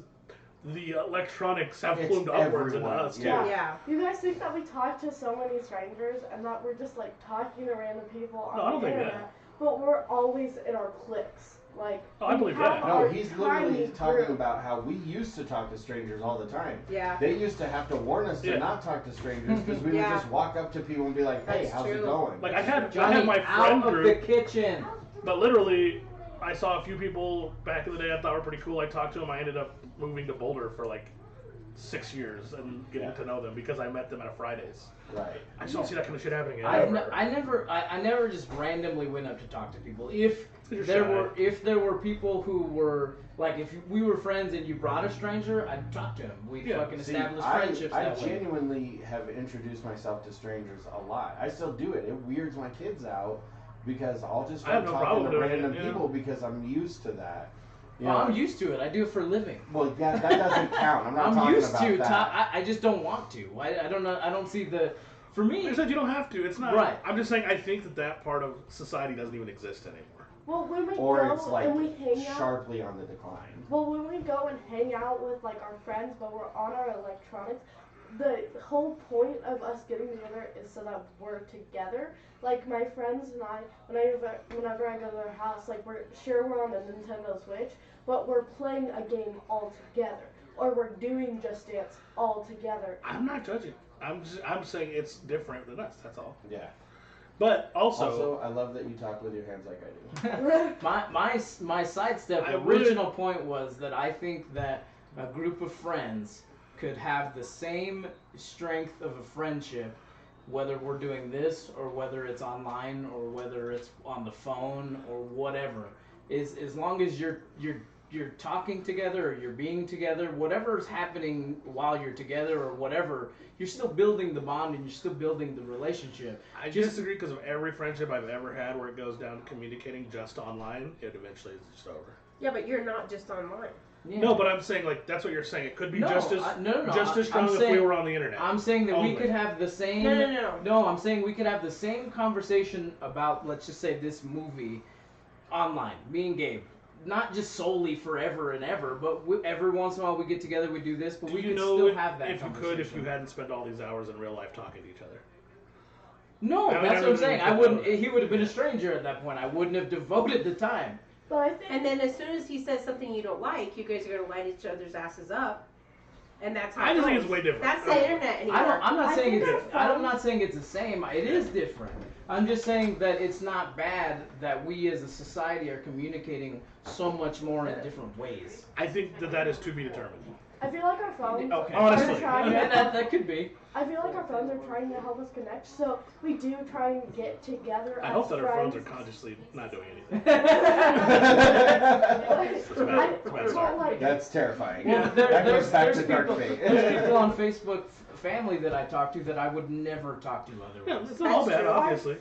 the electronics have It's plumed upwards into everyone, us too. yeah. Yeah. You guys think that we talk to so many strangers and that we're just like talking to random people on No, I don't the think internet, that. but we're always in our cliques. Like, Oh, I we believe have that. No, our he's tiny literally talking group. about how we used to talk to strangers all the time. Yeah. They used to have to warn us to Yeah. not talk to strangers because we Yeah. would just walk up to people and be like, "Hey, That's how's it true. going?" Like I had Johnny, my out friend of the group, kitchen. but literally, I saw a few people back in the day I thought were pretty cool. I talked to them. I ended up moving to Boulder for like 6 years and getting to know them because I met them at a Fridays. Right. I just don't see that kind of shit happening I anymore. never just randomly went up to talk to people. If You're there shy. were people who were like, if we were friends and you brought a stranger, I'd talk to him. We'd Yeah. fucking See, establish I friendships that way. genuinely have introduced myself to strangers a lot. I still do it. It weirds my kids out because I'll just I have start no talking problem to doing it, random yeah. people because I'm used to that. You Well, know, I'm used to it. I do it for a living. well, yeah, that doesn't count. I'm not I'm talking used about to. that. I just don't want to. I don't know. I don't see the. For me, Like I said, you don't have to. It's not. Right. I'm just saying. I think that part of society doesn't even exist anymore. Well, when we Or go it's like and we hang out. sharply on the decline. Well, when we go and hang out with like our friends, but we're on our electronics, the whole point of us getting together is so that we're together. Like my friends and I, whenever I go to their house, like we're on the Nintendo Switch, but we're playing a game all together, or we're doing Just Dance all together. I'm not judging. I'm saying it's different than us. That's all. Yeah. But Also, I love that you talk with your hands like I do. my sidestep I would- original point was that I think that a group of friends could have the same strength of a friendship, whether we're doing this or whether it's online or whether it's on the phone or whatever. Is as long as you're talking together or you're being together, whatever's happening while you're together or whatever, you're still building the bond and you're still building the relationship. I disagree because of every friendship I've ever had where it goes down to communicating just online, it eventually is just over. Yeah, but you're not just online. Yeah. No, but I'm saying like that's what you're saying. It could be No, just as no, just as I'm strong if saying- we were on the internet. I'm saying that Only. we could have the same. No. I'm saying we could have the same conversation about, let's just say, this movie online. Me and Gabe, not just solely forever and ever, but every once in a while we get together, we do this, but Do we you could know still have that if you conversation. could if you hadn't spent all these hours in real life talking to each other? No, I mean, that's I what I'm really saying. think I wouldn't. that- He would have been a stranger at that point. I wouldn't have devoted the time. But I think And then as soon as he says something you don't like, you guys are gonna light each other's asses up, and that's how. I it just think goes. it's way different. That's the internet anymore. I'm not I saying think it's. our I'm not saying it's the same. It is different. I'm just saying that it's not bad that we as a society are communicating so much more in different ways. I think that is to be determined. I feel like our phones Okay. Honestly. are trying Yeah, to. that could be. I feel like our phones are trying to help us connect, so we do try and get together. I as hope that our phones are friends. consciously not doing anything. That's It's a bad Well, start. like, terrifying. Well, that goes back to Dark people, Fate. there's people on Facebook family that I talk to that I would never talk to Yeah, otherwise. it's not all That's bad, true. obviously.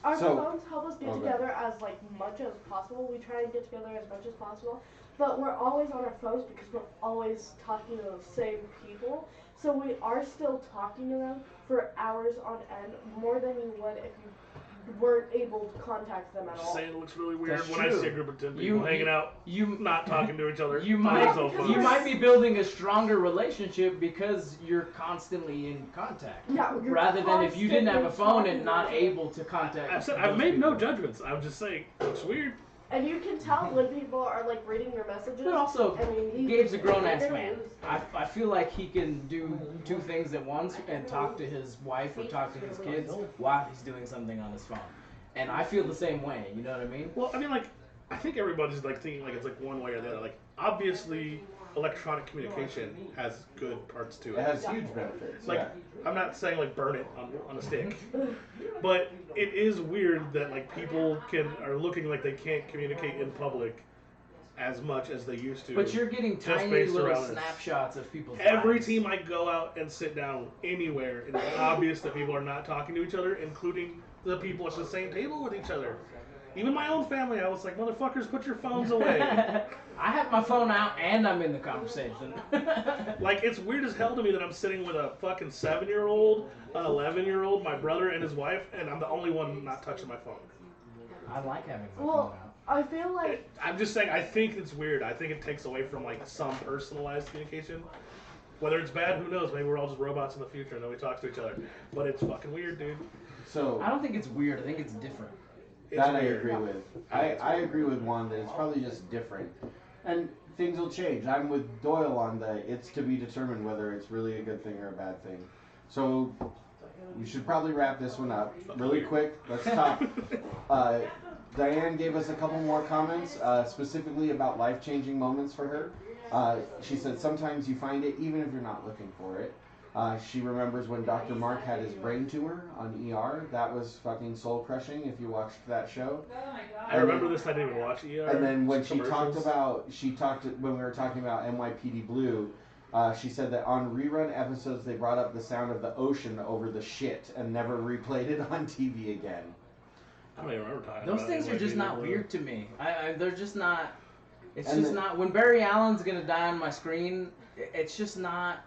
Our So- phones help us get Okay. together as like much as possible. We try and get together as much as possible, but we're always on our phones because we're always talking to the same people. So we are still talking to them for hours on end, more than you would if you weren't able to contact them at Just all. saying it looks really weird That's when I true. see a group of 10 people You- hanging out, You not talking to each other. You on might their cell phones. you might be building a stronger relationship because you're constantly in contact. Yeah, you're Rather than if you didn't have a phone constantly and not talking to able to contact. I've said those I've made no people. judgments. I'm just saying it looks weird. And you can tell when people are like reading your messages. But also, I mean, Gabe's a grown ass they're man. loose. I feel like he can do two things at once and talk to his wife or talk to his kids while he's doing something on his phone. And I feel the same way. You know what I mean? Well, I mean, like, I think everybody's like thinking like it's like one way or the other. Like, obviously, electronic communication has good parts to It it. has huge benefits. Like, yeah. I'm not saying like burn it on a stick, but it is weird that like people are looking like they can't communicate in public as much as they used to. But you're getting Just tiny based little around it. snapshots of people's Every lives. team I go out and sit down anywhere, it is obvious that people are not talking to each other, including the people at the same table with each other. Even my own family, I was like, motherfuckers, put your phones away. I have my phone out and I'm in the conversation. Like, it's weird as hell to me that I'm sitting with a fucking 7-year-old, an 11-year-old, my brother and his wife, and I'm the only one not touching my phone. I like having my Well, phone out. I feel like I'm just saying, I think it's weird. I think it takes away from like some personalized communication. Whether it's bad, who knows? Maybe we're all just robots in the future and then we talk to each other. But it's fucking weird, dude. So I don't think it's weird. I think it's different. that I agree with. I agree with Juan that it's probably just different, and things will change. I'm with Doyle on the it's to be determined whether it's really a good thing or a bad thing. So we should probably wrap this one up really quick. Let's talk. Diane gave us a couple more comments, specifically about life-changing moments for her. She said sometimes you find it even if you're not looking for it. She remembers when Dr. Mark had his brain tumor on ER. That was fucking soul-crushing if you watched that show. I remember this. I didn't even watch ER. And then when when we were talking about NYPD Blue, she said that on rerun episodes they brought up the sound of the ocean over the shit and never replayed it on TV again. I don't even remember talking Those about things are just NYPD not Blue. weird to me. They're just not. It's And just not. When Barry Allen's gonna die on my screen, it's just not.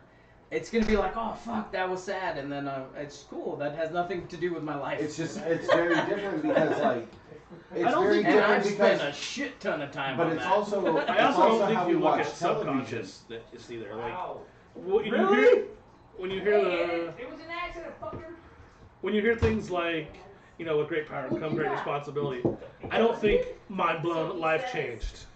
It's gonna be like, oh fuck, that was sad, and then it's cool. That has nothing to do with my life. It's very different because like it's I don't very think and different I've because spent a shit ton of time but on it's that. also I also don't think how you we look watch at television. subconscious that it's either like Really? when you hear the It was an accident, fucker. when you hear things like, you know, with great power comes great responsibility. I don't think mind blown, life changed.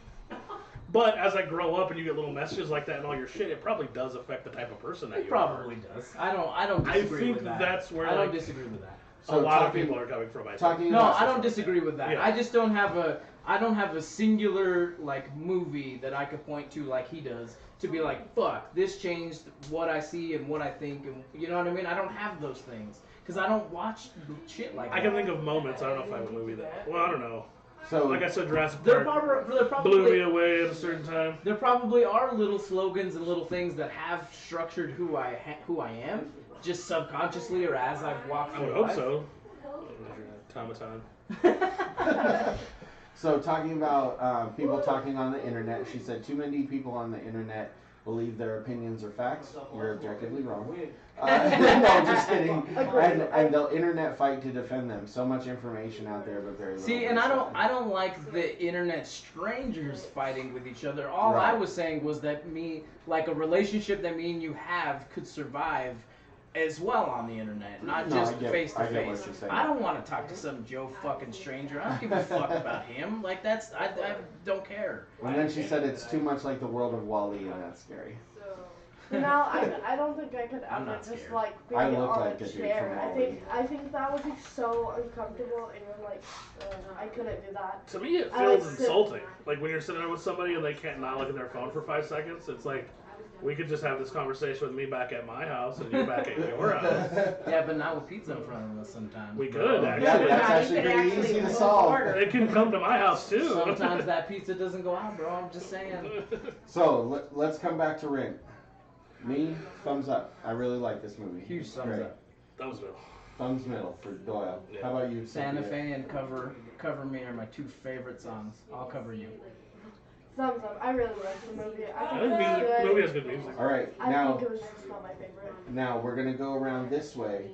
But as I grow up and you get little messages like that and all your shit, it probably does affect the type of person that It you probably are. does. I don't I disagree think with that. that's where I don't like, disagree with that. a lot of people are coming from. I think. No, I don't disagree with that. Yeah. I just don't have a singular like movie that I could point to like he does to be like, fuck, this changed what I see and what I think, and you know what I mean? I don't have those things because I don't watch shit like that. I can think of moments. I don't know if I have a movie that. Well, I don't know. So like I said, Jurassic They're Park probably blew me away at a certain time. There probably are little slogans and little things that have structured who I am, just subconsciously or as I've walked I through would hope life. so. Automaton. So talking about people talking on the internet, she said too many people on the internet believe their opinions are facts. You're objectively wrong. No, just kidding. And they'll internet fight to defend them. So much information out there, but very little. See, and I don't like the internet strangers fighting with each other. All I was saying was that like a relationship that me and you have could survive as well on the internet, not just face to face. I don't want to talk to some Joe fucking stranger. I don't give a fuck about him. Like that's I don't care. And then she said it's too much like the world of Wall-E, and that's scary. No, I don't think I could ever just like be I look on like a a dude chair. from I think that would be so uncomfortable, and you're like, I couldn't do that. To me, it feels insulting. Like when you're sitting there with somebody and they can't not look at their phone for 5 seconds. It's like, we could just have this conversation with me back at my house and you back at your house. Yeah, but not with pizza in front of us sometimes. We could, actually. Yeah, that's actually pretty easy to solve. It can come to my house, too. Sometimes that pizza doesn't go out, bro. I'm just saying. So, let's come back to Ring. Me, thumbs up. I really like this movie. Huge It's thumbs great. up. Thumbs middle. Thumbs middle for Doyle. Yeah. How about you, Santa Sophia? Fe and Cover Me are my two favorite songs. I'll cover you. Thumbs up. I really like the movie. I I think think it's the good. movie has good music. All right, I now think it was just not my favorite. we're gonna go around this way,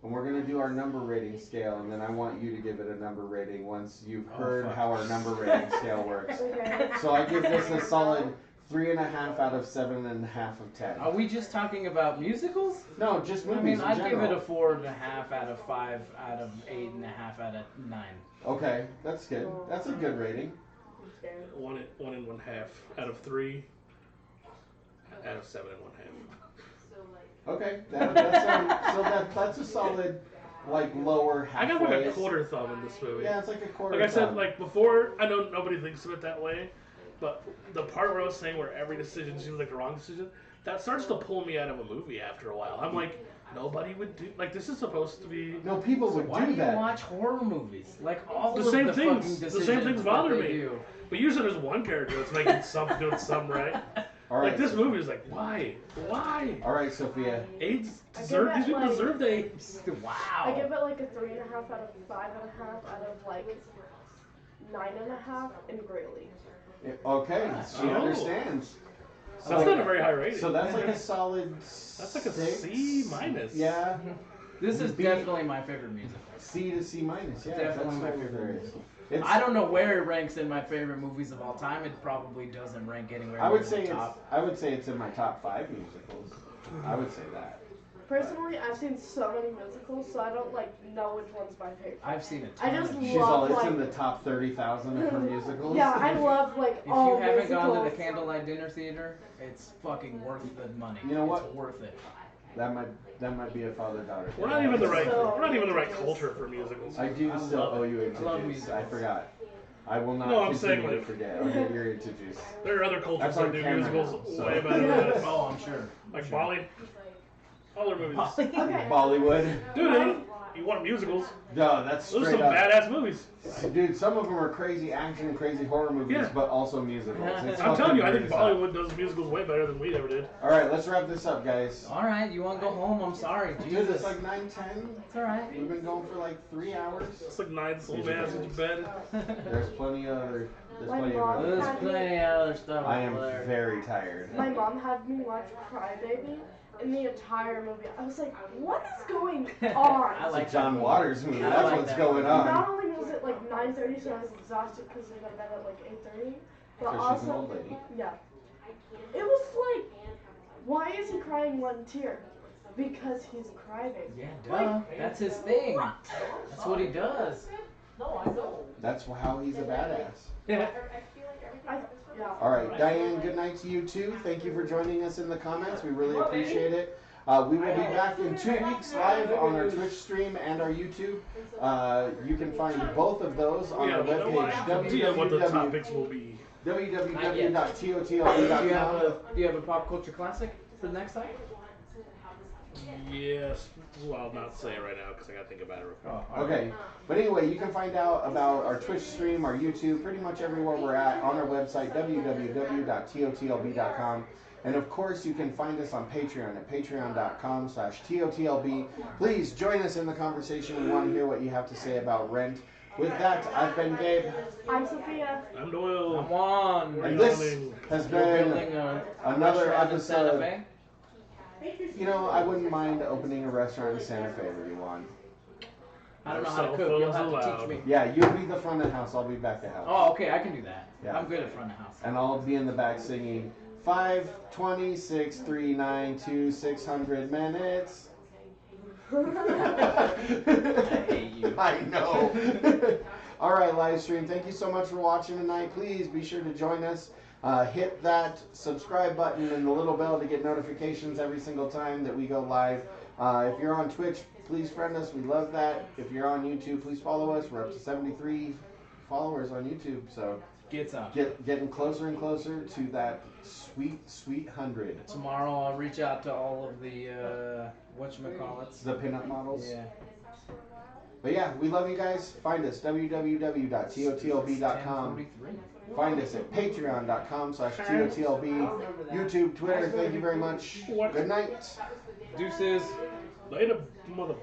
and we're gonna do our number rating scale, and then I want you to give it a number rating once you've heard how our number rating scale works. Okay. So I give this a solid 3.5 out of 7.5 of 10. Are we just talking about musicals? No, just I movies mean, in I'd give general. it a 4.5 out of 5 out of 8.5 out of 9. Okay, that's good. That's a good rating. One and 1/2 out of 3 out of 7.5. Okay, that's a solid, like, lower halfway. I got like a quarter thumb in this movie. Yeah, it's like a quarter Like I said, thumb. like before, I know nobody thinks of it that way, but the part where I was saying where every decision seems like the wrong decision, that starts to pull me out of a movie after a while. I'm like, nobody would do, like, this is supposed to be... No, people would Why do do you that. watch horror movies? Like all The of same the things. fucking The decisions same things bother that they me. do. But usually there's one character that's making something, doing something right. All right, Like this so- movie is like, why? Why? All right, Sophia. AIDS I give deserve, it, these people like- deserve AIDS. Wow. I give it like a 3.5 out of 5.5 out of like 9.5 and Greeley. Okay, she Oh. understands. That's not a very high rating. So that's like a solid. That's like a six? C minus. Yeah. This is B- definitely my favorite musical. C to C minus. Yeah, Definitely that's my what favorite there movie. is. It's, I don't know where it ranks in my favorite movies of all time. It probably doesn't rank anywhere I would near say the it's. top. I would say it's in my top 5 musicals. I would say that. Personally, I've seen so many musicals, so I don't like know which one's my favorite. I've seen a ton I just of She's all. love It's like. in the top 30,000 of her musicals. Yeah, I love like If all you haven't musicals. gone to the Candlelight Dinner Theater, it's fucking worth the money. You know what? It's worth it. That might be a father-daughter. We're not even the right. So- We're not even the right culture for musicals. I do still love owe you it. I love into juice. I musicals. forgot. I will not No, I'm saying, continue to like- forget. I'll get your into juice. There are other cultures That's that on do camera musicals now, so- way better than us. Oh, I'm sure. Like Bali. All their movies. Okay. Bollywood. Dude, you want musicals? No, that's Those are straight some up. badass movies. Dude, some of them are crazy action, crazy horror movies, Yeah. but also musicals. It's I'm telling you, I fucking think weird as Bollywood does musicals way better than we ever did. hell. All right, let's wrap this up, guys. All right, you want to go home? I'm sorry. Dude, Jesus. it's like 9:10. It's all right. We've been going for like 3 hours. It's like 9 slow ass into bed. There's plenty of other. There's My plenty of mom- other. There's plenty of other stuff I am over there. very tired. My mom had me watch Cry Baby in the entire movie. I was like, what is going on? I like It's a John that. Waters movie. I That's like what's that. going Not on. only was it like 9:30, so I was exhausted because I got to bed at like 8:30, but Because she's an also, old lady. yeah, it was like, why is he crying one tear? Because he's crybaby. Yeah, duh. That's his thing. That's what he does. That's how he's a badass. Yeah. Yeah. All right, Diane, good night to you too. Thank you for joining us in the comments. We really appreciate it. We will be back in 2 weeks live on our Twitch stream and our YouTube. You can find both of those on our webpage, idea what the topics will be. www.totlb.com. Do you have a pop culture classic for the next time? Yes. Well, I'll not say it right now because I gotta think about it real quick. Oh, Okay, but anyway, you can find out about our Twitch stream, our YouTube, pretty much everywhere we're at on our website, www.totlb.com. And of course, you can find us on Patreon at patreon.com/totlb. Please join us in the conversation. We want to hear what you have to say about Rent. With that, I've been Gabe. I'm Sophia. I'm Doyle. Come on. And this has You're been building a another restaurant in Santa episode. Fe? You know, I wouldn't mind opening a restaurant in Santa Fe, everyone. I don't know how to Cell cook. You'll phones have to allowed. teach me. Yeah, you'll be the front of house. I'll be back of house. Oh, okay. I can do that. Yeah. I'm good at front of house. And I'll be in the back singing 5, 20, 6, 3, 9, 2, 600 minutes. I hate you. I know. All right, live stream. Thank you so much for watching tonight. Please be sure to join us. Hit that subscribe button and the little bell to get notifications every single time that we go live. If you're on Twitch, please friend us. We love that. If you're on YouTube, please follow us. We're up to 73 followers on YouTube, so Get some. getting closer and closer to that sweet 100. Tomorrow I'll reach out to all of the whatchamacallits. The pinup models. Yeah. But yeah, we love you guys. Find us, www.totlb.com. 10:43. Find us at patreon.com/totlb. YouTube, Twitter, thank you very much. Good night. Deuces. Later, mother.